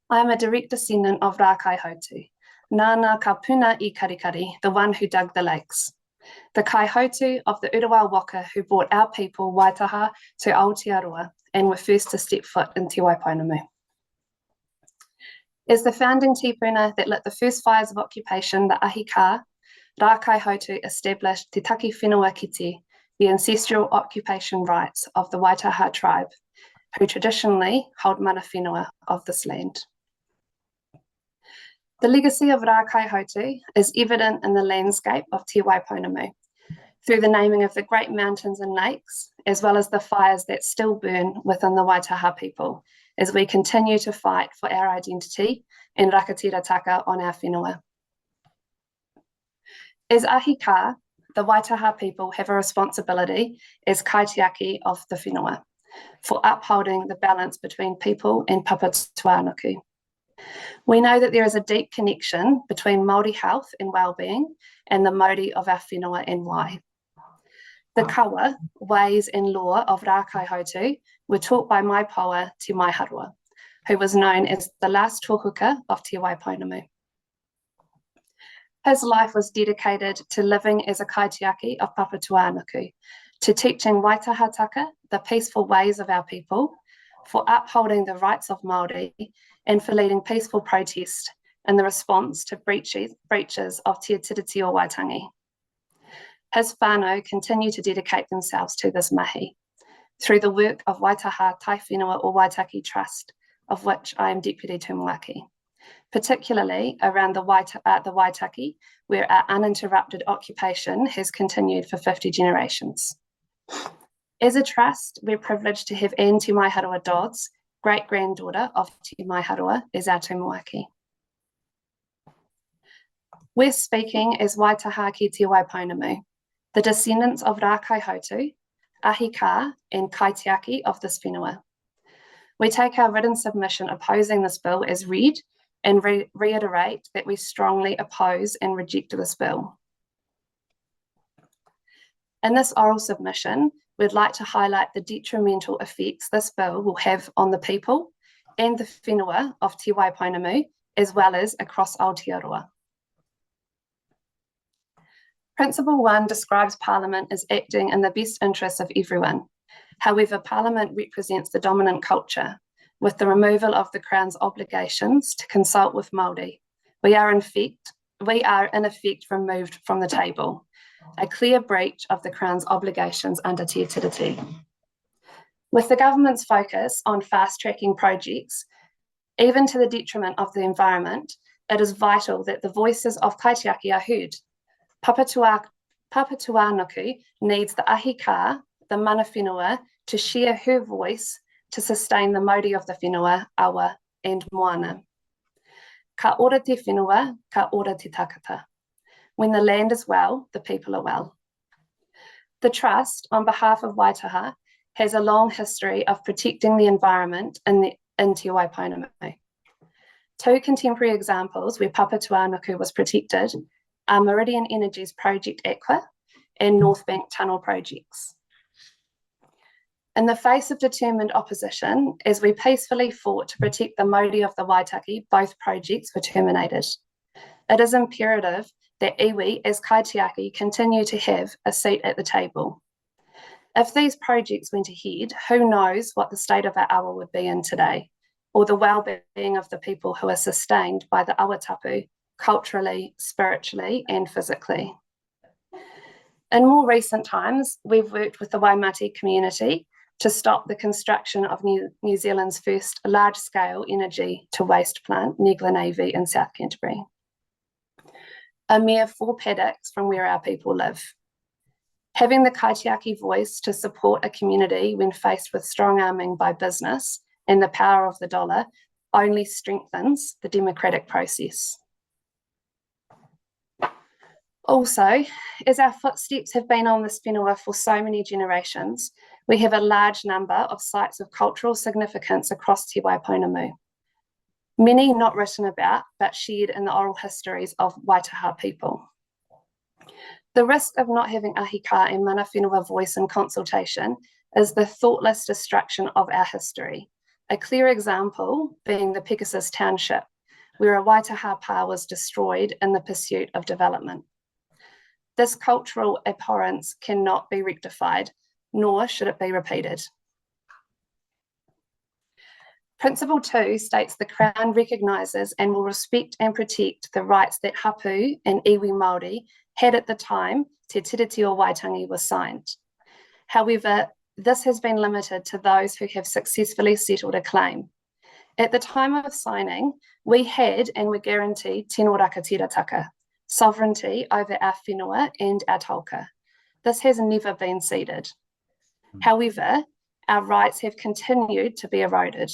I am a direct descendant of Rākai Hautu, Nāna ka puna I Karikari, the one who dug the lakes. The Kaihautu of the Urawau Waka who brought our people, Waitaha, to Aotearoa and were first to step foot in Te Waipounamu. As the founding tipuna that lit the first fires of occupation, the Ahi Ka, Rākai Hautu established Te Taki Whenua Kiti, the ancestral occupation rights of the Waitaha tribe, who traditionally hold mana whenua of this land. The legacy of Rākai Hautu is evident in the landscape of Te Waipounamu, through the naming of the great mountains and lakes, as well as the fires that still burn within the Waitaha people, as we continue to fight for our identity and rakatīra taka on our whenua. As ahika, the Waitaha people have a responsibility as kaitiaki of the whenua for upholding the balance between people and papatuānuku. We know that there is a deep connection between Māori health and well-being and the mauri of our whenua and wai. The kawa, ways and law of Rākai Hautu were taught by my paua Te Waiharoa, who was known as the last tōhuka of Te Waiponamu. His life was dedicated to living as a kaitiaki of Papatuānuku, to teaching waitahataka, the peaceful ways of our people, for upholding the rights of Māori, and for leading peaceful protest in the response to breaches of Te Tiriti o Waitangi. His whānau continue to dedicate themselves to this mahi through the work of Waitaha Tai Whenua o Waitaki Trust, of which I am Deputy Tumuaki, particularly around the Waitaki, where our uninterrupted occupation has continued for 50 generations. As a trust, we're privileged to have Anne Te Waiharoa Dodds, great-granddaughter of Te Waiharoa, as our tumuaki. We're speaking as Waitaha ki Te Waiponamu, the descendants of Rākai Hautu, ahika and kaitiaki of this whenua. We take our written submission opposing this bill as read and reiterate that we strongly oppose and reject this bill. In this oral submission, we'd like to highlight the detrimental effects this bill will have on the people and the whenua of Te Waiponamu, as well as across Aotearoa. Principle 1 describes Parliament as acting in the best interests of everyone. However, Parliament represents the dominant culture, with the removal of the Crown's obligations to consult with Māori. We are in effect removed from the table, a clear breach of the Crown's obligations under Te Tiriti. With the government's focus on fast-tracking projects, even to the detriment of the environment, it is vital that the voices of kaitiaki are heard. Papatuānuku needs the ahika, the mana whenua, to share her voice to sustain the mauri of the whenua, awa, and Moana. Ka ora te whenua, ka ora te takata. When the land is well, the people are well. The Trust, on behalf of Waitaha, has a long history of protecting the environment in Te Waiponamu. Two contemporary examples where Papatuānuku was protected are Meridian Energy's Project Aqua and North Bank Tunnel projects. In the face of determined opposition, as we peacefully fought to protect the mauri of the Waitaki, both projects were terminated. It is imperative that iwi as kaitiaki continue to have a seat at the table. If these projects went ahead, who knows what the state of our awa would be in today, or the well-being of the people who are sustained by the awa tapu, culturally, spiritually, and physically. In more recent times, we've worked with the Waimati community to stop the construction of New Zealand's first large-scale energy-to-waste plant near Glenavy in South Canterbury, a mere 4 paddocks from where our people live. Having the kaitiaki voice to support a community when faced with strong-arming by business and the power of the dollar only strengthens the democratic process. Also, as our footsteps have been on this whenua for so many generations, we have a large number of sites of cultural significance across Te Waiponamu. Many not written about, but shared in the oral histories of Waitaha people. The risk of not having ahika and mana whenua voice in consultation is the thoughtless destruction of our history. A clear example being the Pegasus Township, where a Waitaha pa was destroyed in the pursuit of development. This cultural abhorrence cannot be rectified, nor should it be repeated. Principle 2 states the Crown recognises and will respect and protect the rights that hapu and iwi Māori had at the time Te Tiriti o Waitangi was signed. However, this has been limited to those who have successfully settled a claim. At the time of signing, we had and were guaranteed tino rakatirataka, sovereignty over our whenua and our tauka. This has never been ceded. However, our rights have continued to be eroded.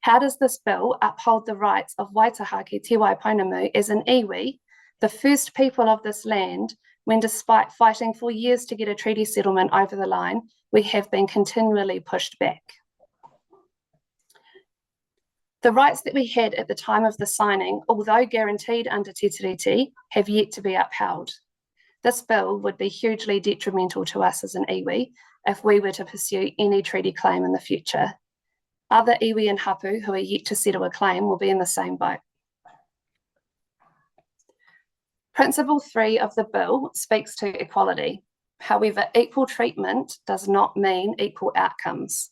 How does this bill uphold the rights of Waitaha ki Te Waiponamu as an iwi the first people of this land, when despite fighting for years to get a treaty settlement over the line, we have been continually pushed back. The rights that we had at the time of the signing, although guaranteed under Te Tiriti, have yet to be upheld. This bill would be hugely detrimental to us as an iwi if we were to pursue any treaty claim in the future. Other iwi and hapu who are yet to settle a claim will be in the same boat. Principle 3 of the bill speaks to equality. However, equal treatment does not mean equal outcomes.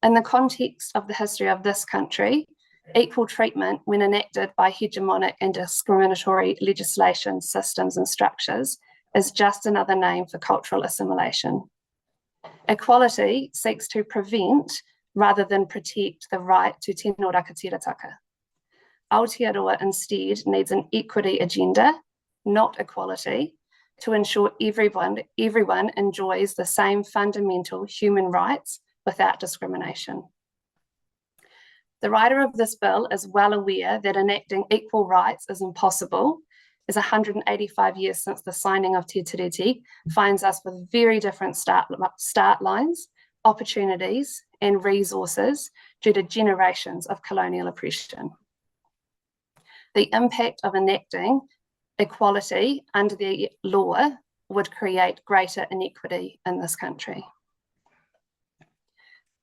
In the context of the history of this country, equal treatment, when enacted by hegemonic and discriminatory legislation, systems and structures, is just another name for cultural assimilation. Equality seeks to prevent rather than protect the right to tino rakatirataka. Aotearoa instead needs an equity agenda, not equality, to ensure everyone enjoys the same fundamental human rights without discrimination. The writer of this bill is well aware that enacting equal rights is impossible, as 185 years since the signing of Te Tiriti finds us with very different start lines, opportunities and resources due to generations of colonial oppression. The impact of enacting equality under the law would create greater inequity in this country.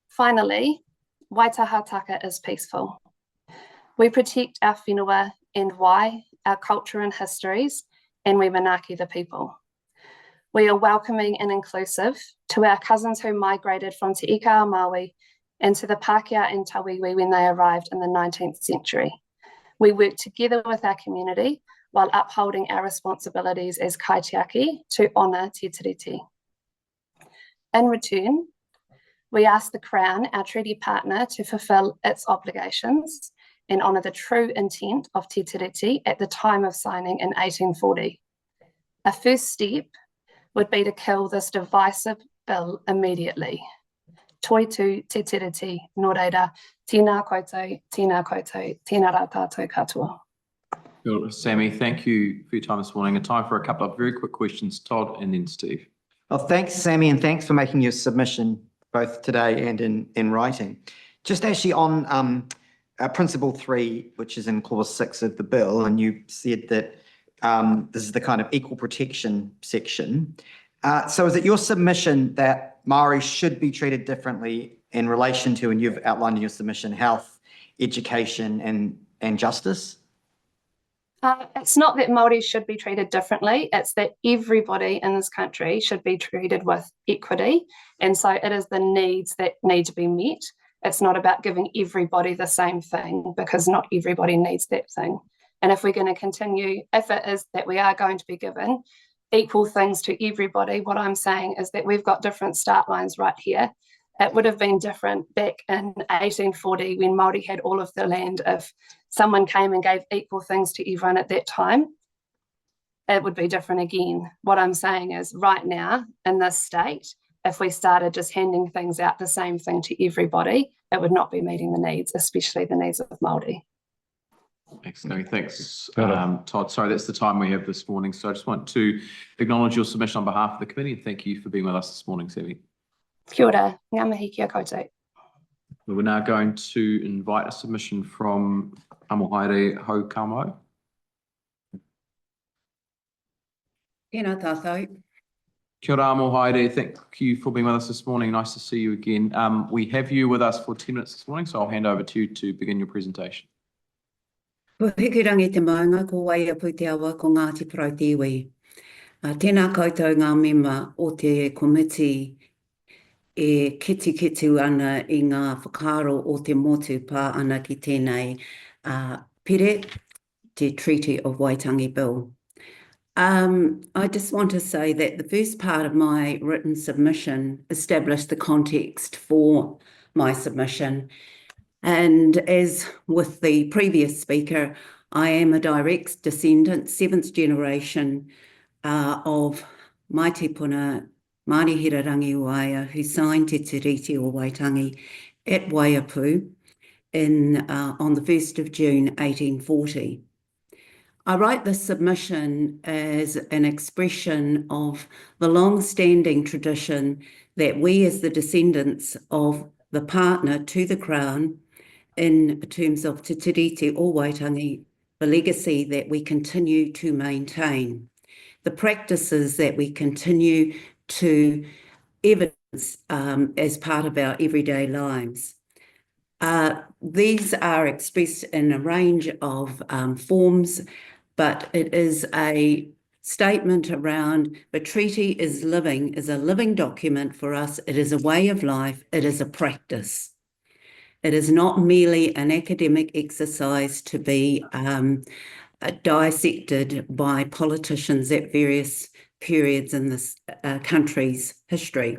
Finally, Waitahataka is peaceful. We protect our whenua and wai, our culture and histories, and we manaki the people. We are welcoming and inclusive to our cousins who migrated from Te Ika a Maui and to the Pākehā and Tawiwi when they arrived in the 19th century. We work together with our community while upholding our responsibilities as kaitiaki to honour Te Tiriti. In return, we ask the Crown, our treaty partner, to fulfil its obligations and honour the true intent of Te Tiriti at the time of signing in 1840. A first step would be to kill this divisive bill immediately. Toi tu Te Tiriti, nō reira, tēnā koutou, tēnā koutou, tēnā rā tātou katoa. Cool. Sammy, thank you for your time this morning. And time for a couple of very quick questions. Todd and then Steve. Well, thanks, Sammy, and thanks for making your submission both today and in writing. Just actually on Principle 3, which is in Clause 6 of the bill, and you said that this is the kind of equal protection section. So is it your submission that Maori should be treated differently in relation to, and you've outlined in your submission, health, education and justice? It's not that Māori should be treated differently, it's that everybody in this country should be treated with equity. And so it is the needs that need to be met. It's not about giving everybody the same thing, because not everybody needs that thing. And if we're going to continue, if it is that we are going to be given equal things to everybody, what I'm saying is that we've got different start lines right here. It would have been different back in 1840 when Māori had all of the land. If someone came and gave equal things to everyone at that time, it would be different again. What I'm saying is right now in this state, if we started just handing things out the same thing to everybody, it would not be meeting the needs, especially the needs of Māori. Excellent. Thanks, Todd. Sorry, that's the time we have this morning. So I just want to acknowledge your submission on behalf of the committee and thank you for being with us this morning, Sammy. Kia ora, ngā mihi kia koutou. We're now going to invite a submission from Amohaere Houkamau. Tēnā tātou. Kia ora, Amohaere. Thank you for being with us this morning. Nice to see you again. We have you with us for 10 minutes this morning, so I'll hand over to you to begin your presentation. Ko hikirangi te maunga, ko Waiharoa-Bell, ko Ngāti Parau te iwi. Tēnā koutou ngā mema o te komiti e kiti ana I ngā whakaro o te motu pā ana ki tēnei pere, te Treaty of Waitangi Bill. I just want to say that the first part of my written submission established the context for my submission. And as with the previous speaker, I am a direct descendant, 7th generation of mai te puna Māori Rangi Waia, who signed Te Tiriti o Waitangi at Waiapu on the 1st of June 1840. I write this submission as an expression of the long-standing tradition that we as the descendants of the partner to the Crown, in terms of Te Tiriti o Waitangi, the legacy that we continue to maintain, the practices that we continue to evidence as part of our everyday lives. These are expressed in a range of forms, but it is a statement around the treaty is a living document for us. It is a way of life. It is a practice. It is not merely an academic exercise to be dissected by politicians at various periods in this country's history.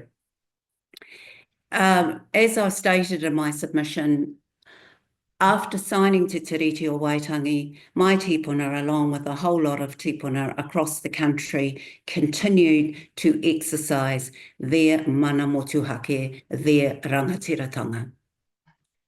As I stated in my submission, after signing Te Tiriti o Waitangi, my tipuna, along with a whole lot of tipuna across the country, continued to exercise their mana motuhake, their rangatiratanga.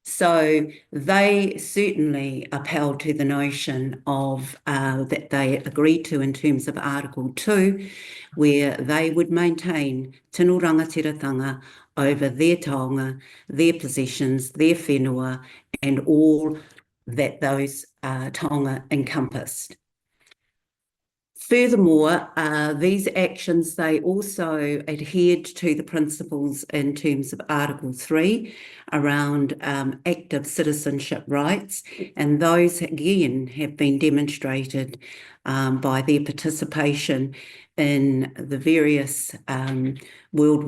So they certainly upheld to the notion of that they agreed to in terms of Article 2, where they would maintain tino rangatiratanga over their taonga, their possessions, their whenua, and all that those taonga encompassed. Furthermore, these actions, they also adhered to the principles in terms of Article 3 around active citizenship rights, and those again have been demonstrated by their participation in the various World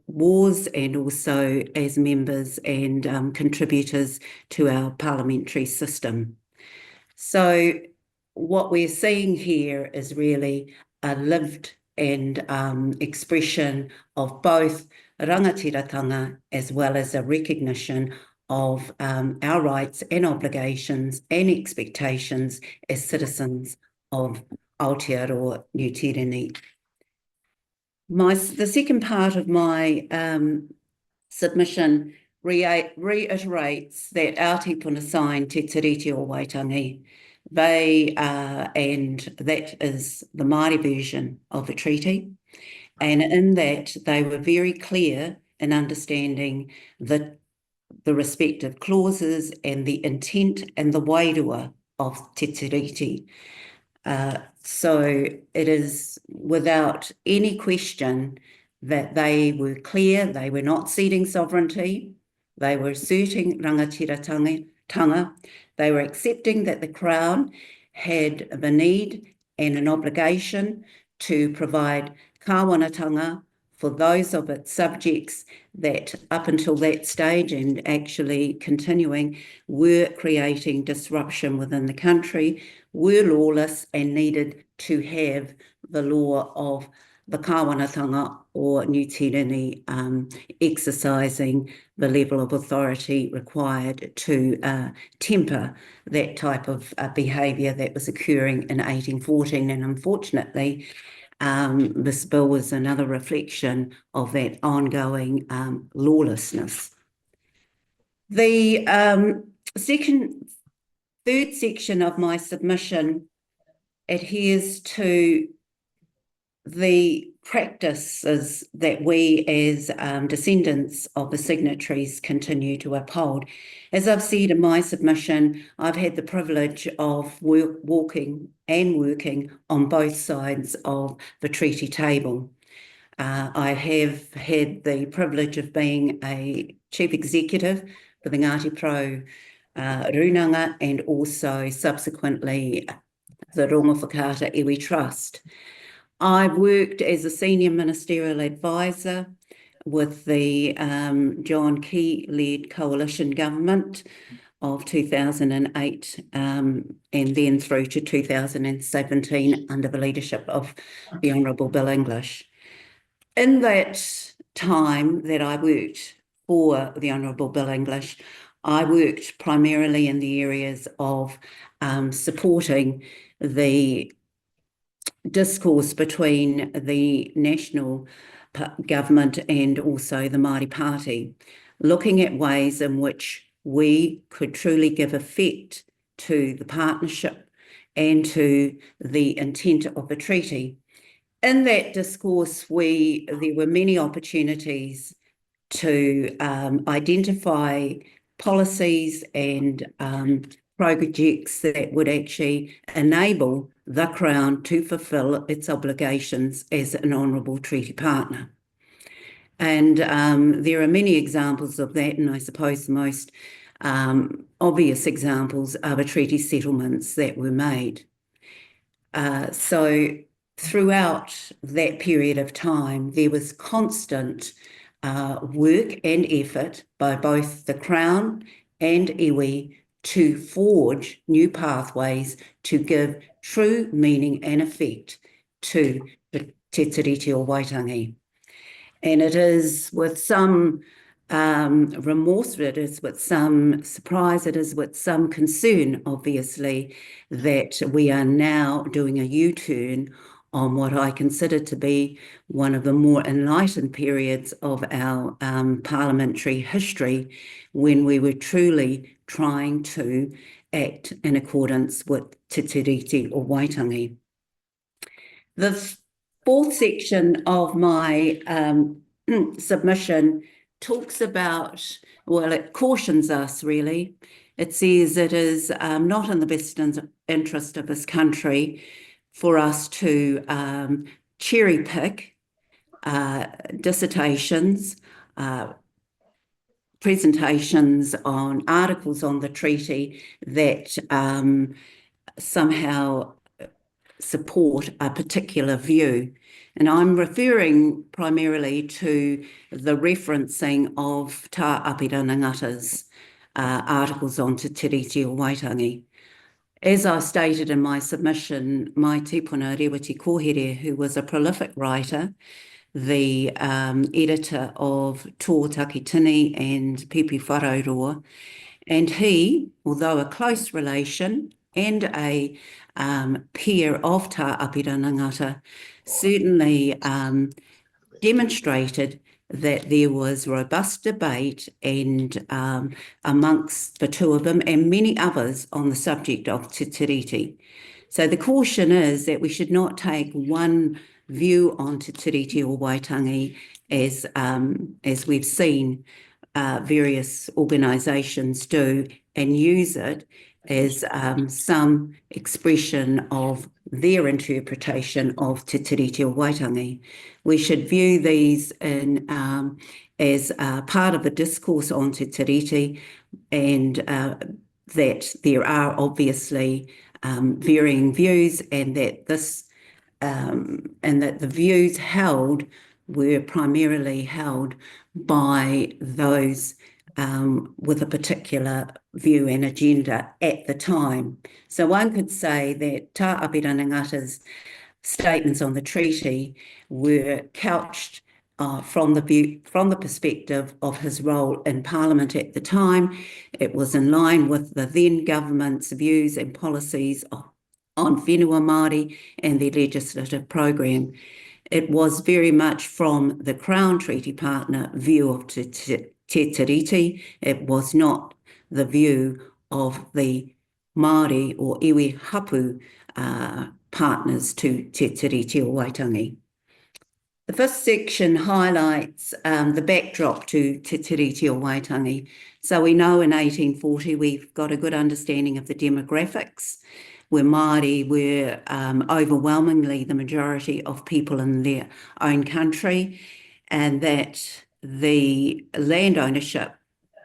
Wars, and also as members and contributors to our parliamentary system. So what we're seeing here is really a lived and expression of both rangatiratanga as well as a recognition of our rights and obligations and expectations as citizens of Aotearoa New Tireni. The second part of my submission reiterates that our tipuna signed Te Tiriti o Waitangi. They, and that is the Māori version of the treaty. And in that, they were very clear in understanding the respective clauses and the intent and the wairua of Te Tiriti. So it is without any question that they were clear, they were not ceding sovereignty, they were asserting rangatiratanga. They were accepting that the Crown had the need and an obligation to provide kāwanatanga for those of its subjects that up until that stage and actually continuing were creating disruption within the country, were lawless and needed to have the law of the kāwanatanga or New Tireni exercising the level of authority required to temper that type of behaviour that was occurring in 1814. And unfortunately, this bill was another reflection of that ongoing lawlessness. The third section of my submission adheres to the practices that we as descendants of the signatories continue to uphold. As I've said in my submission, I've had the privilege of walking and working on both sides of the treaty table. I have had the privilege of being a chief executive for the Ngāti Pro Runanga, and also subsequently the Rongo Whakaata Iwi Trust. I've worked as a senior ministerial advisor with the John Key-led coalition government of 2008 and then through to 2017 under the leadership of the Honourable Bill English. In that time that I worked for the Honourable Bill English, I worked primarily in the areas of supporting the discourse between the national government and also the Māori Party, looking at ways in which we could truly give effect to the partnership and to the intent of the treaty. In that discourse, there were many opportunities to identify policies and projects that would actually enable the Crown to fulfil its obligations as an honourable treaty partner. And there are many examples of that, and I suppose the most obvious examples are the treaty settlements that were made. So throughout that period of time, there was constant work and effort by both the Crown and iwi to forge new pathways to give true meaning and effect to the Te Tiriti o Waitangi. And it is with some remorse, it is with some surprise, it is with some concern, obviously, that we are now doing a U-turn on what I consider to be one of the more enlightened periods of our parliamentary history, when we were truly trying to act in accordance with Te Tiriti o Waitangi. The fourth section of my submission talks about, well, it cautions us really. It says it is not in the best interest of this country for us to cherry pick dissertations, presentations on articles on the treaty that somehow support a particular view. And I'm referring primarily to the referencing of Tā Apira Ngata's articles on Te Tiriti o Waitangi. As I stated in my submission, my tūpuna Rewati Kōhere, who was a prolific writer, the editor of Tō Takitini and Pepe Wharaurua, and he, although a close relation and a peer of Tā Apira Ngata, certainly demonstrated that there was robust debate and amongst the two of them and many others on the subject of Te Tiriti. So the caution is that we should not take one view on Te Tiriti o Waitangi as we've seen various organisations do, and use it as some expression of their interpretation of Te Tiriti o Waitangi. We should view these in, as part of a discourse on Te Tiriti, and that there are obviously varying views, and that the views held were primarily held by those with a particular view and agenda at the time. So one could say that Tā Apira Ngata's statements on the treaty were couched from the perspective of his role in Parliament at the time. It was in line with the then government's views and policies on whenua Māori and their legislative program. It was very much from the Crown treaty partner view of Te Tiriti. It was not the view of the Māori or iwi hapu partners to Te Tiriti o Waitangi. The fifth section highlights the backdrop to Te Tiriti o Waitangi. So we know in 1840 we've got a good understanding of the demographics, where Māori were overwhelmingly the majority of people in their own country, and that the land ownership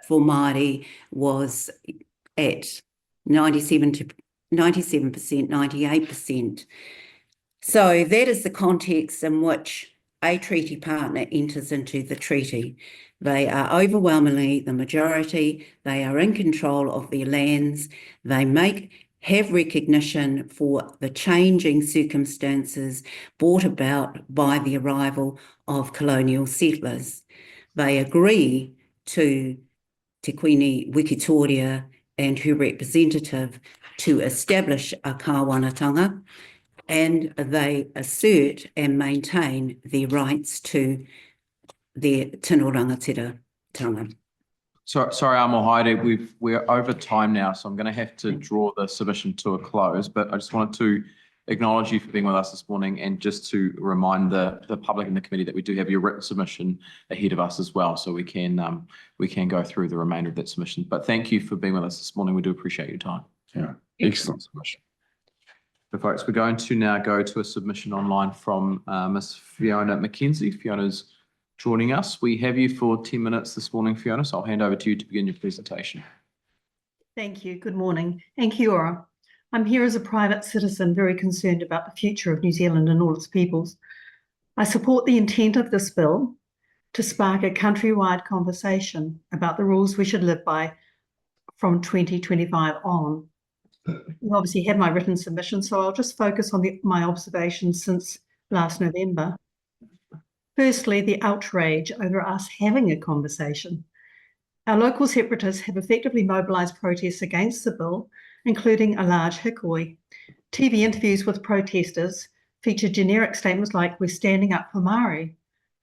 for Māori was at 97%, 98%. So that is the context in which a treaty partner enters into the treaty. They are overwhelmingly the majority, they are in control of their lands, they have recognition for the changing circumstances brought about by the arrival of colonial settlers. They agree to Te Queenie Wikitoria and her representative to establish a Whakawhanaunga, and they assert and maintain their rights to their tino rangatira tanga. Sorry, Amohaere, we're over time now, so I'm going to have to draw the submission to a close, but I just wanted to acknowledge you for being with us this morning and just to remind the public and the committee that we do have your written submission ahead of us as well, so we can go through the remainder of that submission. But thank you for being with us this morning. We do appreciate your time. Yeah, excellent submission. So folks, we're going to now go to a submission online from Miss Fiona Mackenzie. Fiona's joining us. We have you for 10 minutes this morning, Fiona, so I'll hand over to you to begin your presentation. Thank you. Good morning and kia ora. I'm here as a private citizen very concerned about the future of New Zealand and all its peoples. I support the intent of this bill to spark a countrywide conversation about the rules we should live by from 2025 on. You obviously have my written submission, so I'll just focus on my observations since last November. Firstly, the outrage over us having a conversation. Our local separatists have effectively mobilised protests against the bill, including a large hikoi. TV interviews with protesters featured generic statements like, "We're standing up for Maori."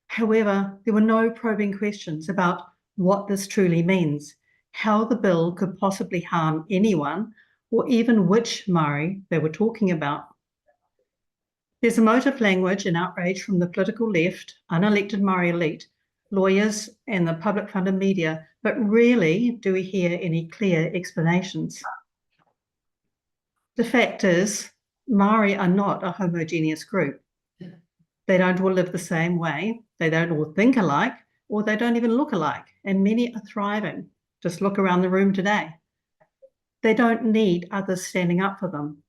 However, there were no probing questions about what this truly means, how the bill could possibly harm anyone, or even which Maori they were talking about. There's emotive language and outrage from the political left, unelected Maori elite, lawyers, and the public-funded media, but rarely do we hear any clear explanations. The fact is, Maori are not a homogeneous group. They don't all live the same way, they don't all think alike, or they don't even look alike, and many are thriving. Just look around the room today. They don't need others standing up for them.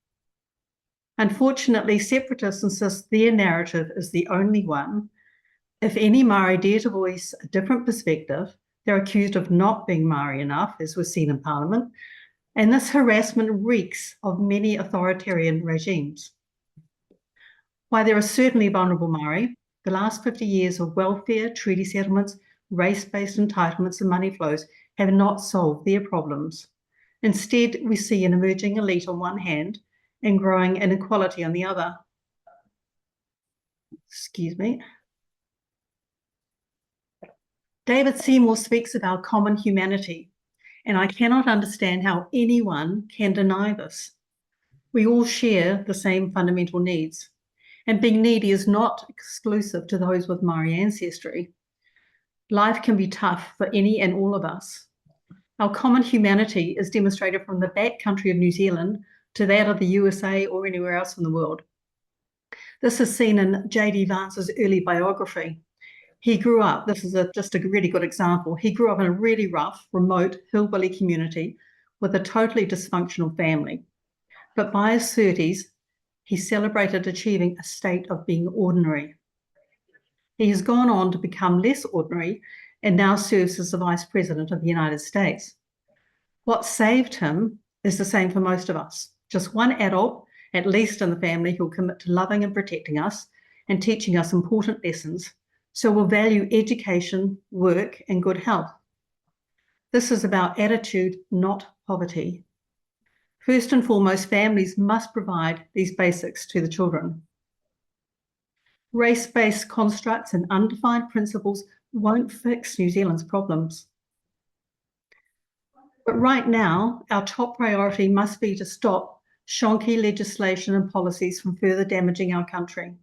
Unfortunately, separatists insist their narrative is the only one. If any Maori dare to voice a different perspective, they're accused of not being Maori enough, as was seen in Parliament, and this harassment reeks of many authoritarian regimes. While there are certainly vulnerable Maori, the last 50 years of welfare, treaty settlements, race-based entitlements and money flows have not solved their problems. Instead, we see an emerging elite on one hand and growing inequality on the other. Excuse me. David Seymour speaks of our common humanity, and I cannot understand how anyone can deny this. We all share the same fundamental needs, and being needy is not exclusive to those with Maori ancestry. Life can be tough for any and all of us. Our common humanity is demonstrated from the backcountry of New Zealand to that of the USA or anywhere else in the world. This is seen in J.D. Vance's early biography. He grew up, this is just a really good example, he grew up in a really rough, remote, hillbilly community with a totally dysfunctional family. But by his 30s, he celebrated achieving a state of being ordinary. He has gone on to become less ordinary and now serves as the Vice President of the United States. What saved him is the same for most of us. Just one adult, at least in the family, who'll commit to loving and protecting us and teaching us important lessons, so we'll value education, work, and good health. This is about attitude, not poverty. First and foremost, families must provide these basics to the children. Race-based constructs and undefined principles won't fix New Zealand's problems. But right now, our top priority must be to stop shonky legislation and policies from further damaging our country.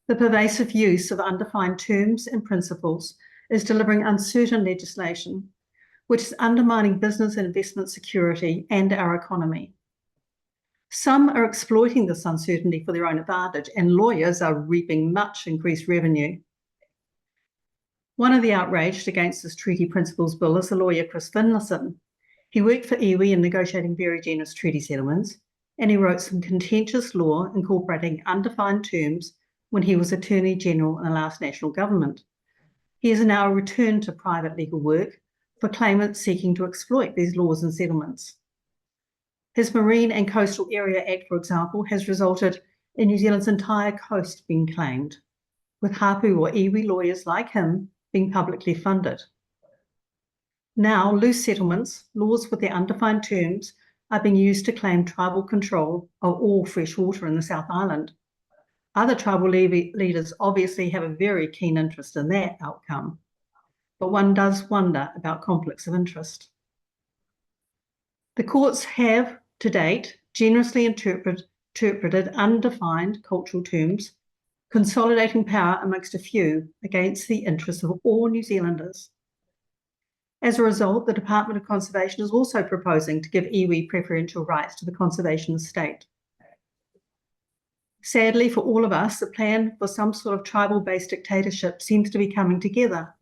The pervasive use of undefined terms and principles is delivering uncertain legislation, which is undermining business and investment security and our economy. Some are exploiting this uncertainty for their own advantage, and lawyers are reaping much increased revenue. One of the outraged against this treaty principles bill is the lawyer Chris Finlayson. He worked for iwi in negotiating very generous treaty settlements, and he wrote some contentious law incorporating undefined terms when he was Attorney General in the last national government. He has now returned to private legal work for claimants seeking to exploit these laws and settlements. His Marine and Coastal Area Act, for example, has resulted in New Zealand's entire coast being claimed, with hapu or iwi lawyers like him being publicly funded. Now, loose settlements, laws with their undefined terms, are being used to claim tribal control of all fresh water in the South Island. Other tribal leaders obviously have a very keen interest in that outcome. but one does wonder about conflicts of interest. The courts have, to date, generously interpreted undefined cultural terms, consolidating power amongst a few against the interests of all New Zealanders. As a result, the Department of Conservation is also proposing to give iwi preferential rights to the conservation estate. Sadly for all of us, the plan for some sort of tribal-based dictatorship seems to be coming together.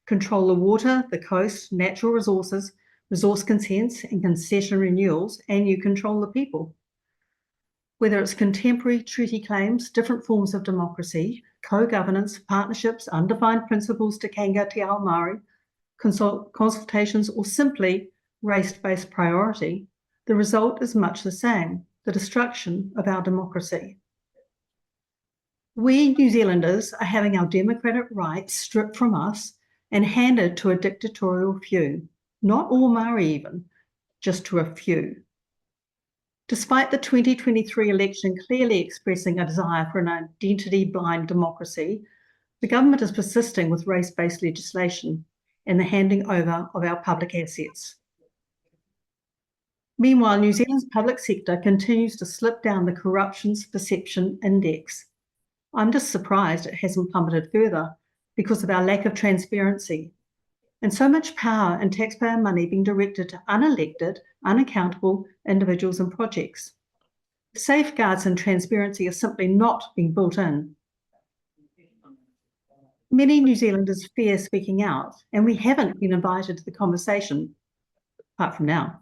Control the water, the coast, natural resources, resource consents and concession renewals, and you control the people. Whether it's contemporary treaty claims, different forms of democracy, co-governance, partnerships, undefined principles to kanga te ao Māori, consultations, or simply race-based priority, the result is much the same, the destruction of our democracy. We New Zealanders are having our democratic rights stripped from us and handed to a dictatorial few, not all Māori even, just to a few. Despite the 2023 election clearly expressing a desire for an identity-blind democracy, the government is persisting with race-based legislation and the handing over of our public assets. Meanwhile, New Zealand's public sector continues to slip down the Corruption's Perception Index. I'm just surprised it hasn't plummeted further because of our lack of transparency and so much power and taxpayer money being directed to unelected, unaccountable individuals and projects. Safeguards and transparency are simply not being built in. Many New Zealanders fear speaking out, and we haven't been invited to the conversation, apart from now.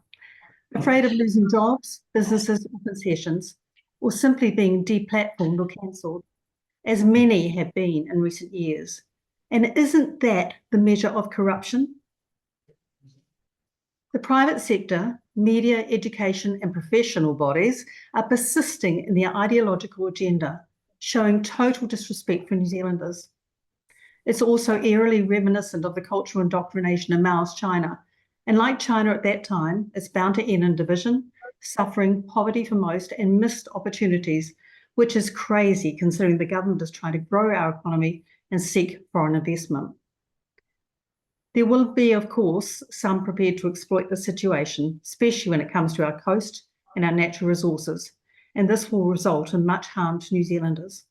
Afraid of losing jobs, businesses, or concessions, or simply being deplatformed or cancelled, as many have been in recent years. And isn't that the measure of corruption? The private sector, media, education, and professional bodies are persisting in their ideological agenda, showing total disrespect for New Zealanders. It's also eerily reminiscent of the cultural indoctrination in Mao's China. And like China at that time, it's bound to end in division, suffering, poverty for most, and missed opportunities, which is crazy considering the government is trying to grow our economy and seek foreign investment. There will be, of course, some prepared to exploit the situation, especially when it comes to our coast and our natural resources, and this will result in much harm to New Zealanders.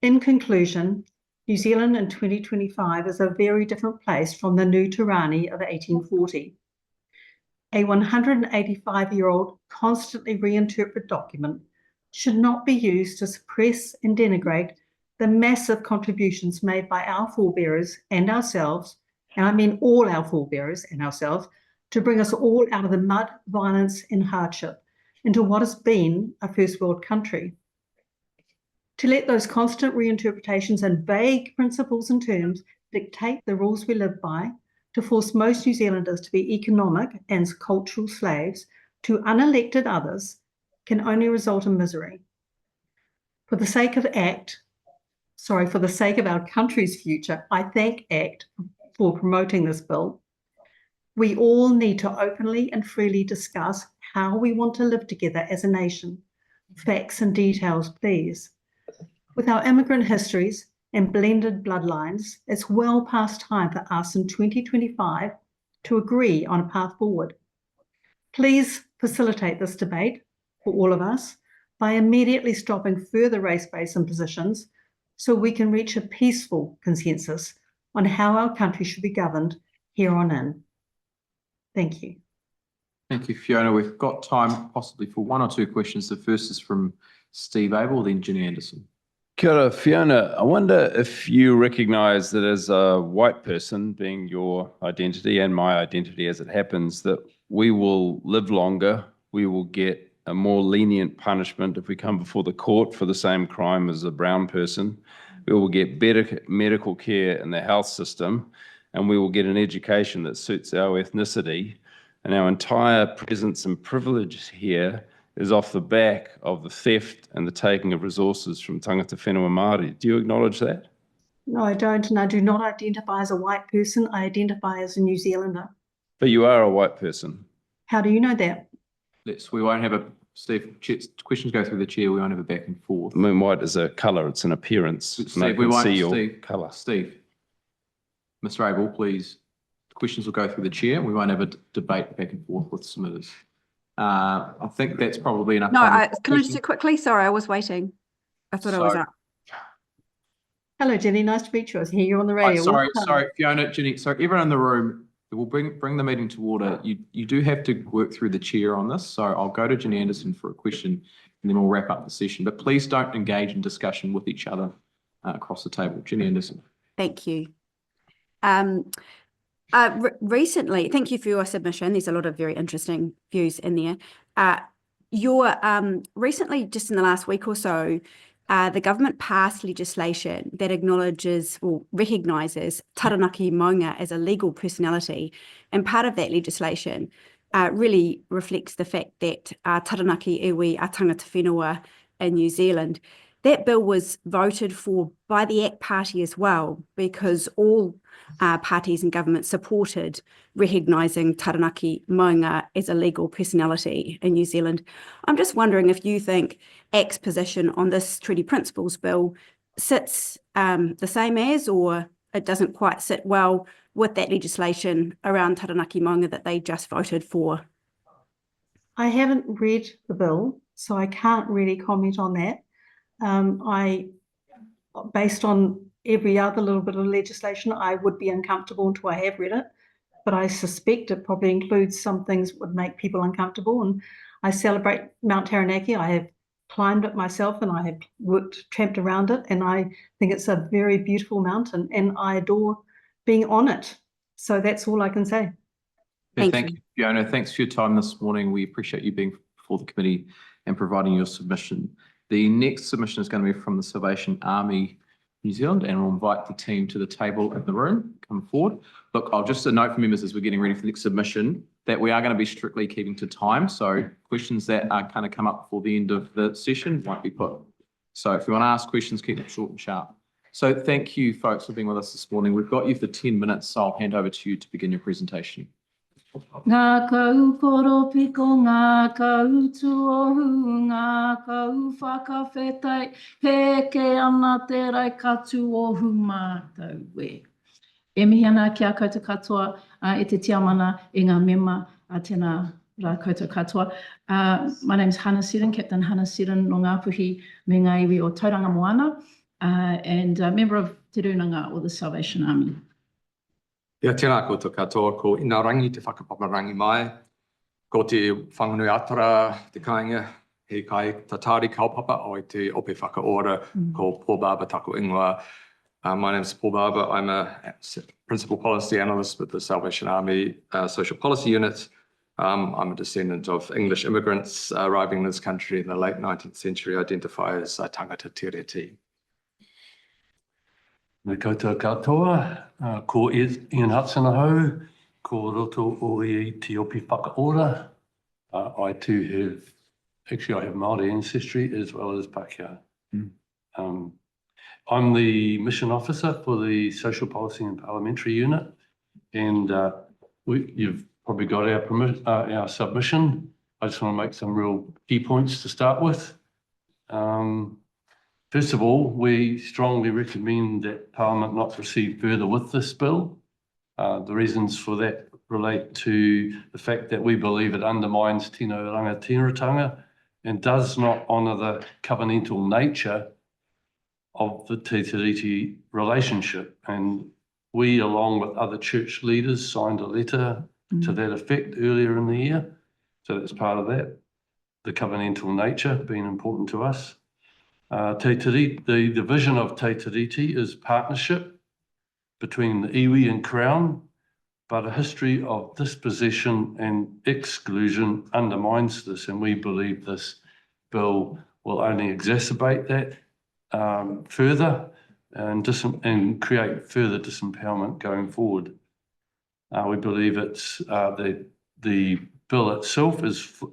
In conclusion, New Zealand in 2025 is a very different place from the New Tirani of 1840. A 185-year-old constantly reinterpreted document should not be used to suppress and denigrate the massive contributions made by our forebears and ourselves, and I mean all our forebears and ourselves, to bring us all out of the mud, violence, and hardship into what has been a first world country. To let those constant reinterpretations and vague principles and terms dictate the rules we live by, to force most New Zealanders to be economic and cultural slaves to unelected others, can only result in misery. For the sake of our country's future, I thank ACT for promoting this bill. We all need to openly and freely discuss how we want to live together as a nation. Facts and details, please. With our immigrant histories and blended bloodlines, it's well past time for us in 2025 to agree on a path forward. Please facilitate this debate for all of us by immediately stopping further race-based impositions so we can reach a peaceful consensus on how our country should be governed here on in. Thank you. Thank you, Fiona. We've got time possibly for one or two questions. The first is from Steve Abel, then Ginny Anderson. Kia ora, Fiona. I wonder if you recognise that as a white person, being your identity and my identity as it happens, that we will live longer, we will get a more lenient punishment if we come before the court for the same crime as a brown person, we will get better medical care in the health system, and we will get an education that suits our ethnicity, and our entire presence and privilege here is off the back of the theft and the taking of resources from tangata whenua Māori. Do you acknowledge that? No, I don't, and I do not identify as a white person. I identify as a New Zealander. But you are a white person. How do you know that? We won't have a, Steve, questions go through the chair, we won't have a back and forth. I mean, white is a colour, it's an appearance. Steve, we won't see your colour. Steve, Mr. Abel, please, questions will go through the chair. We won't have a debate back and forth with submitters. I think that's probably enough. No, time. can I just do it quickly? Sorry, I was waiting. I thought I was up. Hello, Jenny. Nice to meet you. I hear you on the radio. Sorry, Fiona, Jenny. So everyone in the room, we'll bring the meeting to order. You do have to work through the chair on this. So I'll go to Jenny Anderson for a question and then we'll wrap up the session. But please don't engage in discussion with each other across the table. Jenny Anderson. Thank you. Recently, thank you for your submission. There's a lot of very interesting views in there. Recently, just in the last week or so, the government passed legislation that acknowledges or recognises Taranaki Maunga as a legal personality. And part of that legislation really reflects the fact that Taranaki iwi are tangata whenua in New Zealand. That bill was voted for by the ACT Party as well, because all parties in government supported recognising Taranaki Maunga as a legal personality in New Zealand. I'm just wondering if you think ACT's position on this Treaty Principles Bill sits the same as, or it doesn't quite sit well with that legislation around Taranaki Maunga that they just voted for. I haven't read the bill, so I can't really comment on that. Based on every other little bit of legislation, I would be uncomfortable until I have read it, but I suspect it probably includes some things that would make people uncomfortable. And I celebrate Mount Taranaki. I have climbed it myself and I have tramped around it, and I think it's a very beautiful mountain and I adore being on it. So that's all I can say. Thank you, Fiona. Thanks for your time this morning. We appreciate you being before the committee and providing your submission. The next submission is going to be from the Salvation Army New Zealand, and we'll invite the team to the table in the room, come forward. Look, I'll just a note for members as we're getting ready for the next submission that we are going to be strictly keeping to time. So questions that are kind of come up before the end of the session won't be put. So if you want to ask questions, keep them short and sharp. So thank you folks for being with us this morning. We've got you for 10 minutes, so I'll hand over to you to begin your presentation. Ngā kau koropiko, ngā kau tuohu, ngā kau whakawhetai, peke ana te rai ka tuohu mātou we. E mihi ana ki a koutou katoa, e te tiamana e ngā mema a tēnā rā koutou katoa. My name is Hannah Seddon, Captain Hannah Seddon no Ngapuhi me ngā iwi o Tauranga Moana, and a member of Te Runanga or the Salvation Army. Ia tēnā koutou katoa, ko ina rangi te whakapaparangi mai, ko te whanganui atara, te kāinga, he kai tatari kaupapa o te ope whakaora ko Paul Barber taku ingoa. My name is Paul Barber. I'm a Principal Policy Analyst with the Salvation Army Social Policy Unit. I'm a descendant of English immigrants arriving in this country in the late 19th century, identify as tangata tireti. Me koutou katoa, ko Ian Hudson ahau, ko roto o I te opi whakaora. I too have, actually I have Maori ancestry as well as Pākehā. I'm the mission officer for the Social Policy and Parliamentary Unit, and you've probably got our submission. I just want to make some real key points to start with. First of all, we strongly recommend that Parliament not proceed further with this bill. The reasons for that relate to the fact that we believe it undermines tino rangatiratanga and does not honour the covenantal nature of the Te Tiriti relationship. And we, along with other church leaders, signed a letter to that effect earlier in the year. So that's part of that, the covenantal nature being important to us. The vision of Te Tiriti is partnership between the iwi and Crown, but a history of dispossession and exclusion undermines this, and we believe this bill will only exacerbate that further and create further disempowerment going forward. We believe it's the bill itself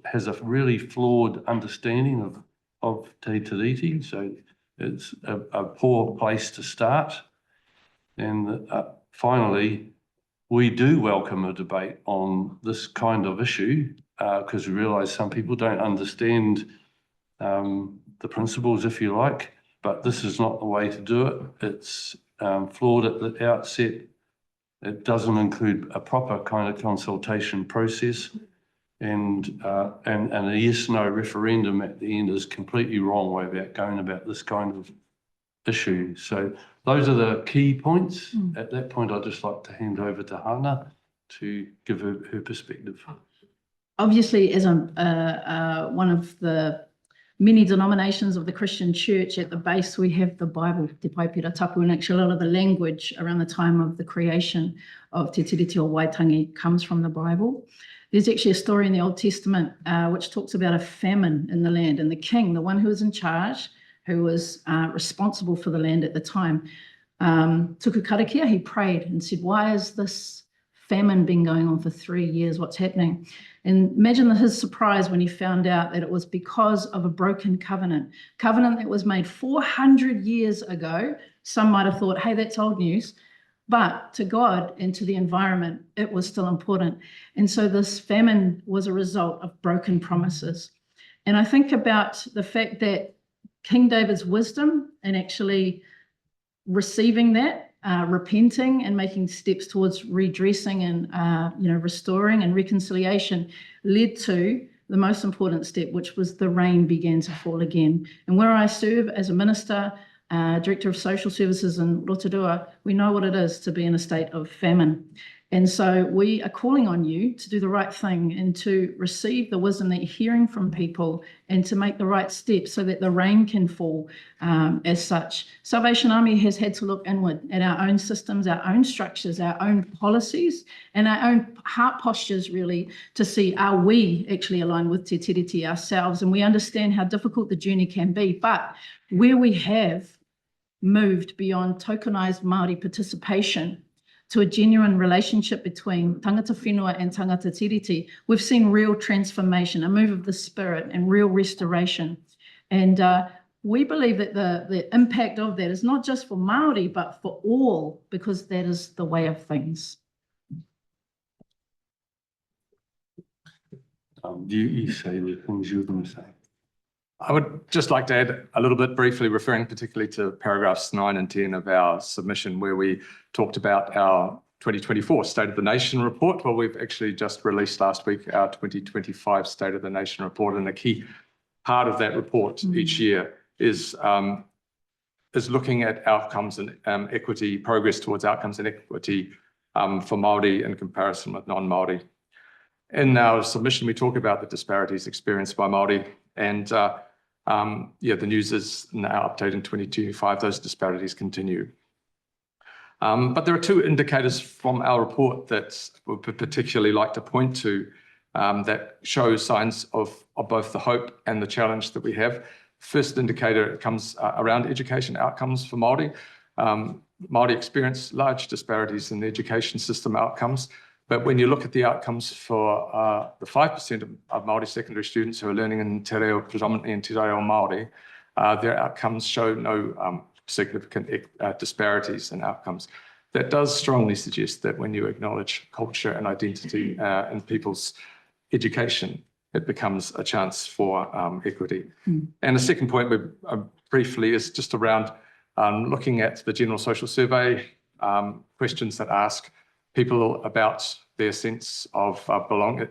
has a really flawed understanding of Te Tiriti, so it's a poor place to start. And finally, we do welcome a debate on this kind of issue because we realise some people don't understand the principles, if you like, but this is not the way to do it. It's flawed at the outset. It doesn't include a proper kind of consultation process. And a yes/no referendum at the end is completely wrong way about going about this kind of issue. So those are the key points. At that point, I'd just like to hand over to Hana to give her perspective. Obviously, as one of the many denominations of the Christian church, at the base we have the Bible, Te Paipira Tapu, and actually a lot of the language around the time of the creation of Te Tiriti o Waitangi comes from the Bible. There's actually a story in the Old Testament which talks about a famine in the land, and the king, the one who was in charge, who was responsible for the land at the time, tuku karakia, he prayed and said, why is this famine been going on for 3 years? What's happening? And imagine his surprise when he found out that it was because of a broken covenant that was made 400 years ago. Some might have thought, hey, that's old news. But to God and to the environment, it was still important. And so this famine was a result of broken promises. And I think about the fact that King David's wisdom and actually receiving that, repenting and making steps towards redressing and restoring and reconciliation led to the most important step, which was the rain began to fall again. And where I serve as a minister, Director of Social Services in Rotorua, we know what it is to be in a state of famine. And so we are calling on you to do the right thing and to receive the wisdom that you're hearing from people and to make the right steps so that the rain can fall as such. Salvation Army has had to look inward at our own systems, our own structures, our own policies, and our own heart postures, really, to see, are we actually aligned with Te Tiriti ourselves? And we understand how difficult the journey can be, but where we have moved beyond tokenized Māori participation to a genuine relationship between tangata whenua and tangata tiriti, we've seen real transformation, a move of the spirit and real restoration. And we believe that the impact of that is not just for Māori, but for all, because that is the way of things. Do you say the things you were going to say? I would just like to add a little bit briefly, referring particularly to paragraphs 9 and 10 of our submission, where we talked about our 2024 State of the Nation report. Well, we've actually just released last week our 2025 State of the Nation report, and a key part of that report each year is looking at outcomes and equity, progress towards outcomes and equity for Māori in comparison with non-Māori. In our submission, we talk about the disparities experienced by Māori, and the news is now updated in 2025, those disparities continue. But there are two indicators from our report that we would particularly like to point to that show signs of both the hope and the challenge that we have. First indicator comes around education outcomes for Māori. Māori experience large disparities in the education system outcomes, but when you look at the outcomes for the 5% of Māori secondary students who are learning in te reo, predominantly in te reo Māori, their outcomes show no significant disparities in outcomes. That does strongly suggest that when you acknowledge culture and identity in people's education, it becomes a chance for equity. And the second point briefly is just around looking at the General Social Survey, questions that ask people about their sense of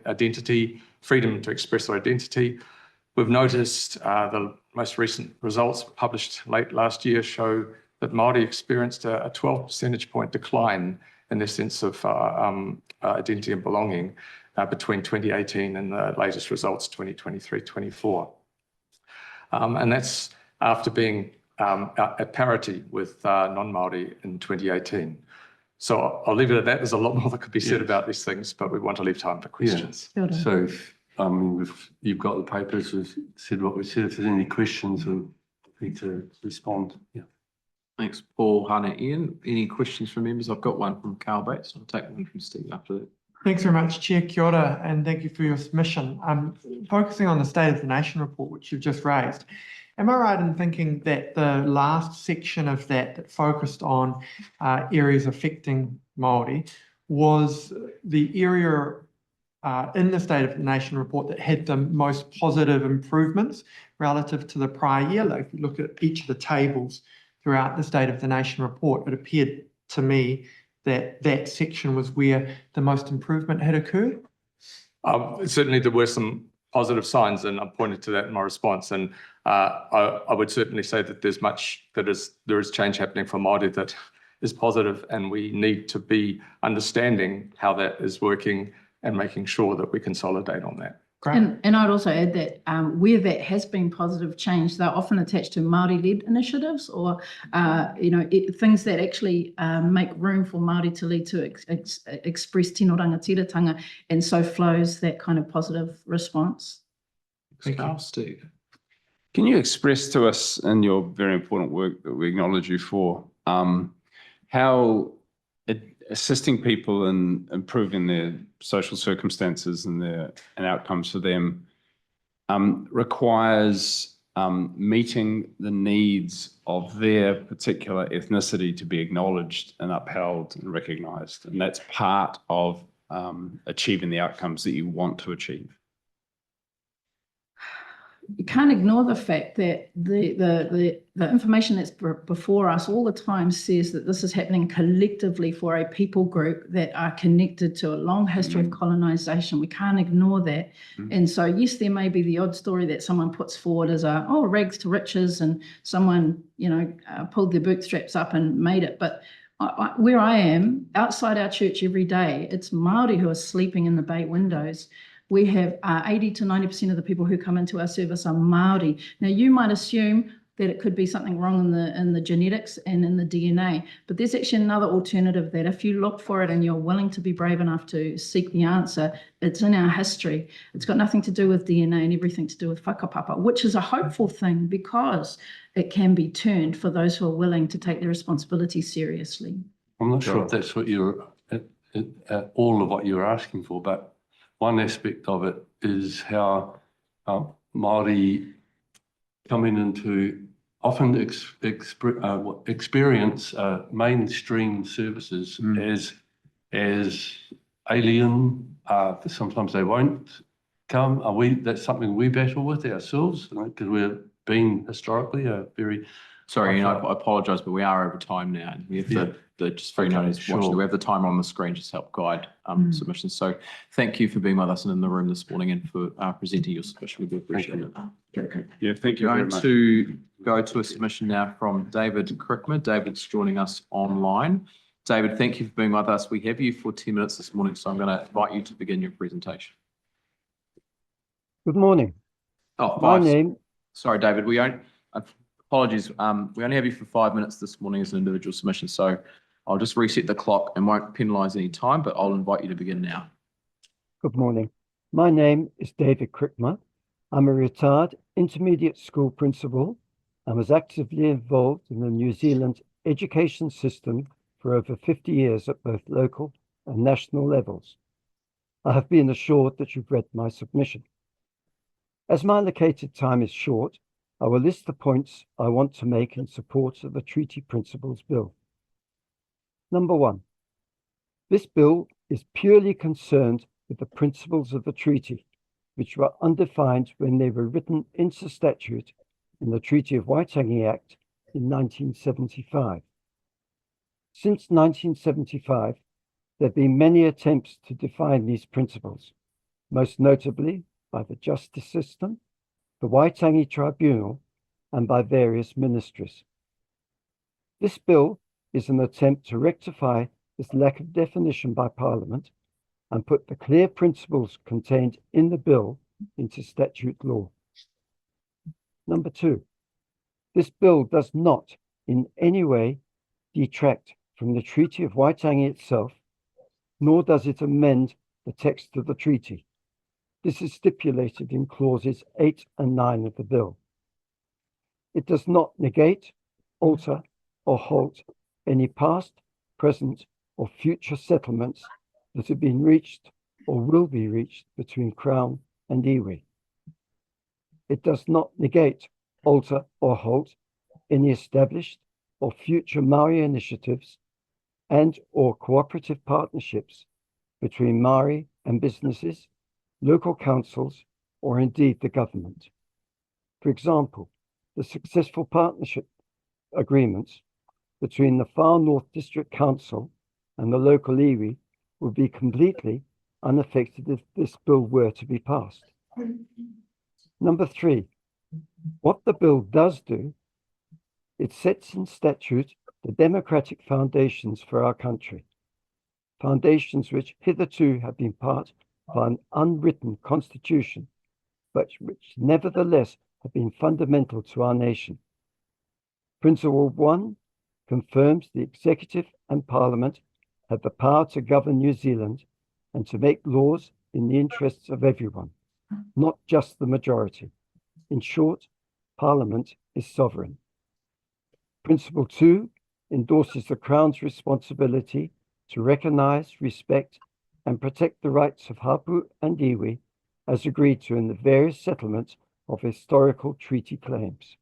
identity, freedom to express their identity. We've noticed the most recent results published late last year show that Māori experienced a 12 percentage point decline in their sense of identity and belonging between 2018 and the latest results, 2023-24. And that's after being at parity with non-Māori in 2018. So I'll leave it at that. There's a lot more that could be said about these things, but we want to leave time for questions. Yeah. So you've got the papers, we've said what we said. If there's any questions, we'll need to respond. Yeah. Thanks, Paul, Hannah, Ian. Any questions from members? I've got one from Carl Bates. I'll take one from Steve after that. Thanks very much, Chair. Kia ora, and thank you for your submission. Focusing on the State of the Nation report, which you've just raised, am I right in thinking that the last section of that focused on areas affecting Māori was the area in the State of the Nation report that had the most positive improvements relative to the prior year? Like if you look at each of the tables throughout the State of the Nation report, it appeared to me that that section was where the most improvement had occurred? Certainly there were some positive signs, and I pointed to that in my response. And I would certainly say that there is change happening for Māori that is positive, and we need to be understanding how that is working and making sure that we consolidate on that. And I'd also add that where that has been positive change, they're often attached to Māori-led initiatives or, things that actually make room for Māori to lead to express tino rangatiratanga, and so flows that kind of positive response. Thank you, Steve. Can you express to us in your very important work that we acknowledge you for, how assisting people in improving their social circumstances and outcomes for them requires meeting the needs of their particular ethnicity to be acknowledged and upheld and recognised, and that's part of achieving the outcomes that you want to achieve? You can't ignore the fact that the information that's before us all the time says that this is happening collectively for a people group that are connected to a long history of colonisation. We can't ignore that. And so, yes, there may be the odd story that someone puts forward as rags to riches, and someone, pulled their bootstraps up and made it. But where I am, outside our church every day, it's Māori who are sleeping in the bay windows. We have 80 to 90% of the people who come into our service are Māori. Now, you might assume that it could be something wrong in the genetics and in the DNA, but there's actually another alternative that if you look for it and you're willing to be brave enough to seek the answer, it's in our history. It's got nothing to do with DNA and everything to do with whakapapa, which is a hopeful thing because it can be turned for those who are willing to take their responsibility seriously. I'm not sure if that's what all of what you're asking for, but one aspect of it is how Māori coming into often experience mainstream services as alien. Sometimes they won't come. That's something we battle with ourselves, because we've been historically a very... Sorry, I apologise, but we are over time now. And we have just for anyone who's watching, we have the timer on the screen just to help guide submissions. So thank you for being with us and in the room this morning and for presenting your submission. We do appreciate it. Yeah, thank you very much. Going to go to a submission now from David Crickmer. David's joining us online. David, thank you for being with us. We have you for 10 minutes this morning, so I'm going to invite you to begin your presentation. Good morning. My name... Sorry, David, apologies. We only have you for 5 minutes this morning as an individual submission, so I'll just reset the clock and won't penalise any time, but I'll invite you to begin now. Good morning. My name is David Crickmer. I'm a retired intermediate school principal and was actively involved in the New Zealand education system for over 50 years at both local and national levels. I have been assured that you've read my submission. As my allocated time is short, I will list the points I want to make in support of the Treaty Principles Bill. Number 1, this bill is purely concerned with the principles of the treaty, which were undefined when they were written into statute in the Treaty of Waitangi Act in 1975. Since 1975, there have been many attempts to define these principles, most notably by the justice system, the Waitangi Tribunal, and by various ministries. This bill is an attempt to rectify this lack of definition by Parliament and put the clear principles contained in the bill into statute law. Number 2, this bill does not in any way detract from the Treaty of Waitangi itself, nor does it amend the text of the treaty. This is stipulated in clauses 8 and 9 of the bill. It does not negate, alter, or halt any past, present, or future settlements that have been reached or will be reached between Crown and iwi. It does not negate, alter, or halt any established or future Maori initiatives and or cooperative partnerships between Maori and businesses, local councils, or indeed the government. For example, the successful partnership agreements between the Far North District Council and the local iwi would be completely unaffected if this bill were to be passed. Number 3, what the bill does do, it sets in statute the democratic foundations for our country, foundations which hitherto have been part of an unwritten constitution, but which nevertheless have been fundamental to our nation. Principle 1 confirms the executive and parliament have the power to govern New Zealand and to make laws in the interests of everyone, not just the majority. In short, Parliament is sovereign. Principle 2 endorses the Crown's responsibility to recognise, respect and protect the rights of hapu and iwi as agreed to in the various settlements of historical treaty claims.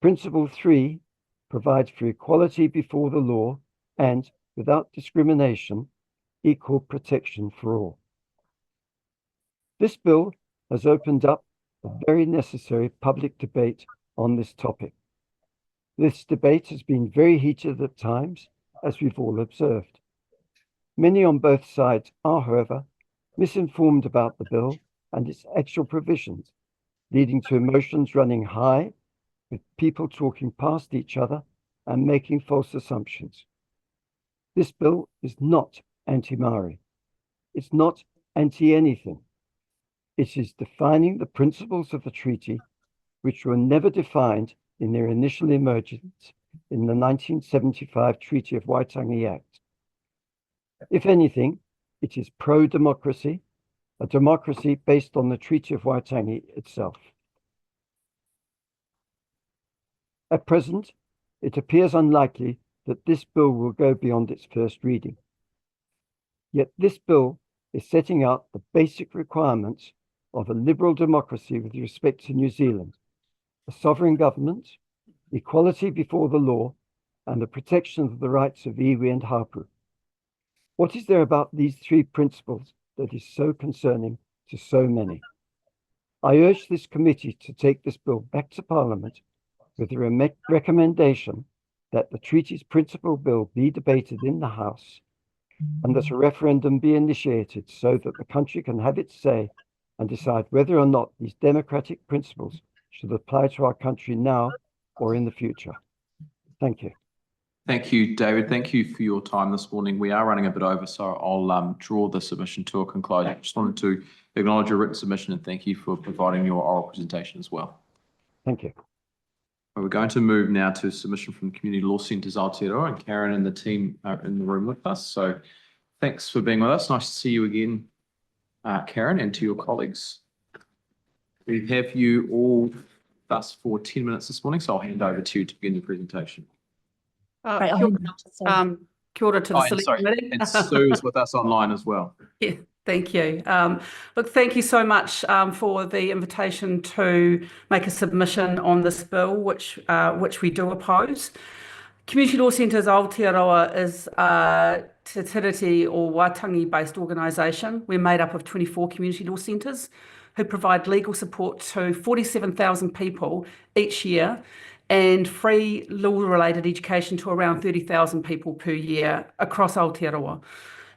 Principle 3 provides for equality before the law and, without discrimination, equal protection for all. This bill has opened up a very necessary public debate on this topic. This debate has been very heated at times, as we've all observed. Many on both sides are, however, misinformed about the bill and its actual provisions, leading to emotions running high, with people talking past each other and making false assumptions. This bill is not anti-Maori. It's not anti-anything. It is defining the principles of the treaty, which were never defined in their initial emergence in the 1975 Treaty of Waitangi Act. If anything, it is pro-democracy, a democracy based on the Treaty of Waitangi itself. At present, it appears unlikely that this bill will go beyond its first reading. Yet this bill is setting out the basic requirements of a liberal democracy with respect to New Zealand, a sovereign government, equality before the law, and the protection of the rights of iwi and hapu. What is there about these 3 principles that is so concerning to so many? I urge this committee to take this bill back to Parliament with a recommendation that the treaty's principal bill be debated in the House and that a referendum be initiated so that the country can have its say and decide whether or not these democratic principles should apply to our country now or in the future. Thank you. Thank you, David. Thank you for your time this morning. We are running a bit over, so I'll draw the submission to a conclusion. I just wanted to acknowledge your written submission and thank you for providing your oral presentation as well. Thank you. We're going to move now to a submission from the Community Law Centre's Aotearoa, and Karen and the team are in the room with us. So thanks for being with us. Nice to see you again, Karen, and to your colleagues. We have you all with us for 10 minutes this morning, so I'll hand over to you to begin the presentation. Kia ora to the Select Committee. And Sue is with us online as well. Yeah, thank you. Look, thank you so much for the invitation to make a submission on this bill, which we do oppose. Community Law Centre's Aotearoa is a Te Tiriti or Waitangi-based organisation. We're made up of 24 community law centres who provide legal support to 47,000 people each year and free law-related education to around 30,000 people per year across Aotearoa.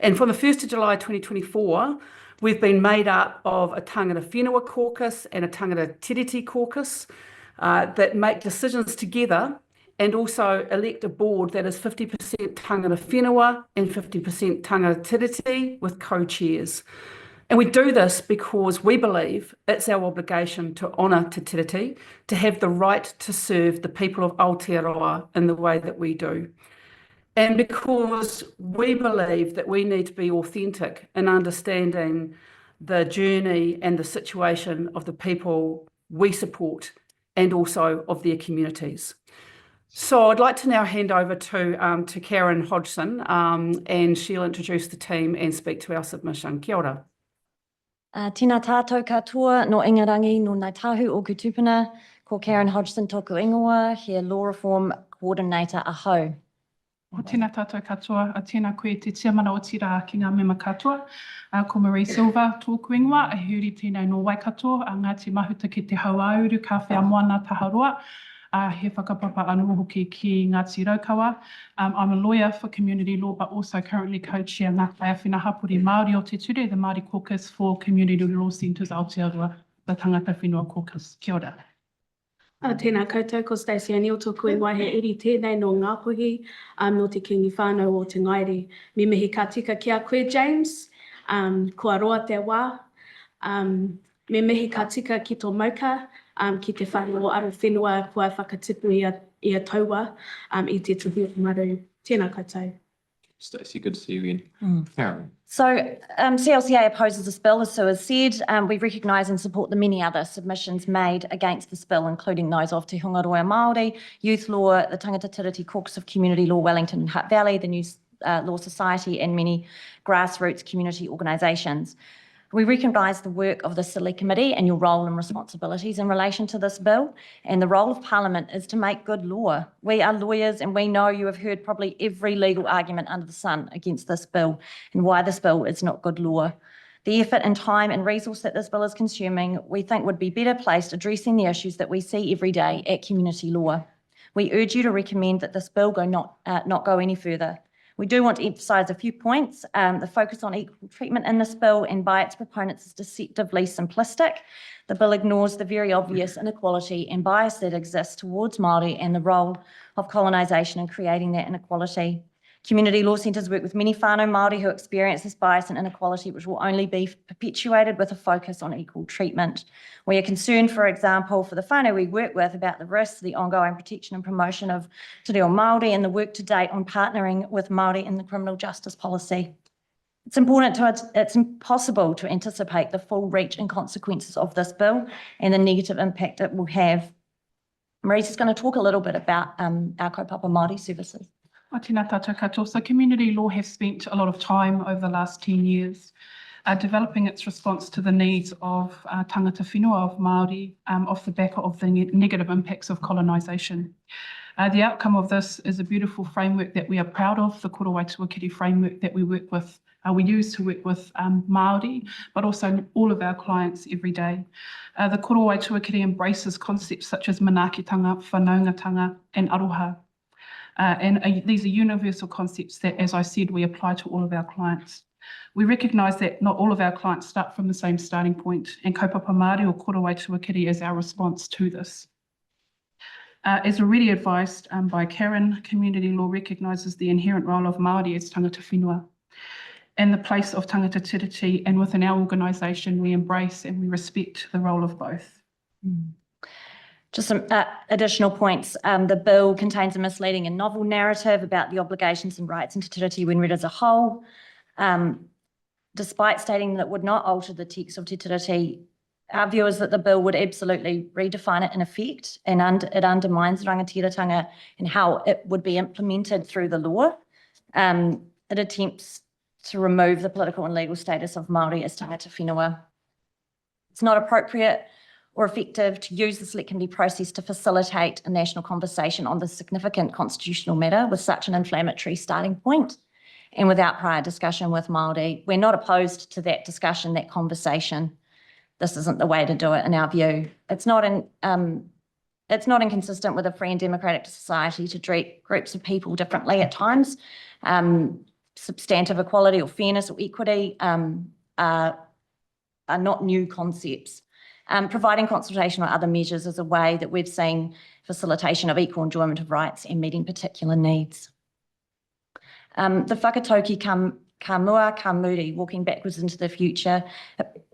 And from the 1st of July 2024, we've been made up of a tangata whenua caucus and a tangata tiriti caucus that make decisions together and also elect a board that is 50% tangata whenua and 50% tangata tiriti with co-chairs. And we do this because we believe it's our obligation to honour Te Tiriti, to have the right to serve the people of Aotearoa in the way that we do. And because we believe that we need to be authentic in understanding the journey and the situation of the people we support and also of their communities. So I'd like to now hand over to Karen Hodgson and she'll introduce the team and speak to our submission. Kia ora. Tēnā tātou katoa no Ingarangi no Ngāi Tahu o Kutupuna, ko Karen Hodgson tōku ingoa, he Law Reform Coordinator Aho. O tēnā tātou katoa, a tēnā koe te tiamana o tira ki ngā mema katoa, ko Marie Silva tōku ingoa, a huri tēnei no Waikato, a Ngāti Mahuta ki te Hauauru, ka whea Moana Taharoa, He whakapapa anō hoki ki Ngāti Raukawa. I'm a lawyer for community law, but also currently co-chair Ngā Whaiawhina Hapori Māori o Te Ture, the Māori Caucus for Community Law Centres Aotearoa, the Tangata Whenua Caucus. Kia ora. Tēnā koutou, ko Stacey O'Neill tōku e waihe iri tēnei no Ngapuhi, no te kingi whānau o te ngaire. Me mihi ka tika ki a koe, James, kua roa te wā. Me mihi ka tika ki tō mauka, ki te whānau o aro whenua kua whakatipu i a taua, i te tuhi o maru. Tēnā koutou. Stacey, good to see you again. Karen. So CLCA opposes this bill, as Sue has said. We recognise and support the many other submissions made against this bill, including those of Te Hungaroa Māori, Youth Law, the Tangata Tiriti Caucus of Community Law Wellington and Hutt Valley, the New Law Society, and many grassroots community organisations. We recognise the work of the Select Committee and your role and responsibilities in relation to this bill, and the role of Parliament is to make good law. We are lawyers and we know you have heard probably every legal argument under the sun against this bill and why this bill is not good law. The effort and time and resource that this bill is consuming, we think would be better placed addressing the issues that we see every day at community law. We urge you to recommend that this bill not go any further. We do want to emphasise a few points. The focus on equal treatment in this bill and by its proponents is deceptively simplistic. The bill ignores the very obvious inequality and bias that exists towards Māori and the role of colonisation in creating that inequality. Community law centres work with many whānau Māori who experience this bias and inequality, which will only be perpetuated with a focus on equal treatment. We are concerned, for example, for the whānau we work with about the risks, the ongoing protection and promotion of te reo Māori and the work to date on partnering with Māori in the criminal justice policy. It's impossible to anticipate the full reach and consequences of this bill and the negative impact it will have. Marie's going to talk a little bit about our kaupapa Māori services. Tēnā tātou katoa. So community law has spent a lot of time over the last 10 years developing its response to the needs of tangata whenua of Māori off the back of the negative impacts of colonisation. The outcome of this is a beautiful framework that we are proud of, the Koro Waituakere framework that we work with, we use to work with Māori, but also all of our clients every day. The Koro Waituakere embraces concepts such as manaakitanga, whanaungatanga and aroha. And these are universal concepts that, as I said, we apply to all of our clients. We recognise that not all of our clients start from the same starting point, and kaupapa Māori or koro waituakere is our response to this. As already advised by Karen, community law recognises the inherent role of Māori as tangata whenua and the place of tangata tiriti, and within our organisation we embrace and we respect the role of both. Just some additional points. The bill contains a misleading and novel narrative about the obligations and rights in Te Tiriti when read as a whole. Despite stating that it would not alter the text of Te Tiriti, our view is that the bill would absolutely redefine it in effect, and it undermines rangatiratanga and how it would be implemented through the law. It attempts to remove the political and legal status of Māori as tangata whenua. It's not appropriate or effective to use the Select Committee process to facilitate a national conversation on this significant constitutional matter with such an inflammatory starting point and without prior discussion with Māori. We're not opposed to that discussion, that conversation. This isn't the way to do it in our view. It's not inconsistent with a free and democratic society to treat groups of people differently at times. Substantive equality or fairness or equity are not new concepts. Providing consultation or other measures is a way that we've seen facilitation of equal enjoyment of rights and meeting particular needs. The whakatauki ka mua, ka muri, walking backwards into the future,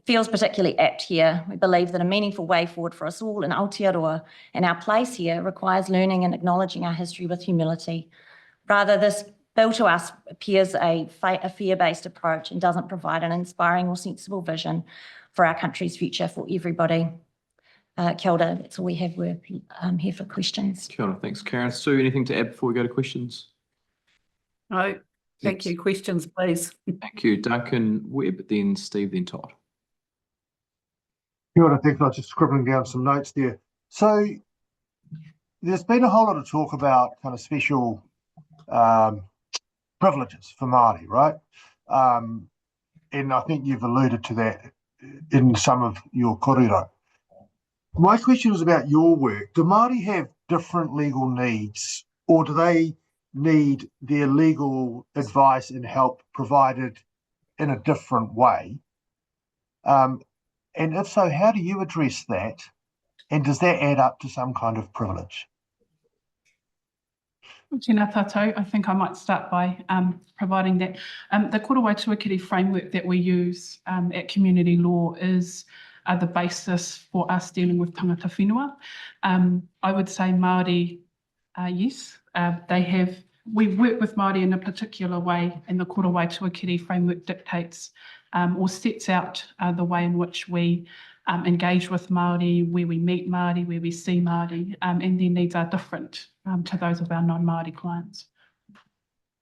feels particularly apt here. We believe that a meaningful way forward for us all in Aotearoa and our place here requires learning and acknowledging our history with humility. Rather, this bill to us appears a fear-based approach and doesn't provide an inspiring or sensible vision for our country's future for everybody. Kia ora, that's all we have. We're here for questions. Kia ora, thanks, Karen. Sue, anything to add before we go to questions? No, thank you. Questions, please. Thank you. Duncan Webb, then Steve, then Todd. Kia ora, thanks. I was just scribbling down some notes there. So there's been a whole lot of talk about kind of special privileges for Māori, right? And I think you've alluded to that in some of your kōrero. My question is about your work. Do Māori have different legal needs, or do they need their legal advice and help provided in a different way? And if so, how do you address that? And does that add up to some kind of privilege? Tēnā tātou. I think I might start by providing that the Kura Waituakere framework that we use at community law is the basis for us dealing with tangata whenua. I would say Māori, yes, we work with Māori in a particular way, and the Kura Waituakere framework dictates or sets out the way in which we engage with Māori, where we meet Māori, where we see Māori, and their needs are different to those of our non-Māori clients.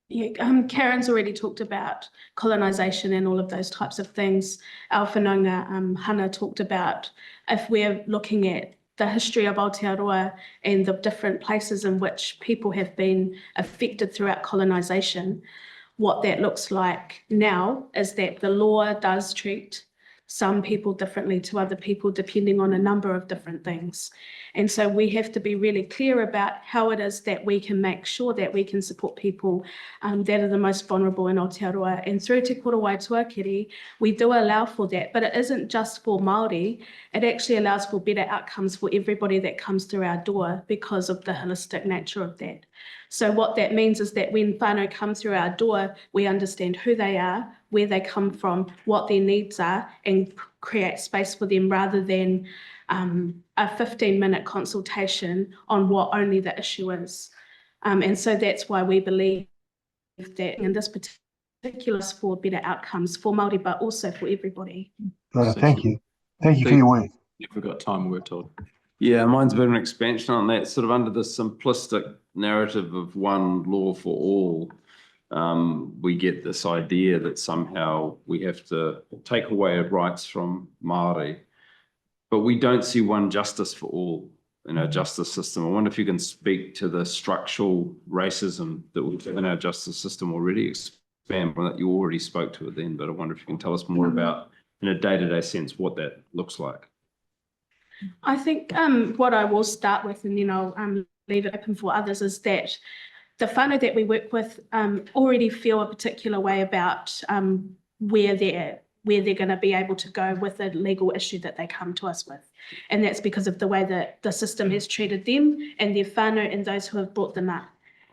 Yeah, Karen's already talked about colonisation and all of those types of things. Our whanaunga, Hana, talked about if we're looking at the history of Aotearoa and the different places in which people have been affected throughout colonisation, what that looks like now is that the law does treat some people differently to other people depending on a number of different things. And so we have to be really clear about how it is that we can make sure that we can support people that are the most vulnerable in Aotearoa. And through Te Kura Waituakere, we do allow for that, but it isn't just for Māori, it actually allows for better outcomes for everybody that comes through our door because of the holistic nature of that. So what that means is that when whānau come through our door, we understand who they are, where they come from, what their needs are, and create space for them rather than a 15-minute consultation on what only the issue is. And so that's why we believe that in this particular for better outcomes for Māori, but also for everybody. Thank you. Thank you for your work. If we've got time, we're told. Yeah, mine's a bit of an expansion on that, sort of under the simplistic narrative of one law for all. We get this idea that somehow we have to take away rights from Māori, but we don't see one justice for all in our justice system. I wonder if you can speak to the structural racism that we have in our justice system already, expand on that. You already spoke to it then, but I wonder if you can tell us more about, in a day-to-day sense, what that looks like. I think what I will start with, and then I'll leave it open for others, is that the whānau that we work with already feel a particular way about where they're going to be able to go with a legal issue that they come to us with. And that's because of the way that the system has treated them and their whānau and those who have brought them up.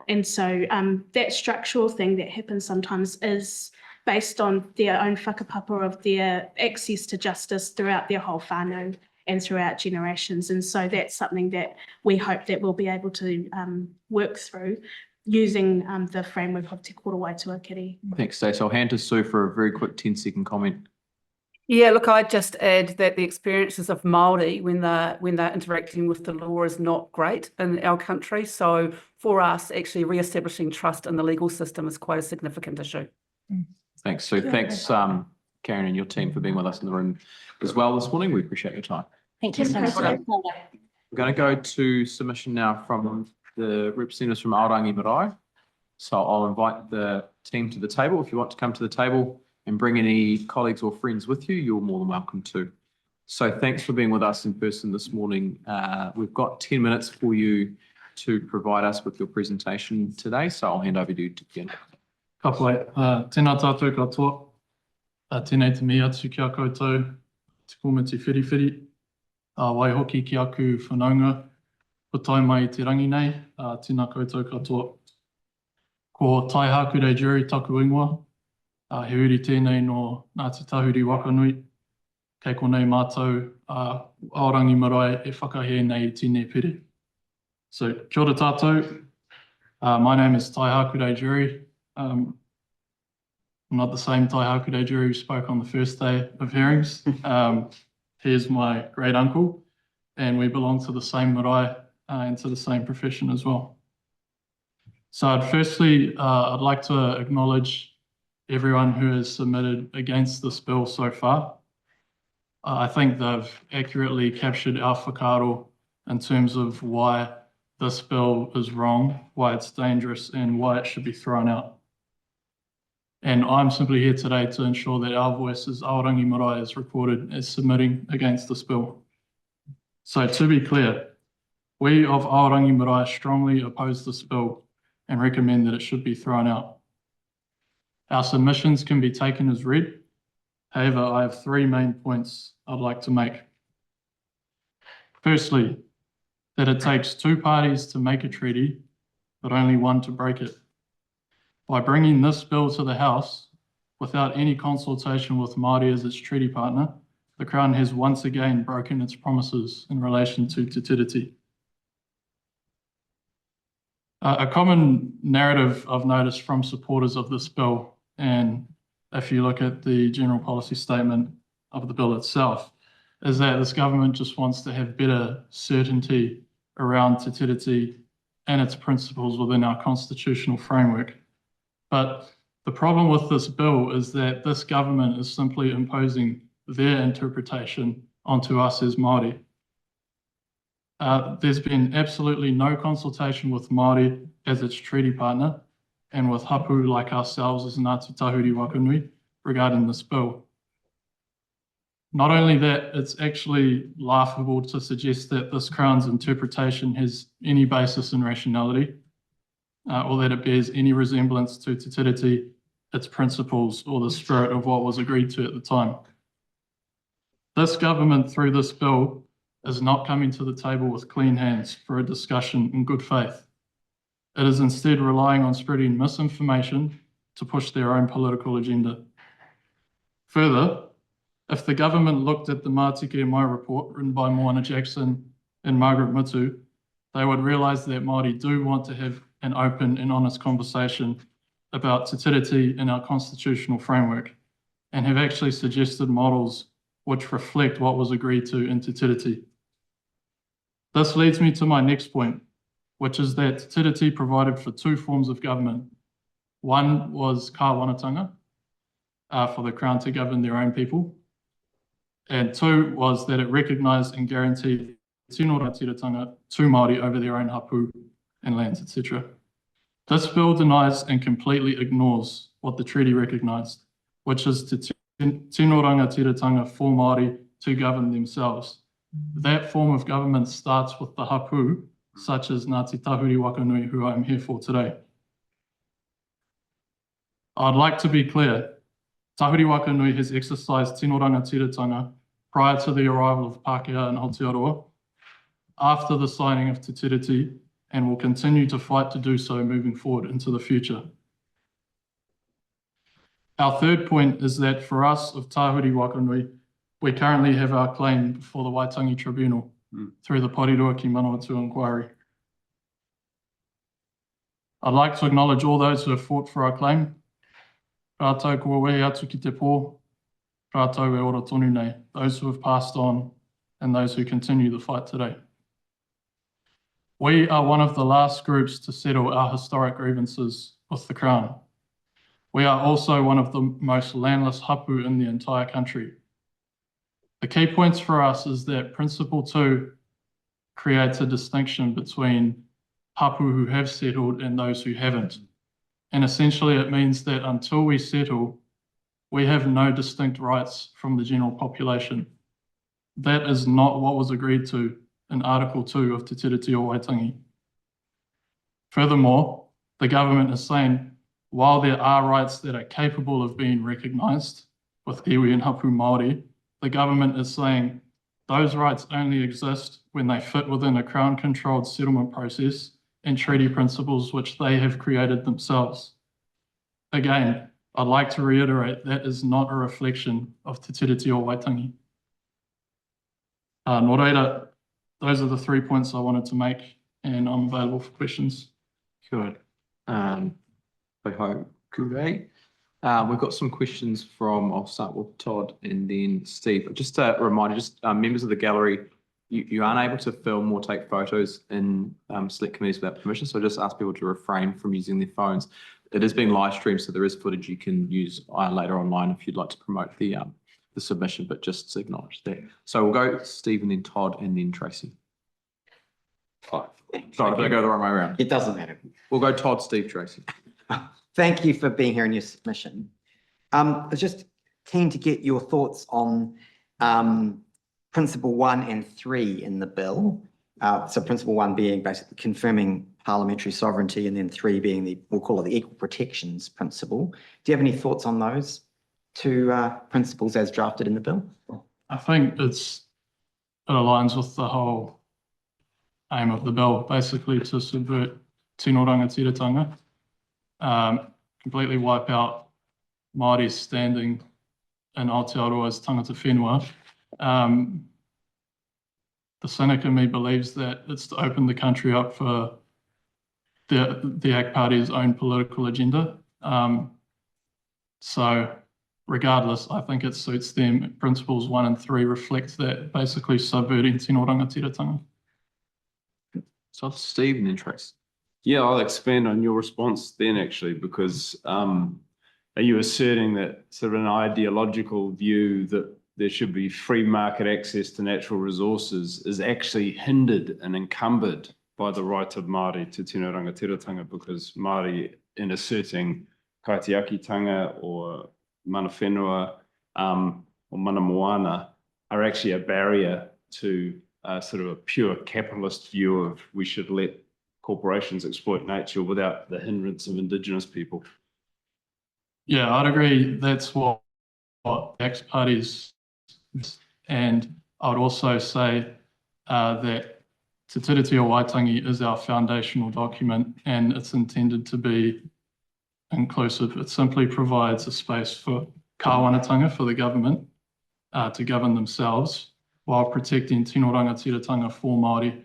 And so that structural thing that happens sometimes is based on their own whakapapa of their access to justice throughout their whole whānau and throughout generations. And so that's something that we hope that we'll be able to work through using the framework of Te Kura Waituakere. Thanks, Stacey. I'll hand to Sue for a very quick 10-second comment. Yeah, look, I'd just add that the experiences of Māori when they're interacting with the law is not great in our country. So for us, actually re-establishing trust in the legal system is quite a significant issue. Thanks, Sue. Thanks, Karen and your team for being with us in the room as well this morning. We appreciate your time. Thank you so much. We're going to go to submission now from the representatives from Aorangi Marae. So I'll invite the team to the table. If you want to come to the table and bring any colleagues or friends with you, you're more than welcome to. So thanks for being with us in person this morning. We've got 10 minutes for you to provide us with your presentation today. So I'll hand over to you to begin. Ka pai, tēnā tātou katoa, tēnei te mea atu ki a koutou, te komiti whiriwhiri, wai hoki ki aku whanaunga, ko tai mai te rangi nei, tēnā koutou katoa. Ko tai hākure jury taku ingoa, he uri tēnei no Ngāti Tahuri Wakanui, kei konei mātou Aorangi Marae e whakahē nei i tēnei pere. So, kia ora tātou, my name is Tai Hākure Jury. I'm not the same Tai Hākure Jury who spoke on the first day of hearings. He is my great uncle, and we belong to the same marae and to the same profession as well. So I'd like to acknowledge everyone who has submitted against this bill so far. I think they've accurately captured our whakaaro in terms of why this bill is wrong, why it's dangerous, and why it should be thrown out. And I'm simply here today to ensure that our voice as Aorangi Marae is recorded as submitting against this bill. So to be clear, We of Aorangi Marae strongly oppose this bill and recommend that it should be thrown out. Our submissions can be taken as read. However, I have 3 main points I'd like to make. Firstly, that it takes 2 parties to make a treaty, but only 1 to break it. By bringing this bill to the House without any consultation with Māori as its treaty partner, the Crown has once again broken its promises in relation to Te Tiriti. A common narrative I've noticed from supporters of this bill, and if you look at the general policy statement of the bill itself, is that this government just wants to have better certainty around Te Tiriti and its principles within our constitutional framework. But the problem with this bill is that this government is simply imposing their interpretation onto us as Māori. There's been absolutely no consultation with Māori as its treaty partner and with hapu like ourselves as Ngāti Tahuri Wakanui regarding this bill. Not only that, it's actually laughable to suggest that this Crown's interpretation has any basis in rationality, or that it bears any resemblance to Te Tiriti, its principles, or the spirit of what was agreed to at the time. This government, through this bill, is not coming to the table with clean hands for a discussion in good faith. It is instead relying on spreading misinformation to push their own political agenda. Further, if the government looked at the Mātiki Mai report written by Moana Jackson and Margaret Mitu, they would realise that Māori do want to have an open and honest conversation about Te Tiriti in our constitutional framework, and have actually suggested models which reflect what was agreed to in Te Tiriti. This leads me to my next point, which is that Te Tiriti provided for 2 forms of government. One was kāwanatanga, for the Crown to govern their own people, and 2 was that it recognised and guaranteed tino ratiratanga to Māori over their own hapu and lands, etc. This bill denies and completely ignores what the treaty recognised, which is tino rangatiratanga for Māori to govern themselves. That form of government starts with the hapu, such as Ngāti Tahuri Wakanui, who I'm here for today. I'd like to be clear, Tahuri Wakanui has exercised tino rangatiratanga prior to the arrival of Pākehā in Aotearoa, after the signing of Te Tiriti, and will continue to fight to do so moving forward into the future. Our third point is that for us of Tahuri Wakanui, we currently have our claim before the Waitangi Tribunal through the Porirua ki Manawatu inquiry. I'd like to acknowledge all those who have fought for our claim. Rātou kua wehe atu ki te pō, rātou e ora tonu nei, those who have passed on and those who continue the fight today. We are one of the last groups to settle our historic grievances with the Crown. We are also one of the most landless hapu in the entire country. The key points for us is that Principle 2 creates a distinction between hapu who have settled and those who haven't. And essentially it means that until we settle, we have no distinct rights from the general population. That is not what was agreed to in Article 2 of Te Tiriti o Waitangi. Furthermore, the government is saying, while there are rights that are capable of being recognised with iwi and hapu Māori, the government is saying those rights only exist when they fit within a Crown-controlled settlement process and treaty principles which they have created themselves. Again, I'd like to reiterate that is not a reflection of Te Tiriti o Waitangi. Nō reira, those are the 3 points I wanted to make, and I'm available for questions. Good. Kuri. We've got some questions from, I'll start with Todd and then Steve. Just a reminder, members of the gallery, you aren't able to film or take photos in select committees without permission, so just ask people to refrain from using their phones. It is being live streamed, so there is footage you can use later online if you'd like to promote the submission, but just to acknowledge that. So we'll go Steve and then Todd and then Tracy. Sorry, did I go the wrong way around? It doesn't matter. We'll go Todd, Steve, Tracy. Thank you for being here in your submission. I was just keen to get your thoughts on Principle 1 and 3 in the bill. So principle 1 being basically confirming parliamentary sovereignty, and then 3 being we'll call it the equal protections principle. Do you have any thoughts on those two principles as drafted in the bill? I think it aligns with the whole aim of the bill, basically to subvert tino rangatiratanga, completely wipe out Māori's standing in Aotearoa's tangata whenua. The cynic in me believes that it's to open the country up for the ACT Party's own political agenda. So regardless, I think it suits them. Principles 1 and 3 reflect that, basically subverting tino rangatiratanga. So Steve and then Trace. Yeah, I'll expand on your response then, actually, because are you asserting that sort of an ideological view that there should be free market access to natural resources is actually hindered and encumbered by the right of Māori to tino rangatiratanga, because Māori, in asserting kaitiakitanga or mana whenua or mana moana, are actually a barrier to sort of a pure capitalist view of we should let corporations exploit nature without the hindrance of Indigenous people. Yeah, I'd agree. That's what the ACT Party's, and I would also say that Te Tiriti o Waitangi is our foundational document, and it's intended to be inclusive. It simply provides a space for kāwanatanga, for the government to govern themselves, while protecting tino rangatiratanga for Māori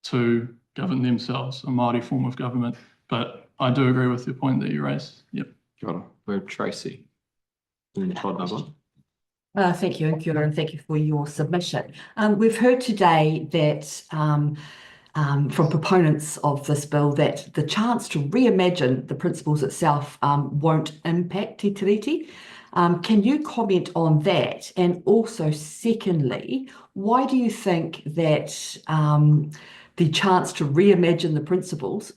to govern themselves, a Māori form of government. But I do agree with your point that you raised. Yep. Got it. We're Tracy. And then Todd Nublin. Thank you, Kia ora, and thank you for your submission. We've heard today that from proponents of this bill that the chance to reimagine the principles itself won't impact Te Tiriti. Can you comment on that? And also, secondly, why do you think that the chance to reimagine the principles,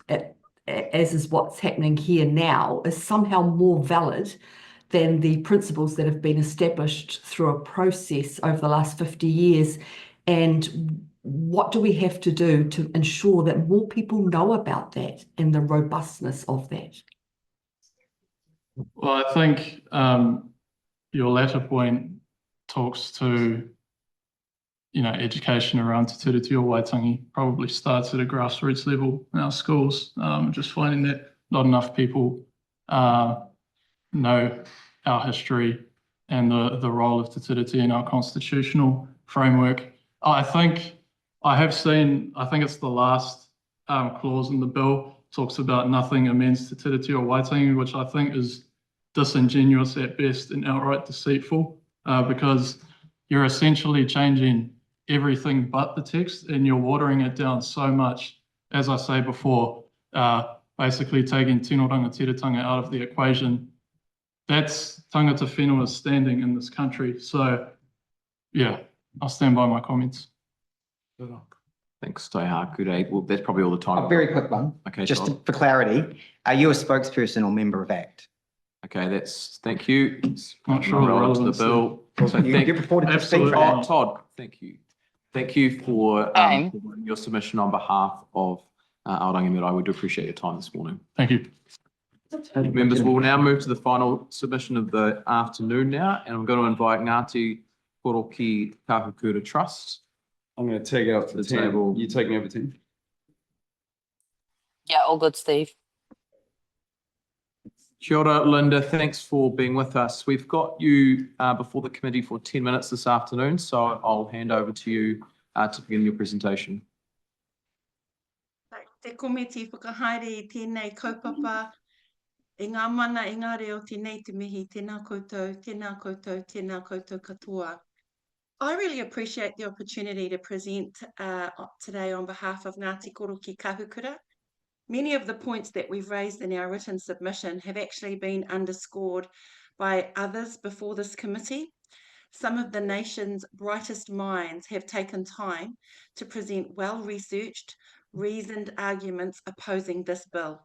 as is what's happening here now, is somehow more valid than the principles that have been established through a process over the last 50 years? And what do we have to do to ensure that more people know about that and the robustness of that? Well, I think your latter point talks to, education around Te Tiriti o Waitangi probably starts at a grassroots level in our schools. Just finding that not enough people know our history and the role of Te Tiriti in our constitutional framework. I think it's the last clause in the bill, talks about nothing amends Te Tiriti o Waitangi, which I think is disingenuous at best and outright deceitful, because you're essentially changing everything but the text, and you're watering it down so much, as I say before, basically taking tino rangatiratanga out of the equation. That's tangata whenua's standing in this country. So, yeah, I'll stand by my comments. Thanks, Kuri. Well, that's probably all the time. A very quick one. Okay, Just Todd. for clarity, are you a spokesperson or member of ACT? Okay, Not thank you. sure the Relevant to relevance the bill. So You reported to speak for ACT. Todd, thank you. Thank you for your submission on behalf of Aorangi Marae. We do appreciate your time this morning. Thank you. Members, we'll now move to the final submission of the afternoon now, and I'm going to invite Ngāti Koroki Kahukura Trust. I'm going to take it up to the table. You taking over, Tim? Yeah, all good, Steve. Kia ora, Linda. Thanks for being with us. We've got you before the committee for 10 minutes this afternoon, so I'll hand over to you to begin your presentation. Te komiti whakahaere I tēnei kaupapa, e ngā mana e ngā reo tēnei te mihi, tēnā koutou, tēnā koutou, tēnā koutou katoa. I really appreciate the opportunity to present today on behalf of Ngāti Koroki Kahukura. Many of the points that we've raised in our written submission have actually been underscored by others before this committee. Some of the nation's brightest minds have taken time to present well-researched, reasoned arguments opposing this bill.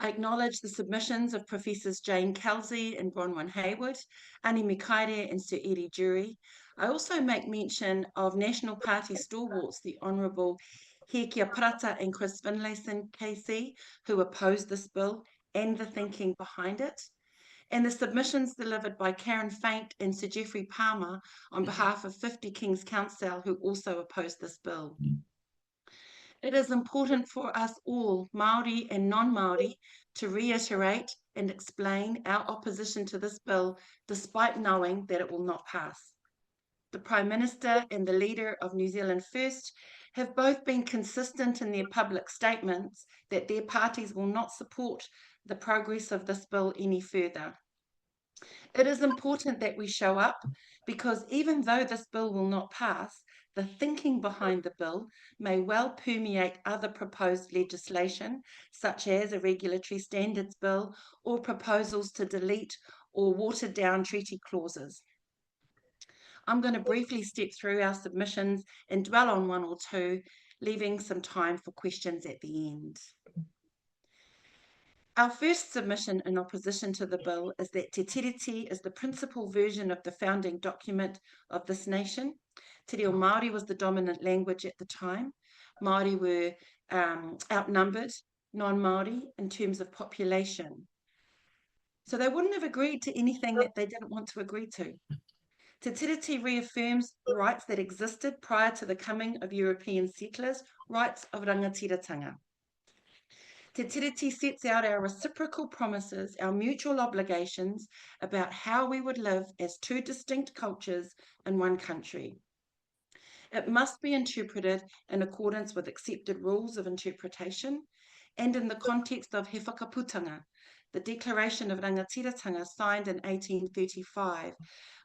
I acknowledge the submissions of Professors Jane Kelsey and Bronwyn Hayward, Ani Mikaere and Sir Eddie Jury, I also make mention of National Party stalwarts, the Honourable Hekia Prata and Chris Finlayson KC, who opposed this bill and the thinking behind it, and the submissions delivered by Karen Faint and Sir Geoffrey Palmer on behalf of 50 King's Counsel, who also opposed this bill. It is important for us all, Māori and non-Māori, to reiterate and explain our opposition to this bill, despite knowing that it will not pass. The Prime Minister and the leader of New Zealand First have both been consistent in their public statements that their parties will not support the progress of this bill any further. It is important that we show up because even though this bill will not pass, the thinking behind the bill may well permeate other proposed legislation, such as a regulatory standards bill or proposals to delete or water down treaty clauses. I'm going to briefly step through our submissions and dwell on one or two, leaving some time for questions at the end. Our first submission in opposition to the bill is that Te Tiriti is the principal version of the founding document of this nation. Te Reo Māori was the dominant language at the time. Māori were outnumbered non-Māori in terms of population. So they wouldn't have agreed to anything that they didn't want to agree to. Te Tiriti reaffirms rights that existed prior to the coming of European settlers, rights of rangatiratanga. Te Tiriti sets out our reciprocal promises, our mutual obligations about how we would live as two distinct cultures in one country. It must be interpreted in accordance with accepted rules of interpretation and in the context of He Whakaputanga, the Declaration of Rangatiratanga signed in 1835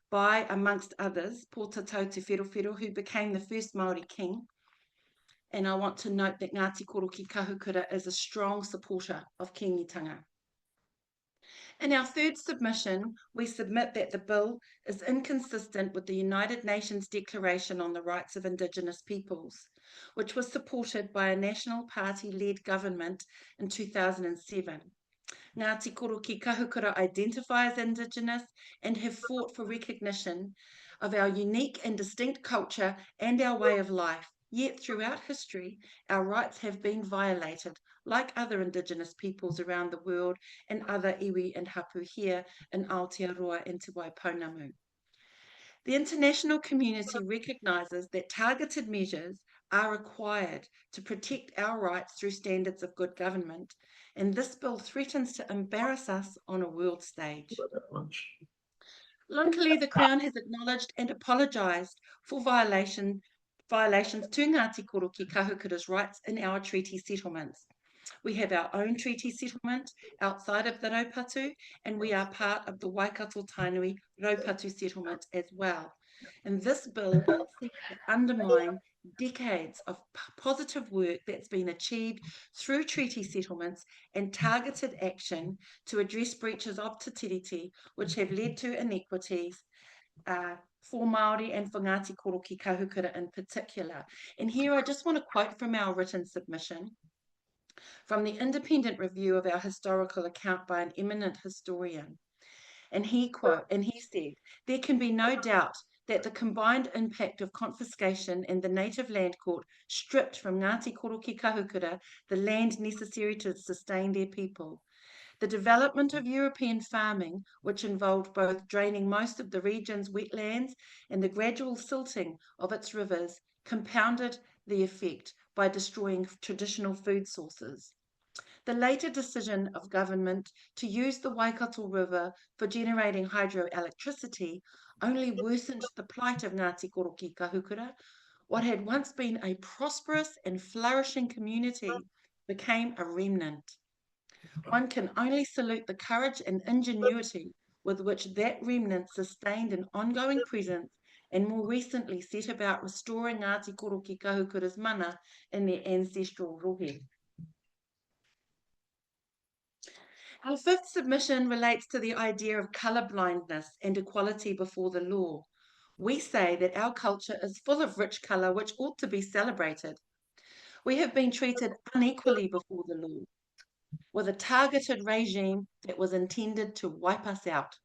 by, amongst others, Pōtatau Te Wherowhero, who became the first Māori king. And I want to note that Ngāti Koro ki Kahukura is a strong supporter of kingitanga. In our third submission, we submit that the bill is inconsistent with the United Nations Declaration on the Rights of Indigenous Peoples, which was supported by a National Party-led government in 2007. Ngāti Koro ki Kahukura identify as Indigenous and have fought for recognition of our unique and distinct culture and our way of life. Yet throughout history, our rights have been violated, like other Indigenous peoples around the world and other iwi and hapu here in Aotearoa and Te Waipounamu. The international community recognises that targeted measures are required to protect our rights through standards of good government, and this bill threatens to embarrass us on a world stage. Luckily, the Crown has acknowledged and apologised for violations to Ngāti Koro ki Kahukura's rights in our treaty settlements. We have our own treaty settlement outside of the Raupatu, and we are part of the Waikato Tainui Raupatu settlement as well. And this bill seeks to undermine decades of positive work that's been achieved through treaty settlements and targeted action to address breaches of Te Tiriti, which have led to inequities for Māori and for Ngāti Koro ki Kahukura in particular. And here I just want to quote from our written submission from the independent review of our historical account by an eminent historian. And he said, "There can be no doubt that the combined impact of confiscation and the native land court stripped from Ngāti Koro ki Kahukura the land necessary to sustain their people. The development of European farming, which involved both draining most of the region's wetlands and the gradual silting of its rivers, compounded the effect by destroying traditional food sources. The later decision of government to use the Waikato River for generating hydroelectricity only worsened the plight of Ngāti Koro ki Kahukura. What had once been a prosperous and flourishing community became a remnant. One can only salute the courage and ingenuity with which that remnant sustained an ongoing presence and more recently set about restoring Ngāti Koro ki Kahukura's mana in their ancestral rohe." Our fifth submission relates to the idea of colour blindness and equality before the law. We say that our culture is full of rich colour which ought to be celebrated. We have been treated unequally before the law, with a targeted regime that was intended to wipe us out.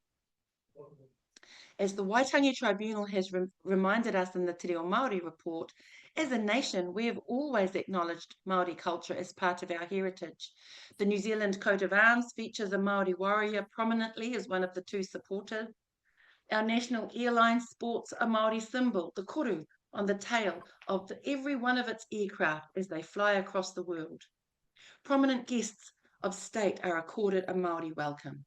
As the Waitangi Tribunal has reminded us in the Te Reo Māori report, as a nation, we have always acknowledged Māori culture as part of our heritage. The New Zealand coat of arms features a Māori warrior prominently as one of the two supporters. Our national airline sports a Māori symbol, the Kuri, on the tail of every one of its aircraft as they fly across the world. Prominent guests of state are accorded a Māori welcome.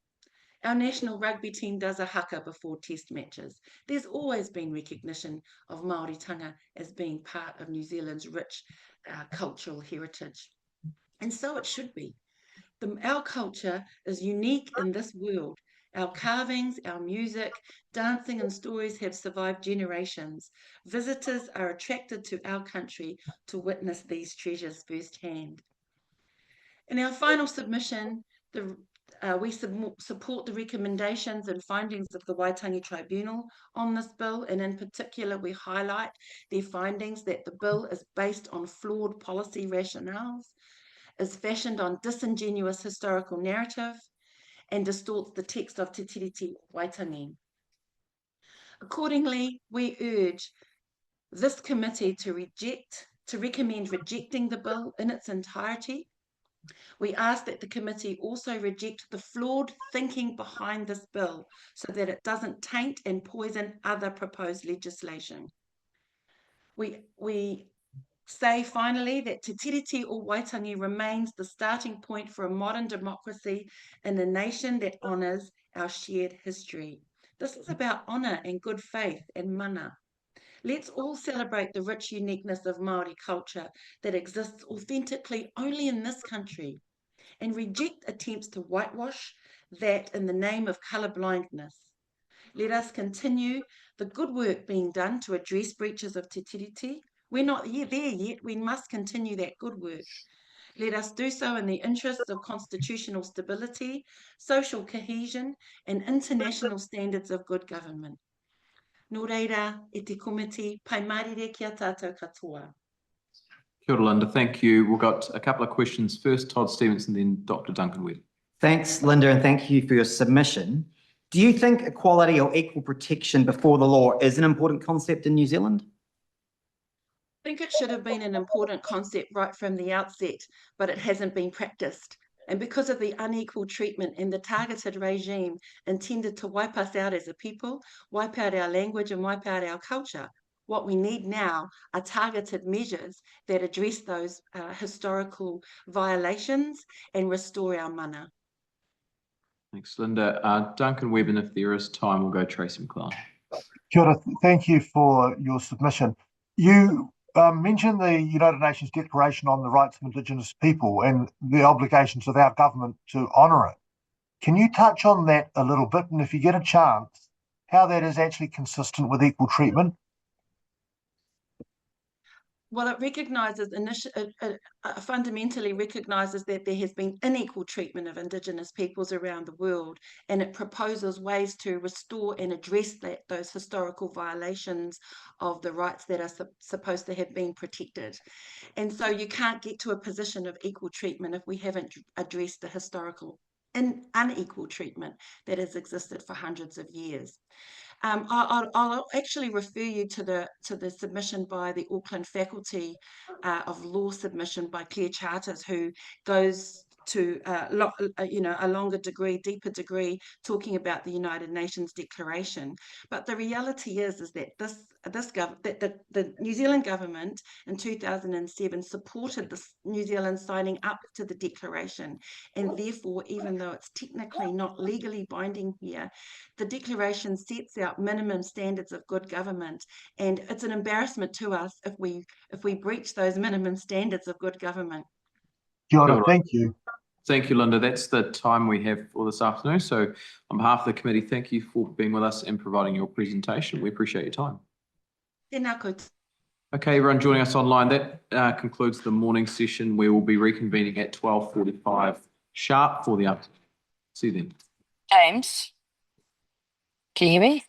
Our national rugby team does a haka before test matches. There's always been recognition of Māoritanga as being part of New Zealand's rich cultural heritage. And so it should be. Our culture is unique in this world. Our carvings, our music, dancing and stories have survived generations. Visitors are attracted to our country to witness these treasures firsthand. In our final submission, we support the recommendations and findings of the Waitangi Tribunal on this bill, and in particular we highlight their findings that the bill is based on flawed policy rationales, is fashioned on disingenuous historical narrative, and distorts the text of Te Tiriti Waitangi. Accordingly, we urge this committee to recommend rejecting the bill in its entirety. We ask that the committee also reject the flawed thinking behind this bill so that it doesn't taint and poison other proposed legislation. We say finally that Te Tiriti o Waitangi remains the starting point for a modern democracy in a nation that honours our shared history. This is about honour and good faith and mana. Let's all celebrate the rich uniqueness of Māori culture that exists authentically only in this country, and reject attempts to whitewash that in the name of colourblindness. Let us continue the good work being done to address breaches of Te Tiriti. We're not there yet. We must continue that good work. Let us do so in the interests of constitutional stability, social cohesion, and international standards of good government. Nō reira, e te komiti, pai marire ki a tātou katoa. Kia ora, Linda. Thank you. We've got a couple of questions. First, Todd Stevenson, then Dr. Duncan Webb. Thanks, Linda, and thank you for your submission. Do you think equality or equal protection before the law is an important concept in New Zealand? I think it should have been an important concept right from the outset, but it hasn't been practiced. And because of the unequal treatment and the targeted regime intended to wipe us out as a people, wipe out our language and wipe out our culture, what we need now are targeted measures that address those historical violations and restore our mana. Thanks, Linda. Duncan Webb, and if there is time, we'll go Tracy McClellan. Kia ora, thank you for your submission. You mentioned the United Nations Declaration on the Rights of Indigenous People and the obligations of our government to honour it. Can you touch on that a little bit, and if you get a chance, how that is actually consistent with equal treatment? Well, it recognises, fundamentally recognises that there has been unequal treatment of Indigenous peoples around the world, and it proposes ways to restore and address those historical violations of the rights that are supposed to have been protected. And so you can't get to a position of equal treatment if we haven't addressed the historical unequal treatment that has existed for hundreds of years. I'll actually refer you to the submission by the Auckland Faculty of Law submission by Claire Charters, who goes to a longer degree, deeper degree, talking about the United Nations Declaration. But the reality is that the New Zealand government in 2007 supported New Zealand signing up to the declaration, and therefore, even though it's technically not legally binding here, the declaration sets out minimum standards of good government, and it's an embarrassment to us if we breach those minimum standards of good government. Kia ora, thank you. Thank you, Linda. That's the time we have for this afternoon. So on behalf of the committee, thank you for being with us and providing your presentation. We appreciate your time. Tēnā koutou. Okay, everyone joining us online, that concludes the morning session. We will be reconvening at 12:45 sharp for the afternoon. See you then. James, can you hear me?